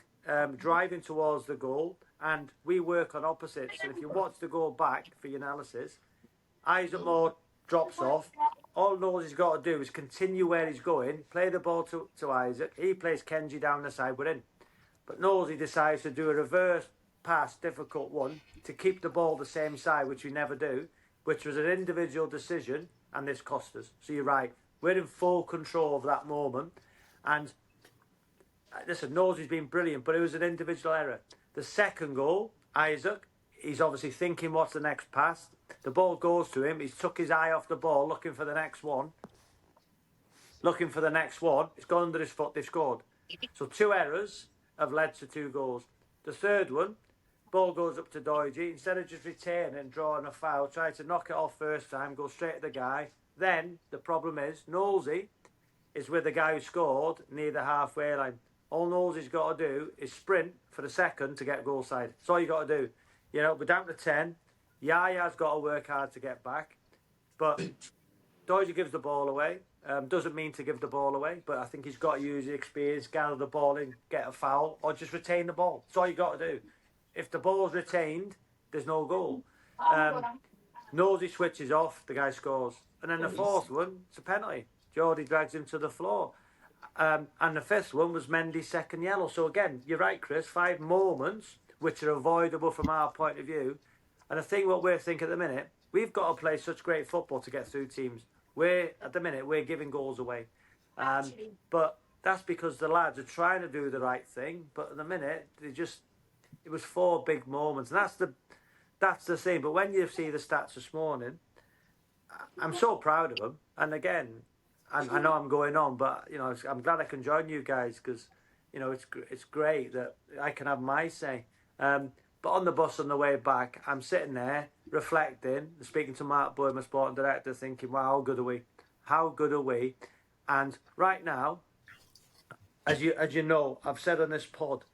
S8: driving towards the goal, and we work on opposites. And if you watch the goal back for your analysis, Isaac Moore drops off. All Nosey's got to do is continue where he's going, play the ball to Isaac. He plays Kenji down the side, we're in. But Nosey decides to do a reverse pass, difficult one, to keep the ball the same side, which we never do, which was an individual decision, and this cost us. So you're right. We're in full control of that moment. And listen, Nosey's been brilliant, but it was an individual error. The second goal, Isaac, he's obviously thinking, what's the next pass? The ball goes to him. He's took his eye off the ball, looking for the next one. It's gone under his foot. They've scored. So 2 errors have led to 2 goals. The third one, ball goes up to Doidge. Instead of just retaining and drawing a foul, try to knock it off first time, go straight to the guy. Then the problem is, Nosey is with the guy who scored near the halfway line. All Nosey's got to do is sprint for the second to get goal side. That's all you got to do. You know, we're down to 10. Yaya's got to work hard to get back. But Doidge gives the ball away. Doesn't mean to give the ball away, but I think he's got to use the experience, gather the ball in, get a foul, or just retain the ball. That's all you got to do. If the ball's retained, there's no goal. Nosey switches off, the guy scores. And then the fourth one, it's a penalty. Geordie drags him to the floor. And the fifth one was Mendy's second yellow. So again, you're right, Chris, 5 moments which are avoidable from our point of view. And I think what we're thinking at the minute, we've got to play such great football to get through teams. At the minute, we're giving goals away. But that's because the lads are trying to do the right thing. But at the minute, it was 4 big moments. And that's the thing. But when you see the stats this morning, I'm so proud of them. And again, I know I'm going on, but you know, I'm glad I can join you guys because, you know, it's great that I can have my say. But on the bus on the way back, I'm sitting there reflecting, speaking to Mark Boyd, my sporting director, thinking, wow, how good are we? How good are we? And right now, as you know, I've said on this pod,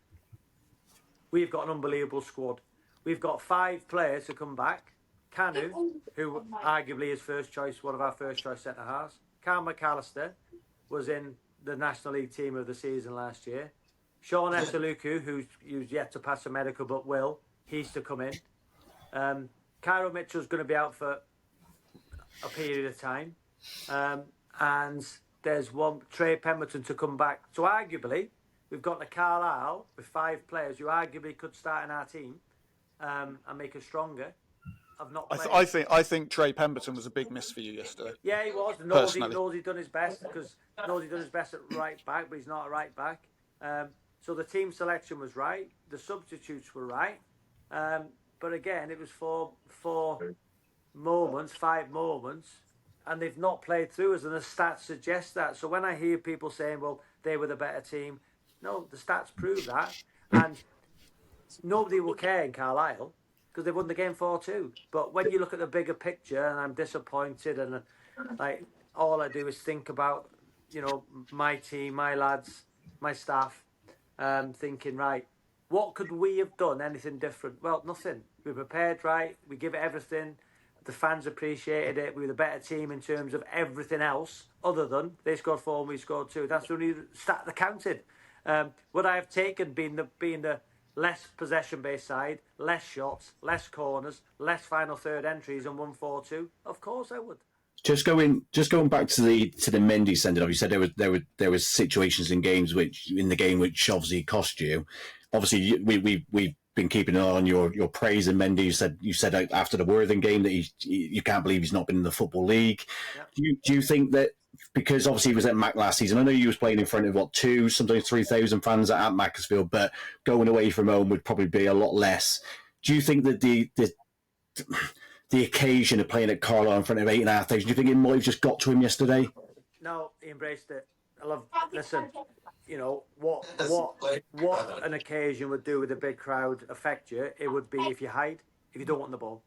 S8: we've got an unbelievable squad. We've got 5 players to come back. Canu, who arguably is first choice, one of our first choice centre halves. Carl McAllister was in the National League team of the season last year. Sean Esaluku, who's yet to pass a medical but will, he's to come in. Cairo Mitchell's going to be out for a period of time. And there's one, Trey Pemberton, to come back. So arguably, we've got the Carlisle with 5 players who arguably could start in our team and make us stronger. I've not played.
S5: I think Trey Pemberton was a big miss for you yesterday.
S8: Yeah, he was. Nosey done his best because Nosey done his best at right back, but he's not a right back. So the team selection was right. The substitutes were right. But again, it was 4 moments, 5 moments, and they've not played through us, and the stats suggest that. So when I hear people saying, well, they were the better team, no, the stats prove that. And nobody will care in Carlisle because they won the game 4-2. But when you look at the bigger picture, and I'm disappointed, and like all I do is think about, you know, my team, my lads, my staff, thinking, right, what could we have done anything different? Well, nothing. We prepared right. We give it everything. The fans appreciated it. We were the better team in terms of everything else, other than they scored 4 and we scored 2. That's the only stat that counted. Would I have taken being the less possession-based side, less shots, less corners, less final third entries, and 1-4-2? Of course I would.
S2: Just going back to the Mendy sending off. You said there was situations in games which obviously cost you. Obviously, we've been keeping an eye on your praise in Mendy. You said after the Worthing game that you can't believe he's not been in the Football League. Yep. Do you think that because obviously he was at Mac last season, I know you was playing in front of 2, sometimes 3,000 fans at Macclesfield, but going away from home would probably be a lot less. Do you think that the occasion of playing at Carlisle in front of 8,500, do you think it might have just got to him yesterday?
S8: No, he embraced it. Listen, you know, what an occasion would do with a big crowd affect you, it would be if you don't want the ball.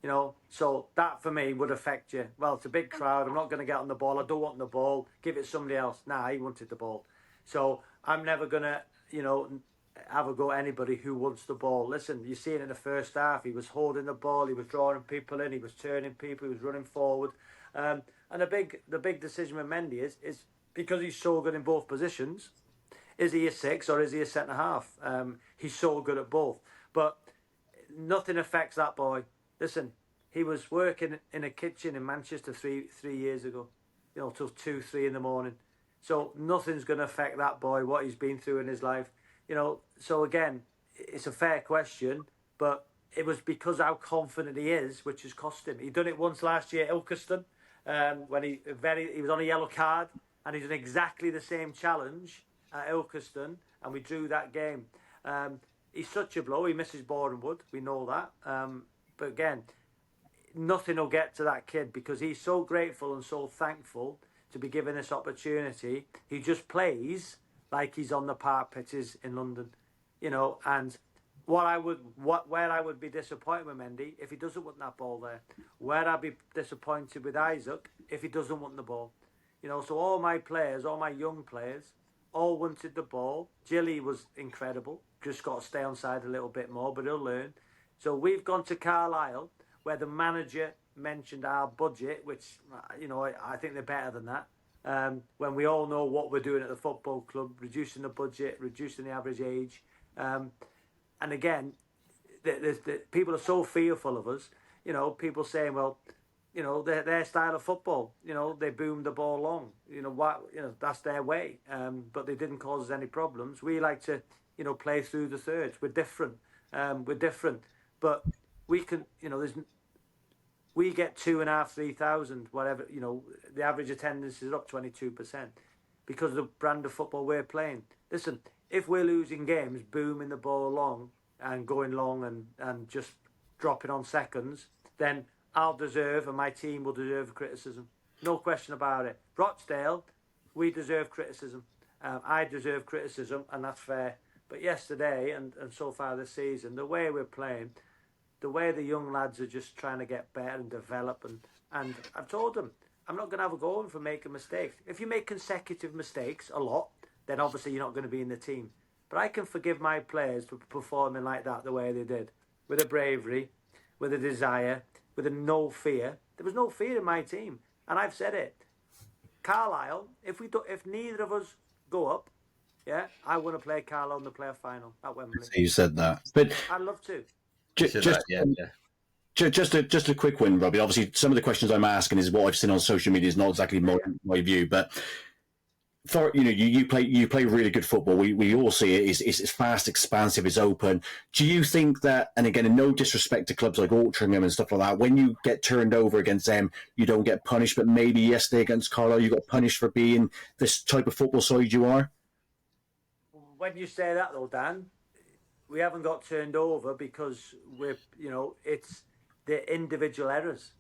S8: You know, so that for me would affect you. Well, it's a big crowd, I'm not going to get on the ball, I don't want the ball, give it to somebody else. Nah, he wanted the ball. So I'm never going to, you know, have a go at anybody who wants the ball. Listen, you see it in the first half, he was holding the ball, he was drawing people in, he was turning people, he was running forward. And the big decision with Mendy is because he's so good in both positions, is he a 6 or is he a centre half? He's so good at both. But nothing affects that boy. Listen, he was working in a kitchen in Manchester three years ago, you know, till 2, 3 in the morning. So nothing's going to affect that boy, what he's been through in his life. You know, so again, it's a fair question, but it was because how confident he is, which has cost him. He done it once last year at Ilkeston, when he was on a yellow card, and he's done exactly the same challenge at Ilkeston, and we drew that game. He's such a blow. He misses Bournemouth, we know that. But again, nothing will get to that kid because he's so grateful and so thankful to be given this opportunity. He just plays like he's on the park pitches in London, you know. And where I would be disappointed with Mendy if he doesn't want that ball there. Where I'd be disappointed with Isaac if he doesn't want the ball, you know. So all my players, all my young players, all wanted the ball. Gilly was incredible. Just got to stay on side a little bit more, but he'll learn. So we've gone to Carlisle, where the manager mentioned our budget, which, you know, I think they're better than that. When we all know what we're doing at the football club, reducing the budget, reducing the average age. And again, the people are so fearful of us. You know, people saying, well, you know, their style of football, you know, they boom the ball long. You know, that's their way. But they didn't cause us any problems. We like to, you know, play through the thirds. We're different. But we can, you know, we get 2,500, 3,000, whatever, you know, the average attendance is up 22% because of the brand of football we're playing. Listen, if we're losing games, booming the ball long and going long and just dropping on seconds, then I'll deserve and my team will deserve criticism. No question about it. Rochdale, we deserve criticism. I deserve criticism, and that's fair. But yesterday and so far this season, the way we're playing, the way the young lads are just trying to get better and develop, and I've told them, I'm not going to have a go on for making mistakes. If you make consecutive mistakes a lot, then obviously you're not going to be in the team. But I can forgive my players for performing like that the way they did, with a bravery, with a desire, with a no fear. There was no fear in my team, and I've said it. Carlisle, if neither of us go up, yeah, I want to play Carlisle in the playoff final at Wembley.
S2: You said that, but
S8: I'd love to.
S2: Just a quick one, Robbie. Obviously, some of the questions I'm asking is what I've seen on social media is not exactly my view, but for you play really good football. We all see it. It's fast, expansive, it's open. Do you think that? And again, in no disrespect to clubs like Altrincham and stuff like that, when you get turned over against them, you don't get punished. But maybe yesterday against Carlisle, you got punished for being this type of football side you are.
S8: When you say that though, Dan, we haven't got turned over because it's the individual errors.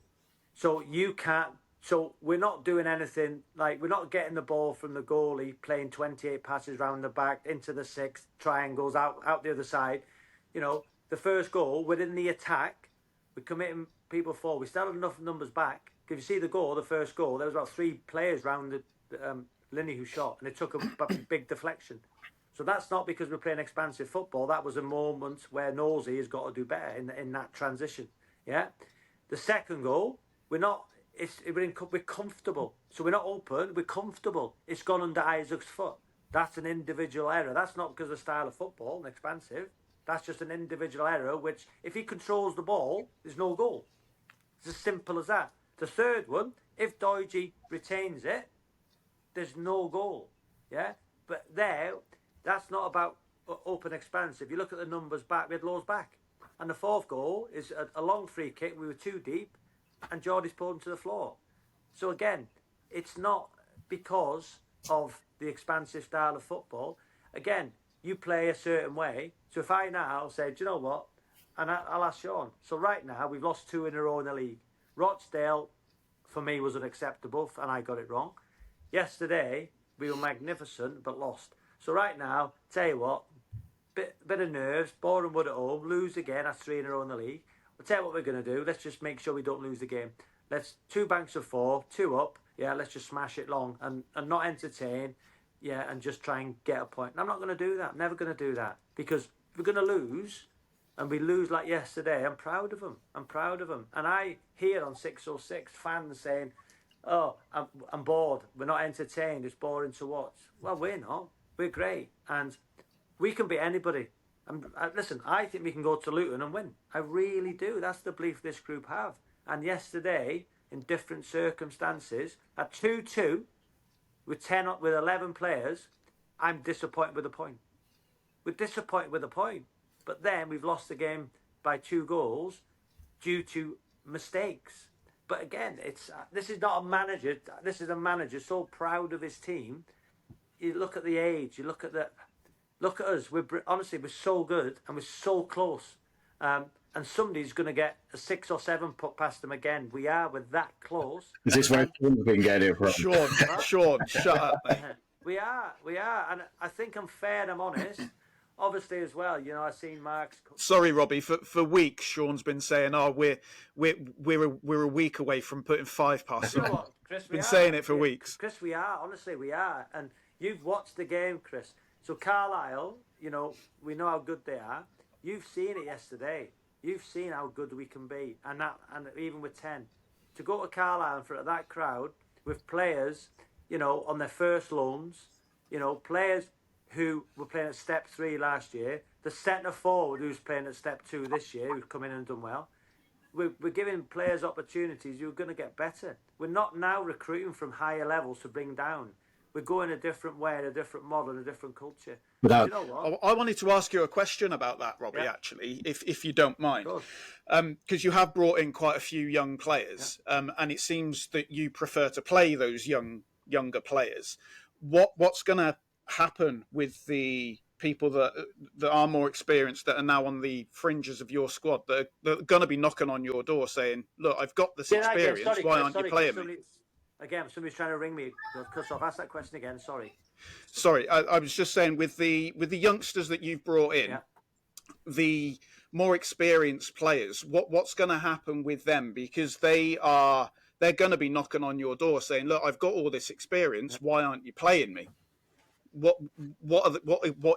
S8: So you can't. So we're not doing anything, like we're not getting the ball from the goalie, playing 28 passes round the back, into the 6, triangles, out the other side. You know, the first goal, within the attack, we're committing people forward. We still have enough numbers back. If you see the goal, the first goal, there was about 3 players round the Linney who shot, and it took a big deflection. So that's not because we're playing expansive football. That was a moment where Nosey has got to do better in that transition. Yeah. The second goal, we're comfortable. So we're not open, we're comfortable. It's gone under Isaac's foot. That's an individual error. That's not because of the style of football and expansive. That's just an individual error, which if he controls the ball, there's no goal. It's as simple as that. The third one, if Doidge retains it, there's no goal. Yeah? But there, that's not about open expanse. If you look at the numbers back, we had loads back. And the fourth goal is a long free kick. We were too deep, and Geordie's pulled him to the floor. So again, it's not because of the expansive style of football. Again, you play a certain way. So if I now say, do you know what? And I'll ask Sean. So right now, we've lost 2 in a row in the league. Rochdale, for me, was unacceptable, and I got it wrong. Yesterday, we were magnificent, but lost. So right now, tell you what, bit of nerves, Boreham Wood at home, lose again, that's 3 in a row in the league. I'll tell you what we're going to do. Let's just make sure we don't lose the game. Let's 2 banks of 4, 2 up. Yeah, let's just smash it long and not entertain. Yeah, and just try and get a point. And I'm not going to do that. I'm never going to do that. Because if we're going to lose, and we lose like yesterday, I'm proud of them. I'm proud of them. And I hear on 606 fans saying, oh, I'm bored. We're not entertained. It's boring to watch. Well, we're not. We're great. And we can beat anybody. Listen, I think we can go to Luton and win. I really do. That's the belief this group have. And yesterday, in different circumstances, at 2-2, with 11 players, I'm disappointed with a point. We're disappointed with a point. But then we've lost the game by 2 goals due to mistakes. But again, this is not a manager. This is a manager so proud of his team. You look at the age. You look at us. Honestly, we're so good and we're so close. And somebody's going to get a 6 or 7 put past them again. We're that close.
S2: Is this where Sean's been getting it from?
S5: Sean, shut up, mate.
S8: We are. And I think I'm fair and I'm honest. Obviously, as well, I've seen Mark's.
S5: Sorry, Robbie. For weeks, Sean's been saying, "Oh, we're a week away from putting 5 past them."
S8: You know what, Chris,
S5: been saying it for weeks.
S8: Chris, we are. Honestly, we are. And you've watched the game, Chris. So Carlisle, we know how good they are. You've seen it yesterday. You've seen how good we can be, and even with 10, to go to Carlisle in front of that crowd with players, on their first loans, players who were playing at step 3 last year, the centre forward who's playing at step 2 this year, who's come in and done well. We're giving players opportunities who are going to get better. We're not now recruiting from higher levels to bring down. We're going a different way, a different model, a different culture. You know what?
S5: I wanted to ask you a question about that, Robbie, actually, if you don't mind. Because you have brought in quite a few young players, and it seems that you prefer to play those younger players. What's going to happen with the people that are more experienced, that are now on the fringes of your squad, that are going to be knocking on your door saying, look, I've got this experience, why aren't you playing me?
S8: Again, somebody's trying to ring me. Cut off. Ask that question again.
S5: Sorry, I was just saying, with the youngsters that you've brought in, the more experienced players, what's going to happen with them? Because they're going to be knocking on your door saying, look, I've got all this experience, why aren't you playing me? What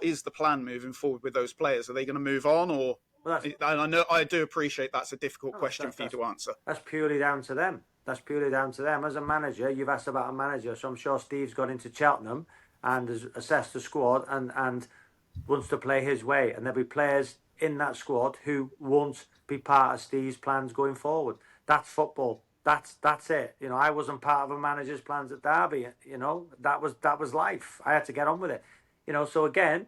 S5: is the plan moving forward with those players? Are they going to move on, or? I do appreciate that's a difficult question for you to answer.
S8: That's purely down to them. As a manager, you've asked about a manager, so I'm sure Steve's gone into Cheltenham and has assessed the squad and wants to play his way. And there'll be players in that squad who won't be part of Steve's plans going forward. That's football. That's it. I wasn't part of a manager's plans at Derby. That was life. I had to get on with it. So again,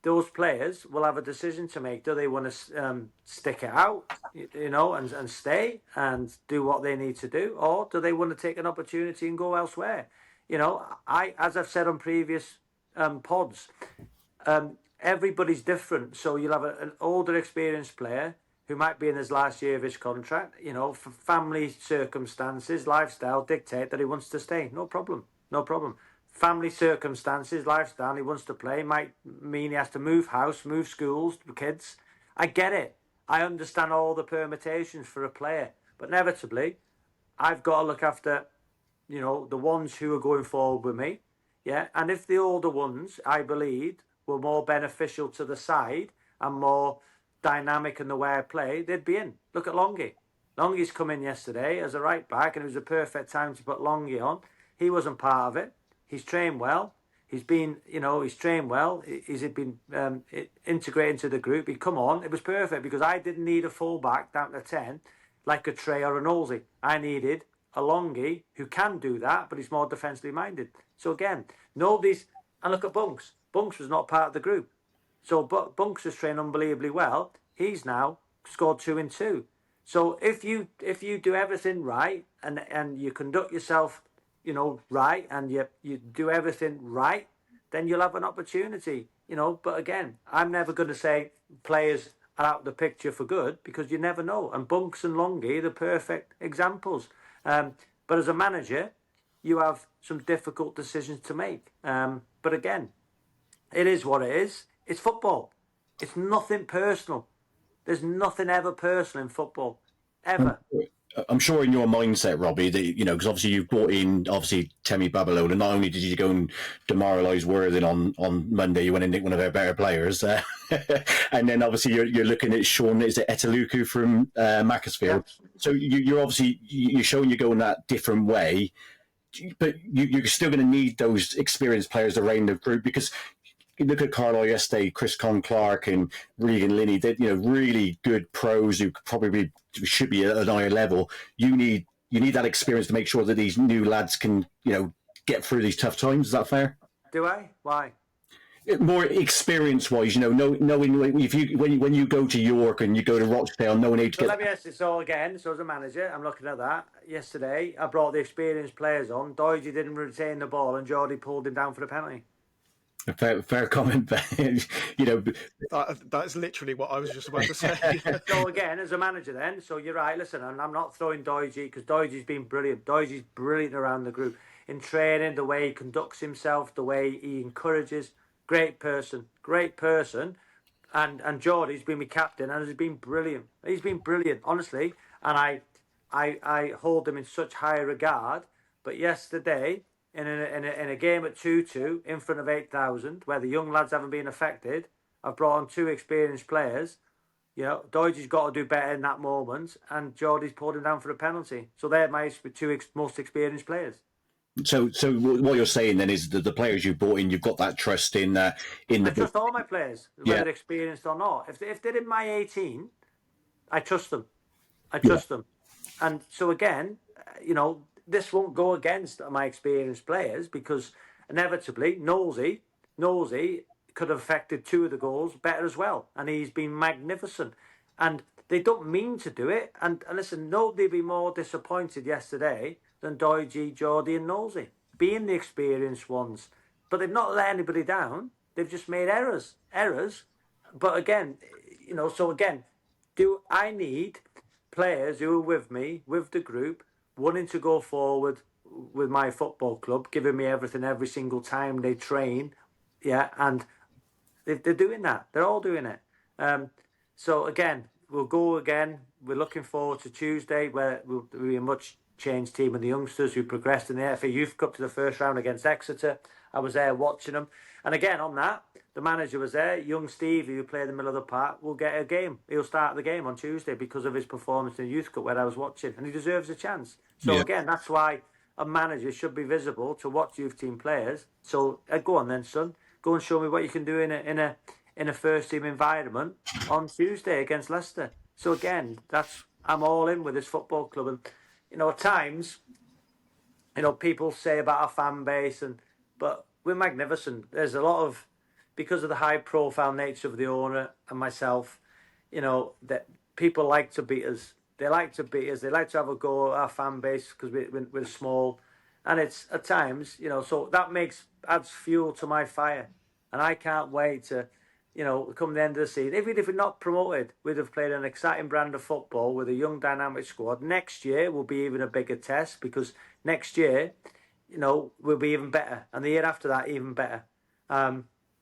S8: those players will have a decision to make. Do they want to stick it out, and stay and do what they need to do, or do they want to take an opportunity and go elsewhere? As I've said on previous pods, everybody's different. So you'll have an older, experienced player who might be in his last year of his contract. For family circumstances, lifestyle dictate that he wants to stay. No problem. Family circumstances, lifestyle, he wants to play, might mean he has to move house, move schools, kids. I get it. I understand all the permutations for a player. But inevitably, I've got to look after, the ones who are going forward with me. Yeah. And if the older ones, I believed, were more beneficial to the side and more dynamic in the way I play, they'd be in. Look at Longy. Longy's come in yesterday as a right back, and it was a perfect time to put Longy on. He wasn't part of it. He's trained well. He's been, he's trained well. He's been integrated into the group. He'd come on. It was perfect because I didn't need a full-back down to 10 like a Trey or a Knowlesy. I needed a Longy who can do that, but he's more defensively minded. So again, nobody's... And look at Bunks. Bunks was not part of the group. So Bunks has trained unbelievably well. He's now scored 2 in 2. So if you do everything right and you conduct yourself, right, and you do everything right, then you'll have an opportunity, But again, I'm never going to say players are out of the picture for good because you never know. And Bunks and Longy are the perfect examples. But as a manager, you have some difficult decisions to make. But again, it is what it is. It's football. It's nothing personal. There's nothing ever personal in football, ever.
S2: I'm sure in your mindset, Robbie, that because obviously you've brought in Temi Babalola. Not only did you go and demoralise Worthing on Monday, you went and nicked one of our better players, and then obviously you're looking at Sean. Is it Etaluku from Macclesfield? Yeah. So you're obviously you're showing you're going that different way, but you're still going to need those experienced players around the group because. You look at Carlisle yesterday, Chris Con-Clark and Regan Linney, they're really good pros who probably should be at an higher level. You need that experience to make sure that these new lads can, get through these tough times. Is that fair?
S8: Do I? Why?
S2: More experience-wise, knowing when you go to York and you go to Rochdale, knowing how to get.
S8: Let me ask you. So again, as a manager, I'm looking at that. Yesterday, I brought the experienced players on. Doidge didn't retain the ball, and Geordie pulled him down for the penalty.
S2: Fair comment, but
S5: that's literally what I was just about to say.
S8: So again, as a manager, then, so you're right. Listen, and I'm not throwing Doidge because Doidge's been brilliant. Doidge's brilliant around the group in training, the way he conducts himself, the way he encourages. Great person, and Geordie's been my captain and has been brilliant. He's been brilliant, honestly, and I hold him in such high regard. But yesterday. In a game at 2-2 in front of 8,000 where the young lads haven't been affected, I've brought on 2 experienced players. Doidge's got to do better in that moment, and Geordie's pulled him down for a penalty. So they're my 2 most experienced players.
S2: So what you're saying then is that the players you brought in, you've got that trust in the. I
S8: trust all my players, whether they're experienced or not. If they're in my 18, I trust them. Them, and so again, this won't go against my experienced players because inevitably Knowlesy could have affected 2 of the goals better as well, and he's been magnificent. And they don't mean to do it. And listen, nobody would be more disappointed yesterday than Doidge, Geordie, and Knowlesy being the experienced ones. But they've not let anybody down. They've just made errors. But again, do I need players who are with me, with the group, wanting to go forward with my football club, giving me everything every single time they train, and they're doing that. They're all doing it. So again, we'll go again. We're looking forward to Tuesday, where we'll be a much changed team of the youngsters who progressed in the FA Youth Cup to the first round against Exeter. I was there watching them, and again on that, the manager was there. Young Steve, who played in the middle of the park, will get a game. He'll start the game on Tuesday because of his performance in the Youth Cup where I was watching, and he deserves a chance. So again, that's why a manager should be visible to watch youth team players. So go on then, son. Go and show me what you can do in a first team environment on Tuesday against Leicester. So again, I'm all in with this football club, and at times, people say about our fan base, but we're magnificent. There's a lot of, because of the high profile nature of the owner and myself, that people like to beat us. They like to beat us. They like to have a go at our fan base because we're small, and it's at times, so that adds fuel to my fire, and I can't wait to, come the end of the season. Even if we're not promoted, we'd have played an exciting brand of football with a young, dynamic squad. Next year will be even a bigger test because next year, we'll be even better, and the year after that even better.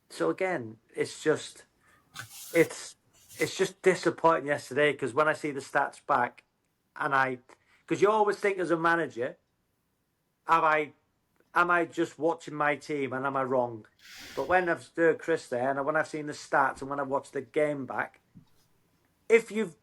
S8: So again, it's just disappointing yesterday because when I see the stats back, because you always think as a manager, am I just watching my team and am I wrong? But when I've heard Chris there and when I've seen the stats and when I've watched the game back, if you've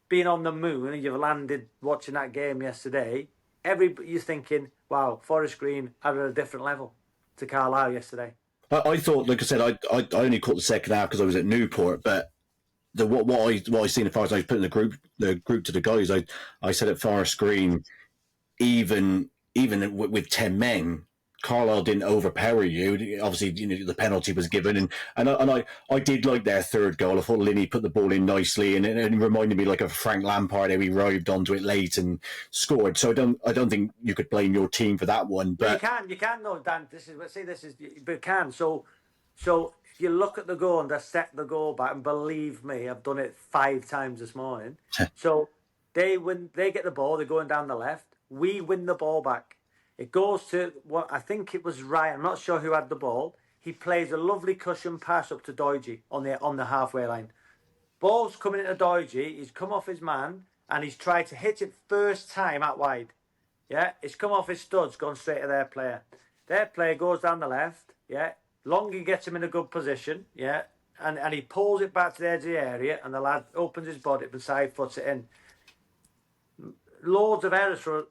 S8: been on the moon and you've landed watching that game yesterday, you're thinking, wow, Forest Green are at a different level. to Carlisle yesterday.
S2: I thought, like I said, I only caught the second half because I was at Newport, but what I seen as far as I was putting the group to the guys, I said at Forest Green, even with 10 men, Carlisle didn't overpower you. Obviously, the penalty was given, and I did like their third goal. I thought Linney put the ball in nicely, and it reminded me like of Frank Lampard, how he arrived onto it late and scored. So I don't think you could blame your team for that one. But
S8: you can no, Dan. This is but you can. So if you look at the goal and just set the goal back, and believe me, I've done it 5 times this morning. So they get the ball, they're going down the left. We win the ball back. It goes to what I think it was Ryan. I'm not sure who had the ball. He plays a lovely cushion pass up to Doidge on the halfway line. Ball's coming into Doidge. He's come off his man and he's tried to hit it first time out wide. Yeah, it's come off his studs, gone straight to their player. Their player goes down the left. Yeah, Longy gets him in a good position. Yeah, and he pulls it back to the edge of the area, and the lad opens his body up and side foots it in. Loads of errors so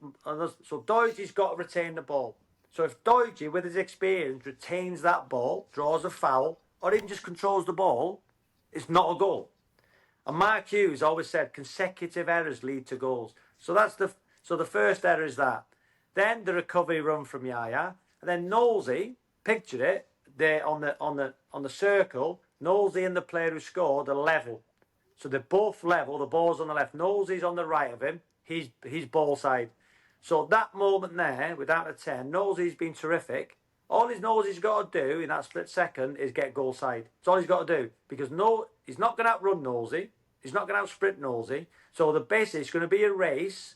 S8: Doidge's got to retain the ball. So if Doidge, with his experience, retains that ball, draws a foul, or even just controls the ball, it's not a goal. And Mark Hughes always said consecutive errors lead to goals. So the first error is that. Then the recovery run from Yaya, and then Knowlesy, picture it, there on the circle. Knowlesy and the player who scored are level. So they're both level. The ball's on the left. Knowlesy's on the right of him. He's ball side. So that moment there, without a 10, Knowlesy's been terrific. All Knowlesy's got to do in that split second is get goal side. That's all he's got to do. Because he's not going to outrun Knowlesy. He's not going to outsprint Knowlesy. So basically it's going to be a race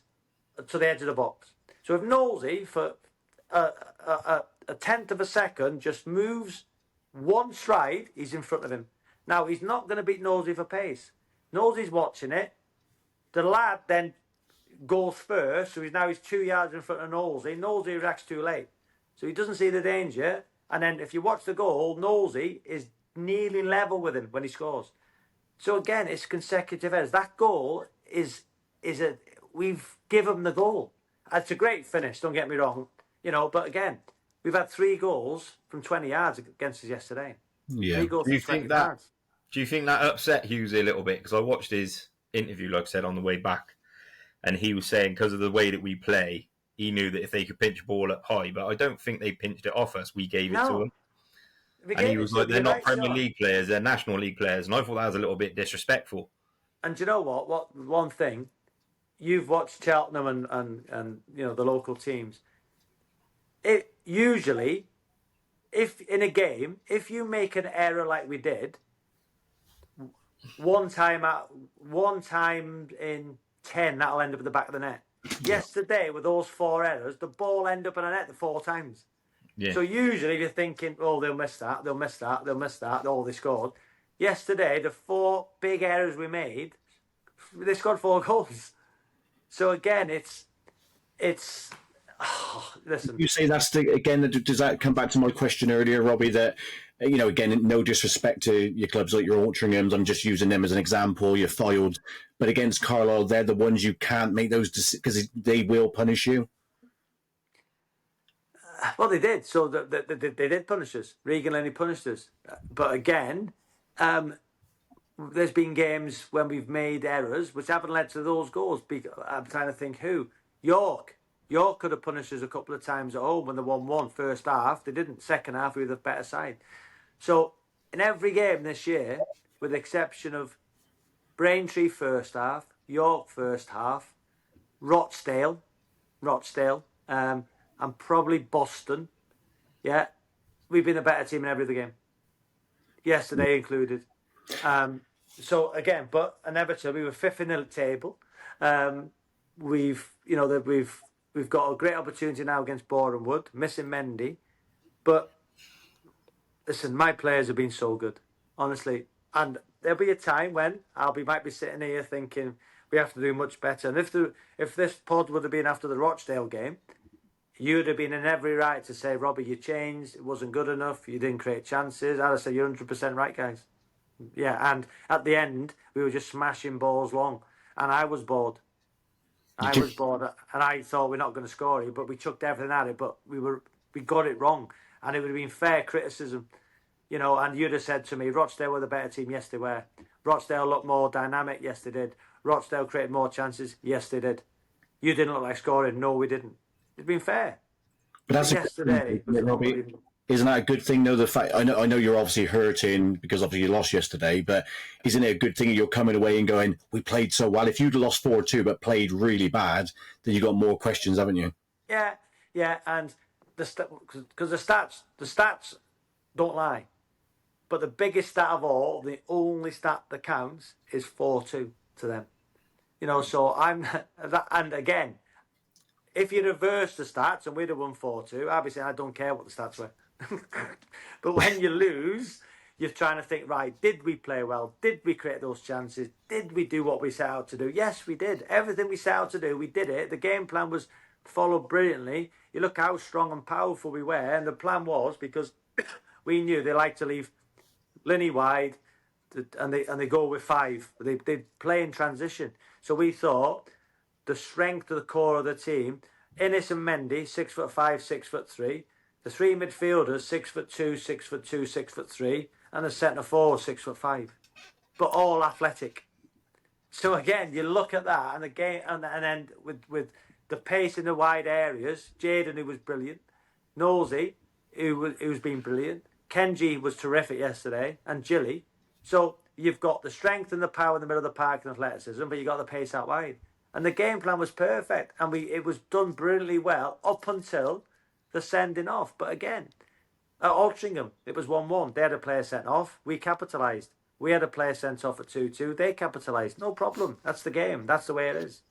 S8: to the edge of the box. So if Knowlesy, for a tenth of a second, just moves one stride, he's in front of him. Now, he's not going to beat Knowlesy for pace. Knowlesy's watching it. The lad then goes first, so he's 2 yards in front of Knowlesy. Knowlesy reacts too late. So he doesn't see the danger. And then if you watch the goal, Knowlesy is nearly level with him when he scores. So again, it's consecutive errors. That goal we've given the goal. It's a great finish, don't get me wrong. But again, we've had 3 goals from 20 yards against us yesterday.
S2: Yeah.
S8: 3 goals
S4: Do you
S8: from 20
S4: think that?
S8: yards.
S4: Do you think that upset Hughes a little bit? Because I watched his interview, like I said, on the way back, and he was saying because of the way that we play, he knew that if they could pinch a ball up high, but I don't think they pinched it off us. We gave it to them. And he was like, they're not Premier League players, they're National League players. And I thought that was a little bit disrespectful.
S8: And do you know what? One thing, you've watched Cheltenham and the local teams. It usually, if in a game, if you make an error like we did, one time in 10, that'll end up at the back of the net. Yesterday, with those 4 errors, the ball ended up in a net 4 times. Yeah. So usually you're thinking, oh, they'll miss that. Oh, they scored. Yesterday, the 4 big errors we made, they scored 4 goals. So again, it's listen.
S2: You say does that come back to my question earlier, Robbie, that, again, no disrespect to your clubs like your Altrinchams, I'm just using them as an example, your Fylde, but against Carlisle, they're the ones you can't make those because they will punish you.
S8: Well, they did. So they did punish us. Regan Lenny punished us. But again, there's been games when we've made errors which haven't led to those goals. I'm trying to think who. York could have punished us a couple of times at home when they 1-1 first half. They didn't. Second half, we were the better side. So in every game this year, with the exception of Braintree first half, York first half, Rochdale, and probably Boston, yeah, we've been a better team in every other game. Yesterday included. So again, but in Everton, we were 5th in the table. We've got a great opportunity now against Boreham Wood, missing Mendy. But listen, my players have been so good, honestly. And there'll be a time when might be sitting here thinking we have to do much better. And if this pod would have been after the Rochdale game, you'd have been in every right to say, Robbie, you changed. It wasn't good enough. You didn't create chances. I'd have said, you're 100% right, guys. Yeah, and at the end, we were just smashing balls long. And I was bored. And I thought we're not going to score it, but we chucked everything at it. But we got it wrong. and it would have been fair criticism, and you'd have said to me, Rochdale were the better team. Yes, they were. Rochdale looked more dynamic. Yes, they did. Rochdale created more chances. Yes, they did. You didn't look like scoring. No, we didn't. It'd been fair.
S2: But that's
S8: yesterday.
S2: Robbie. Isn't that a good thing, though? The fact I know you're obviously hurting because obviously you lost yesterday, but isn't it a good thing you're coming away and going, "We played so well"? If you'd lost 4-2 but played really bad, then you got more questions, haven't you?
S8: Yeah, and because the stats don't lie, but the biggest stat of all, the only stat that counts, is 4-2 to them. So and again, if you reverse the stats and we'd have won 4-2, I'd be saying I don't care what the stats were. But when you lose, you're trying to think, right, did we play well? Did we create those chances? Did we do what we set out to do? Yes, we did. Everything we set out to do, we did it. The game plan was followed brilliantly. You look how strong and powerful we were, and the plan was, because we knew they like to leave Linney wide, and they go with 5. They play in transition. So we thought the strength of the core of the team, Innes and Mendy, 6'5", 6'3", the 3 midfielders, 6'2", 6'2", 6'3", and the centre forward, 6'5", but all athletic. So again, you look at that, and the game, and then with the pace in the wide areas, Jaden, who was brilliant, Nosey, who's been brilliant, Kenji was terrific yesterday, and Gilly. So you've got the strength and the power in the middle of the park and athleticism, but you've got the pace out wide. And the game plan was perfect, and it was done brilliantly well up until the sending off. But again, at Altrincham, it was 1-1. They had a player sent off. We capitalised. We had a player sent off at 2-2. They capitalised. No problem. That's the game. That's the way it is.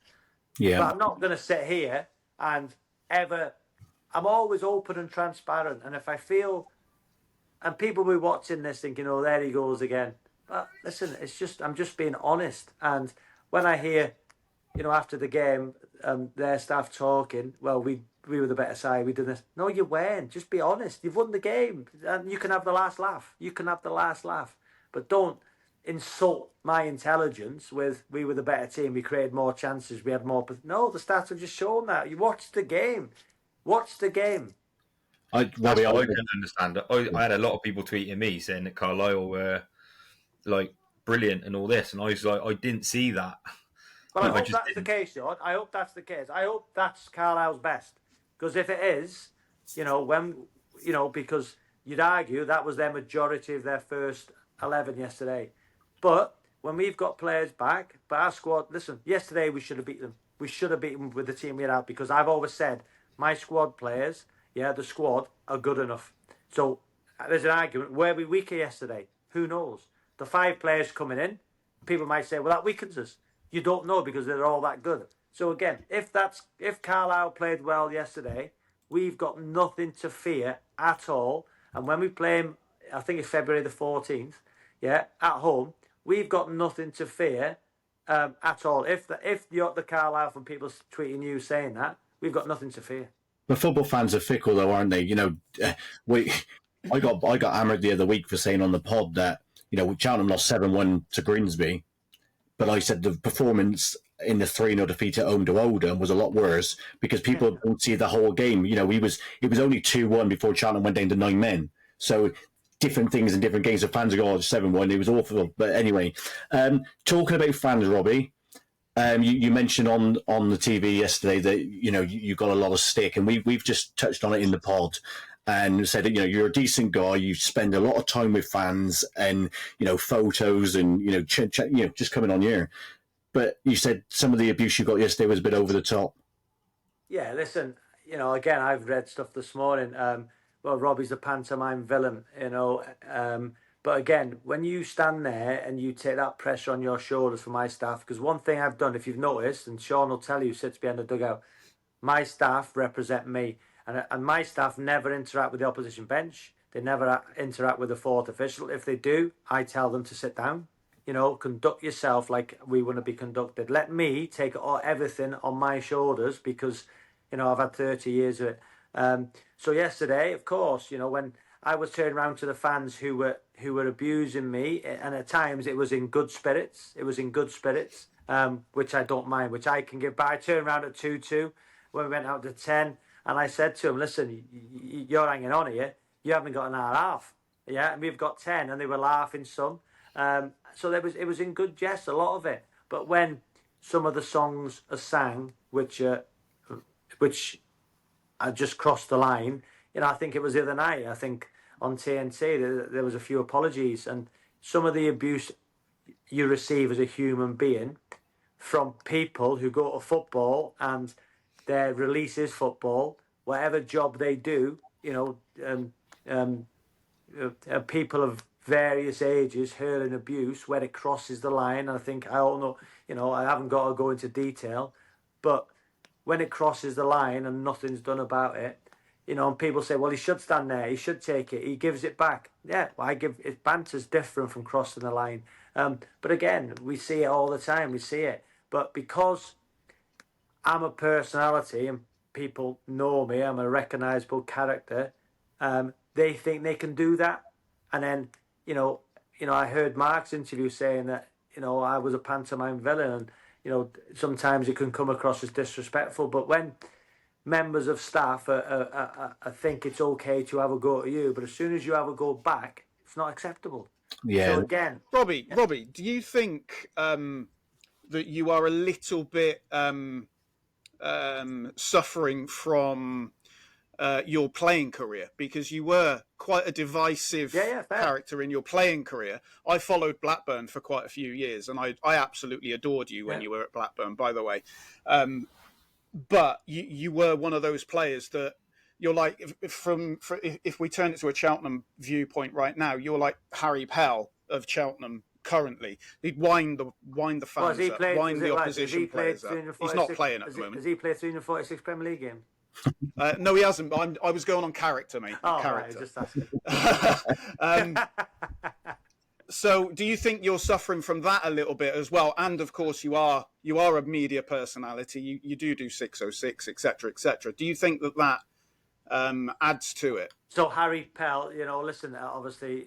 S2: Yeah.
S8: But I'm not going to sit here and ever... I'm always open and transparent. And if I feel... And people will be watching this thinking, oh, there he goes again. But listen, I'm just being honest. And when I hear, after the game, their staff talking, well, we were the better side, we did this. No, you weren't. Just be honest. You've won the game. And you can have the last laugh. But don't insult my intelligence with, we were the better team, we created more chances, we had more... No, the stats have just shown that. You watch the game.
S4: I couldn't understand. I had a lot of people tweeting me saying that Carlisle were like brilliant and all this, and I was like, I didn't see that.
S8: Well, I hope that's the case, John. I hope that's the case. I hope that's Carlisle's best, because if it is, because you'd argue that was their majority of their first 11 yesterday. But when we've got players back, but our squad, listen, yesterday we should have beaten them. We should have beaten them with the team we had out, because I've always said my squad players, the squad are good enough. So there's an argument. Were we weaker yesterday? Who knows? The 5 players coming in, people might say, well, that weakens us. You don't know, because they're all that good. So again, if Carlisle played well yesterday, we've got nothing to fear at all. And when we play them, I think it's February the 14th, at home, we've got nothing to fear at all. If you're the Carlisle from people tweeting you saying that, we've got nothing to fear.
S2: The football fans are fickle, though, aren't they? I got hammered the other week for saying on the pod that Cheltenham lost 7-1 to Grimsby, but I said the performance in the 3-0 defeat at home to Oldham was a lot worse, because people don't see the whole game. It was only 2-1 before Cheltenham went down to 9 men. So different things in different games. The fans go, 7-1. It was awful. But anyway, talking about fans, Robbie. You mentioned on the TV yesterday that you got a lot of stick, and we've just touched on it in the pod and said that you're a decent guy. You spend a lot of time with fans and photos and just coming on here. But you said some of the abuse you got yesterday was a bit over the top.
S8: Yeah, listen. Again, I've read stuff this morning. Well, Robbie's a pantomime villain. But again, when you stand there and you take that pressure on your shoulders for my staff, because one thing I've done, if you've noticed, and Sean will tell you, sits behind the dugout, my staff represent me. And my staff never interact with the opposition bench. They never interact with the 4th official. If they do, I tell them to sit down. Conduct yourself like we want to be conducted. Let me take everything on my shoulders, because, I've had 30 years of it. So yesterday, of course, when I was turning around to the fans who were abusing me, and at times it was in good spirits. Which I don't mind, which I can give back. I turned around at 2-2 when we went out to 10, and I said to him, listen, you're hanging on here. you haven't got an hour half. Yeah, and we've got 10, and they were laughing some. So it was in good jest, a lot of it. But when some of the songs are sang, which I just crossed the line, I think it was the other night. I think on TNT there was a few apologies, and some of the abuse you receive as a human being from people who go to football and their release is football, whatever job they do, people of various ages hurling abuse where it crosses the line. And I think I don't know, I haven't got to go into detail, but when it crosses the line and nothing's done about it, and people say, well, he should stand there, he should take it, he gives it back. Yeah, well, banter's different from crossing the line. But again, we see it all the time, we see it. But because I'm a personality and people know me, I'm a recognisable character, they think they can do that. And then, I heard Mark's interview saying that, I was a pantomime villain, and, sometimes it can come across as disrespectful. But when members of staff think it's okay to have a go at you, but as soon as you have a go back, it's not acceptable.
S2: Yeah.
S8: So again,
S5: Robbie, do you think that you are a little bit suffering from your playing career, because you were quite a divisive character in your playing career? I followed Blackburn for quite a few years, and I absolutely adored you when you were at Blackburn, by the way. But you were one of those players that you're like, if we turn it to a Cheltenham viewpoint right now, you're like Harry Pell of Cheltenham currently. He'd wind the fans up, wind the opposition players up. He's not playing at the moment.
S8: Has he played 346 Premier League games?
S5: No, he hasn't. But I was going on character, mate.
S8: Oh,
S5: character.
S8: Right, just asking.
S5: So, do you think you're suffering from that a little bit as well? And of course, you are a media personality. You do 606, etc., etc. Do you think that adds to it?
S8: So Harry Pell, listen, obviously,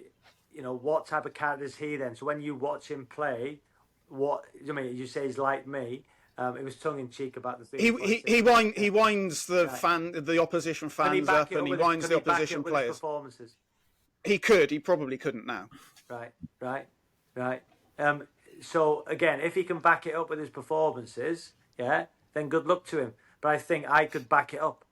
S8: what type of character is he then? So when you watch him play, you say he's like me. It was tongue in cheek about the thing.
S5: He winds the opposition fans up, and he winds the opposition players.
S8: Performances.
S5: He could. He probably couldn't now.
S8: Right. So again, if he can back it up with his performances, then good luck to him. But I think I could back it up.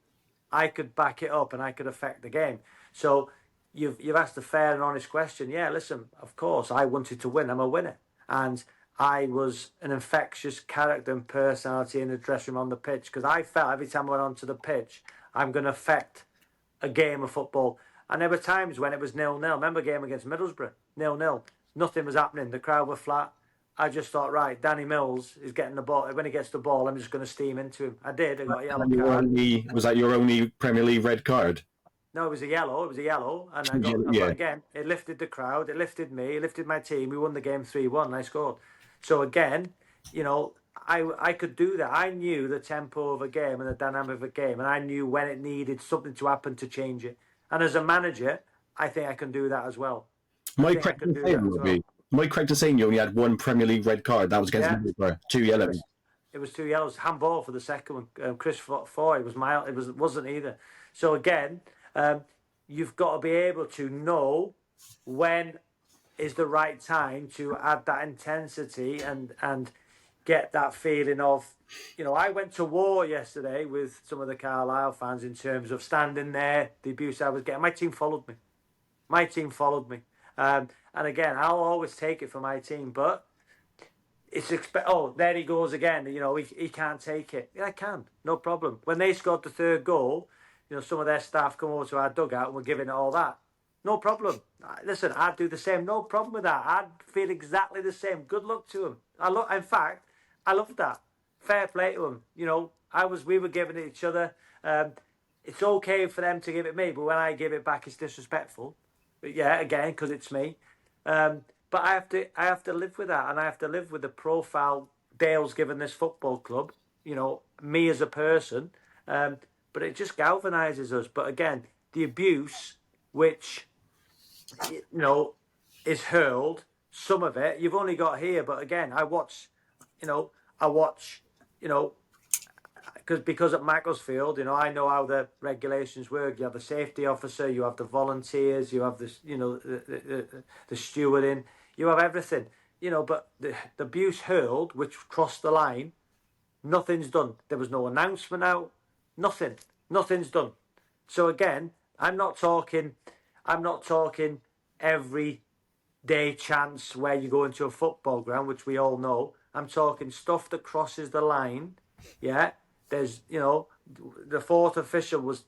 S8: And I could affect the game. So you've asked a fair and honest question. Yeah, listen, of course, I wanted to win. I'm a winner. And I was an infectious character and personality in the dressing room on the pitch, because I felt every time I went onto the pitch, I'm going to affect a game of football. And there were times when it was 0-0. Remember a game against Middlesbrough? 0-0. Nothing was happening. The crowd were flat. I just thought, right, Danny Mills is getting the ball. When he gets the ball, I'm just going to steam into him. I did. I got a yellow card.
S2: Was that your only Premier League red card?
S8: No, it was a yellow. And I got, but again, it lifted the crowd. It lifted me. It lifted my team. We won the game 3-1. And I scored. So again, I could do that. I knew the tempo of a game and the dynamic of a game, and I knew when it needed something to happen to change it. And as a manager, I think I can do that as well.
S2: Am I correct in saying you only had one Premier League red card? That was against Middlesbrough. 2 yellows.
S8: It was 2 yellows. Handball for the second one. Chris Foy was mild. It wasn't either. So again, you've got to be able to know when is the right time to add that intensity and get that feeling of, I went to war yesterday with some of the Carlisle fans in terms of standing there, the abuse I was getting. My team followed me. And again, I'll always take it for my team, but it's there he goes again. He can't take it. Yeah, I can, no problem. When they scored the third goal, some of their staff come over to our dugout and we're giving it all that. No problem. Listen, I'd do the same. No problem with that. I'd feel exactly the same. Good luck to him. In fact, I loved that. Fair play to him. We were giving it each other. It's okay for them to give it me, but when I give it back, it's disrespectful. But yeah, again, because it's me. But I have to live with that, and I have to live with the profile Dale's given this football club. Me as a person. But it just galvanises us. But again, the abuse, which is hurled, some of it you've only got here. But again, I watch because at Macclesfield, I know how the regulations work. You have the safety officer, you have the volunteers, you have the stewarding, you have everything. But the abuse hurled, which crossed the line, nothing's done. There was no announcement out. Nothing's done. So again, I'm not talking every day chance where you go into a football ground, which we all know. I'm talking stuff that crosses the line. Yeah, there's the fourth official was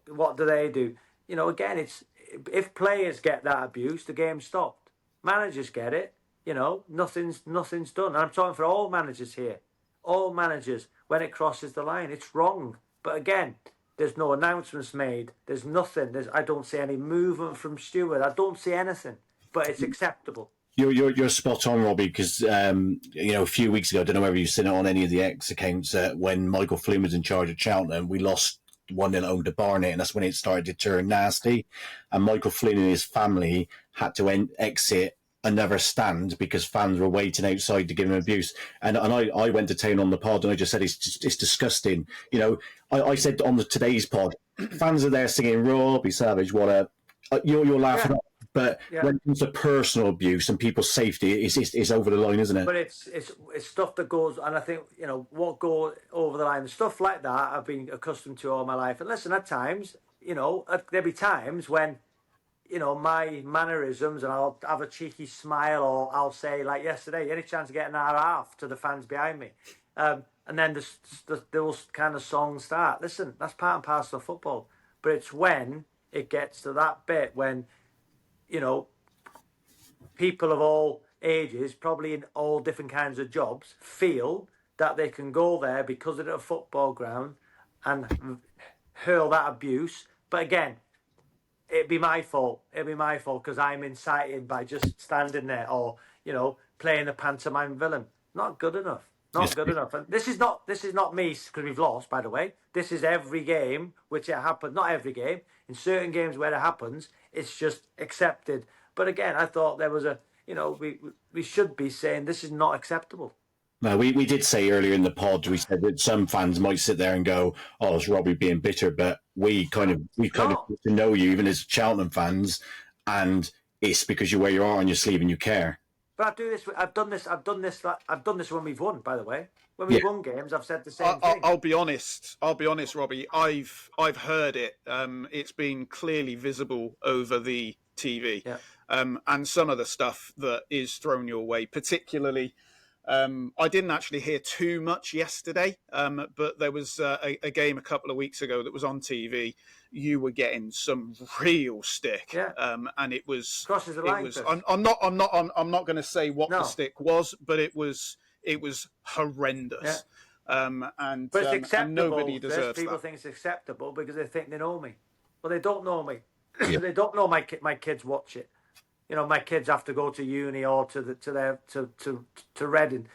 S8: what do they do? Again, it's if players get that abuse, the game's stopped. Managers get it. Nothing's done. And I'm talking for all managers here. All managers, when it crosses the line, it's wrong. But again, there's no announcements made. There's nothing. I don't see any movement from Stewart. I don't see anything. But it's acceptable.
S2: You're spot on, Robbie, because a few weeks ago, I don't know whether you've seen it on any of the X accounts, when Michael Flynn was in charge of Cheltenham, we lost 1-0 home to Barnet, and that's when it started to turn nasty. And Michael Flynn and his family had to exit another stand because fans were waiting outside to give him abuse. And I went to town on the pod, and I just said it's disgusting. I said on today's pod, fans are there singing "Robbie Savage," what a you're laughing at. But when it comes to personal abuse and people's safety, it's over the line, isn't it?
S8: But it's stuff that goes, and I think what goes over the line, stuff like that. I've been accustomed to all my life. And listen, at times, there'll be times when, my mannerisms, and I'll have a cheeky smile, or I'll say like yesterday, any chance of getting our half to the fans behind me, and then those kind of songs start. Listen, that's part and parcel of football. But it's when it gets to that bit when, people of all ages, probably in all different kinds of jobs, feel that they can go there because it's a football ground and hurl that abuse. But again, it'd be my fault. It'd be my fault because I'm incited by just standing there or, playing a pantomime villain. Not good enough. Not good enough. And this is not me because we've lost, by the way. This is every game which it happens. Not every game. In certain games where it happens, it's just accepted. But again, I thought there was we should be saying this is not acceptable.
S2: No, we did say earlier in the pod, we said that some fans might sit there and go, "Oh, it's Robbie being bitter," but we kind of get to know you, even as Cheltenham fans, and it's because you wear your heart on your sleeve and you care.
S8: But I do this. I've done this when we've won. By the way, when we've won games, I've said the same thing.
S5: I'll be honest, Robbie. I've heard it. It's been clearly visible over the TV, and some of the stuff that is thrown your way, particularly. I didn't actually hear too much yesterday, but there was a game a couple of weeks ago that was on TV. You were getting some real stick, and it was
S8: crosses the line.
S5: I'm not going to say what the stick was, but it was horrendous.
S8: But it's acceptable.
S5: And nobody deserves
S8: people
S5: that.
S8: think it's acceptable because they think they know me. Well, they don't know me. They don't know my kids watch it. My kids have to go to uni or to Reading.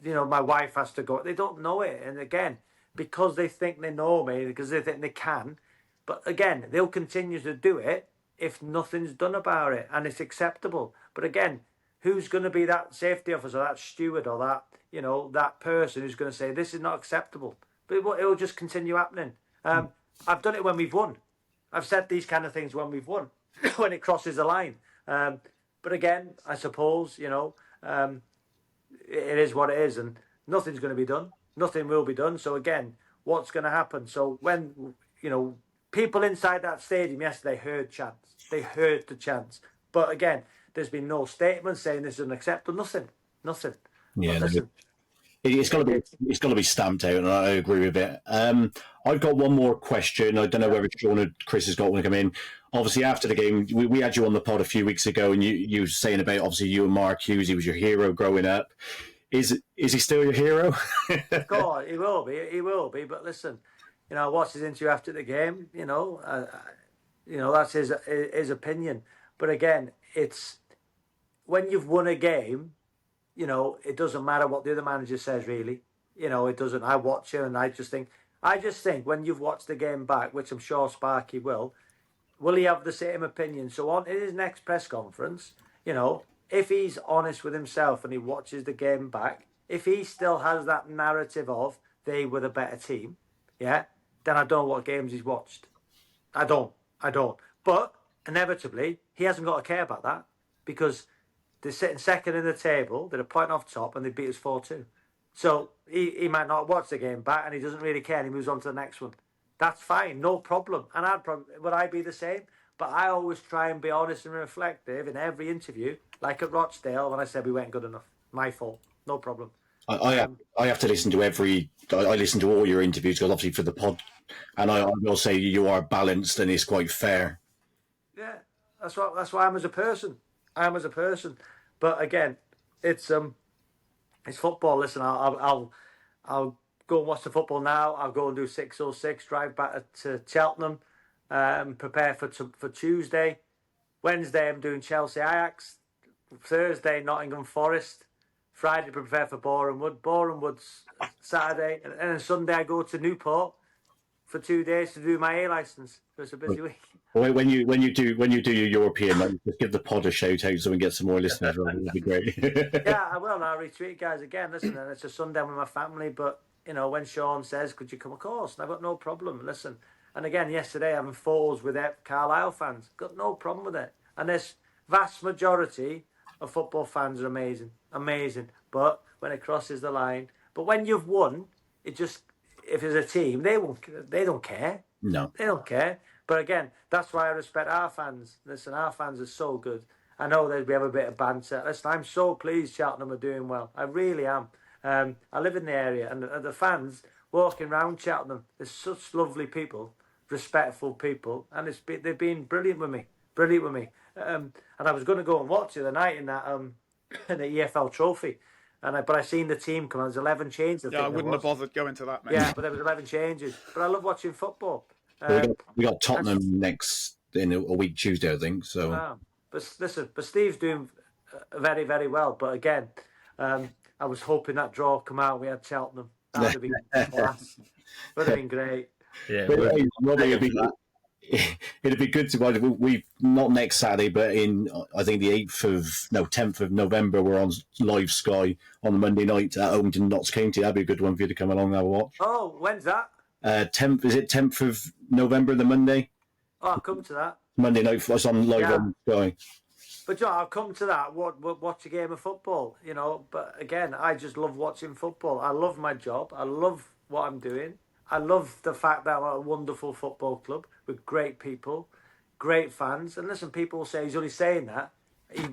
S8: My wife has to go. They don't know it, and again, because they think they know me, because they think they can. But again, they'll continue to do it if nothing's done about it, and it's acceptable. But again, who's going to be that safety officer, that steward, or that that person who's going to say this is not acceptable? But it'll just continue happening. I've done it when we've won. I've said these kind of things when we've won, when it crosses the line. But again, I suppose, it is what it is, and nothing's going to be done. Nothing will be done. So again, what's going to happen? So when, people inside that stadium yesterday heard chants. They heard the chants. But again, there's been no statement saying this is unacceptable. Nothing.
S2: Yeah, it's got to be stamped out, and I agree with it. I've got one more question. I don't know whether Sean or Chris has got one to come in. Obviously, after the game, we had you on the pod a few weeks ago, and you were saying about, obviously, you and Mark Hughes, he was your hero growing up. Is he still your hero?
S8: God, he will be. But listen, I watched his interview after the game. That's his opinion. But again, it's when you've won a game, it doesn't matter what the other manager says, really. It doesn't. I watch him, and I just think when you've watched the game back, which I'm sure Sparky will he have the same opinion? So on in his next press conference, if he's honest with himself and he watches the game back, if he still has that narrative of they were the better team, yeah, then I don't know what games he's watched. I don't. But inevitably, he hasn't got to care about that because they're sitting second in the table, they're a point off top, and they beat us 4-2. So he might not watch the game back, and he doesn't really care, and he moves on to the next one. That's fine, no problem. And would I be the same? But I always try and be honest and reflective in every interview, like at Rochdale when I said we weren't good enough. My fault, no problem.
S2: I have to listen to I listen to all your interviews because obviously for the pod, and I will say you are balanced and it's quite fair.
S8: Yeah, that's why I'm as a person. But again, it's football. Listen, I'll go and watch the football now. I'll go and do 6:06, drive back to Cheltenham, prepare for Tuesday. Wednesday I'm doing Chelsea Ajax. Thursday Nottingham Forest. Friday prepare for Boreham Wood. Boreham Wood's Saturday, and then Sunday I go to Newport for 2 days to do my A licence. So it's a busy week.
S2: When you do your European, just give the pod a shout out so we get some more listeners. That would be great.
S8: Yeah, I will. And I'll retweet guys again. Listen, and it's a Sunday with my family, but when Sean says, "Could you come?" Of course, and I've got no problem. Listen, and again, yesterday having photos with Carlisle fans, got no problem with it. And this vast majority of football fans are amazing. But when it crosses the line, but when you've won, if it's a team, they don't care.
S2: No,
S8: they don't care. But again, that's why I respect our fans. Listen, our fans are so good. I know that we have a bit of banter. Listen, I'm so pleased Cheltenham are doing well. I really am. I live in the area, and the fans walking around Cheltenham, they're such lovely people, respectful people, and they've been brilliant with me. And I was going to go and watch the other night in that in the EFL trophy, but I seen the team come. There's 11 changes.
S5: I wouldn't have bothered going to that, mate.
S8: Yeah, but there was 11 changes. But I love watching football.
S2: We got Tottenham next in a week Tuesday, I think. So,
S8: but listen, Steve's doing very, very well. But again, I was hoping that draw come out. We had Cheltenham. That would have been class. Would have been great.
S4: Yeah,
S2: but, Robbie, it'd be good to. We've not next Saturday, but I think the 10th of November, we're on live Sky on the Monday night at home to Notts County. That'd be a good one for you to come along and have a watch.
S8: Oh, when's that?
S2: 10th, is it 10th of November, the Monday?
S8: Oh, I'll come to that.
S2: Monday night, it's on live on Sky.
S8: But John, I'll come to that. Watch a game of football, But again, I just love watching football. I love my job. I love what I'm doing. I love the fact that I'm at a wonderful football club with great people, great fans. And listen, people will say he's only saying that.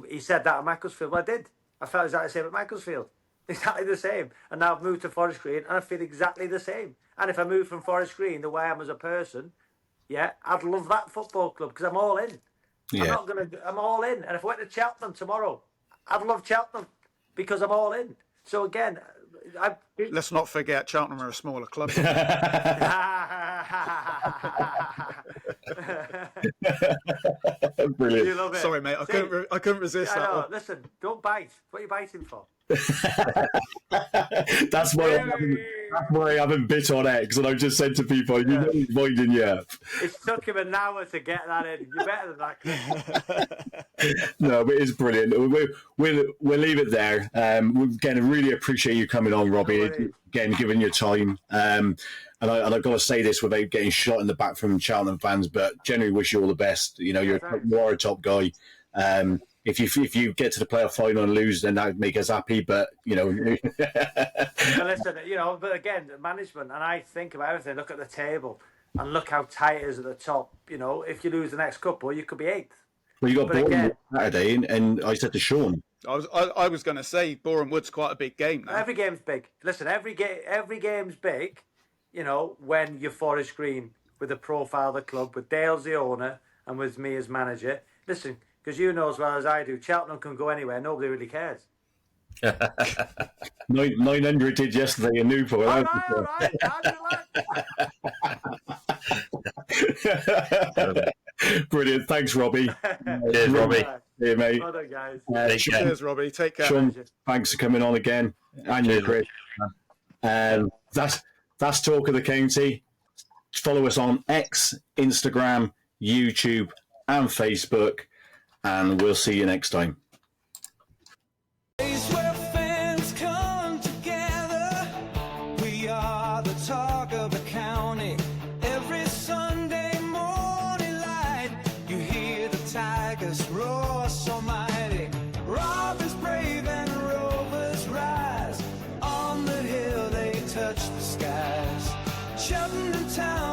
S8: He said that at Macclesfield. Well, I did. I felt exactly the same at Macclesfield. Exactly the same. And now I've moved to Forest Green and I feel exactly the same. And if I move from Forest Green the way I am as a person, yeah, I'd love that football club because I'm all in.
S2: Yeah.
S8: I'm all in. And if I went to Cheltenham tomorrow, I'd love Cheltenham because I'm all in. So again,
S5: let's not forget Cheltenham are a smaller club.
S2: Brilliant.
S8: You love it.
S5: Sorry, mate. I couldn't resist that one.
S8: Listen, don't bite. What are you biting for?
S2: That's why I haven't bit on X, and I've just said to people, he's winding you up.
S8: It took him an hour to get that in. You're better than that, Chris.
S2: No, but it's brilliant. We'll leave it there. Again, I really appreciate you coming on, Robbie. Again, giving your time. And I've got to say this without getting shot in the back from Cheltenham fans, but generally wish you all the best. You are a top guy. If you get to the playoff final and lose, then that would make us happy. But
S8: listen, but again, management, and I think about everything. Look at the table and look how tight it is at the top. If you lose the next couple, you could be 8th.
S2: Well, you got Boreham Saturday, and I said to Sean,
S5: I was going to say Boreham Wood's quite a big game now.
S8: Every game's big. Listen, every game's big. When you're Forest Green with the profile of the club, with Dale's the owner, and with me as manager. Listen, because you know as well as I do, Cheltenham can go anywhere. Nobody really cares.
S2: 900 did yesterday in Newport.
S8: All right.
S2: Brilliant. Thanks, Robbie.
S4: Cheers, Robbie.
S2: Here, mate.
S8: Well done, guys.
S5: Cheers, Robbie. Take care.
S2: Sean, thanks for coming on again. And you, Chris. That's Talk of the County. Follow us on X, Instagram, YouTube, and Facebook. And we'll see you next time.
S1: Where fans come together, we are the Tigers roar so mighty. Robbers brave and rovers rise. On the hill they touch the skies. Cheltenham town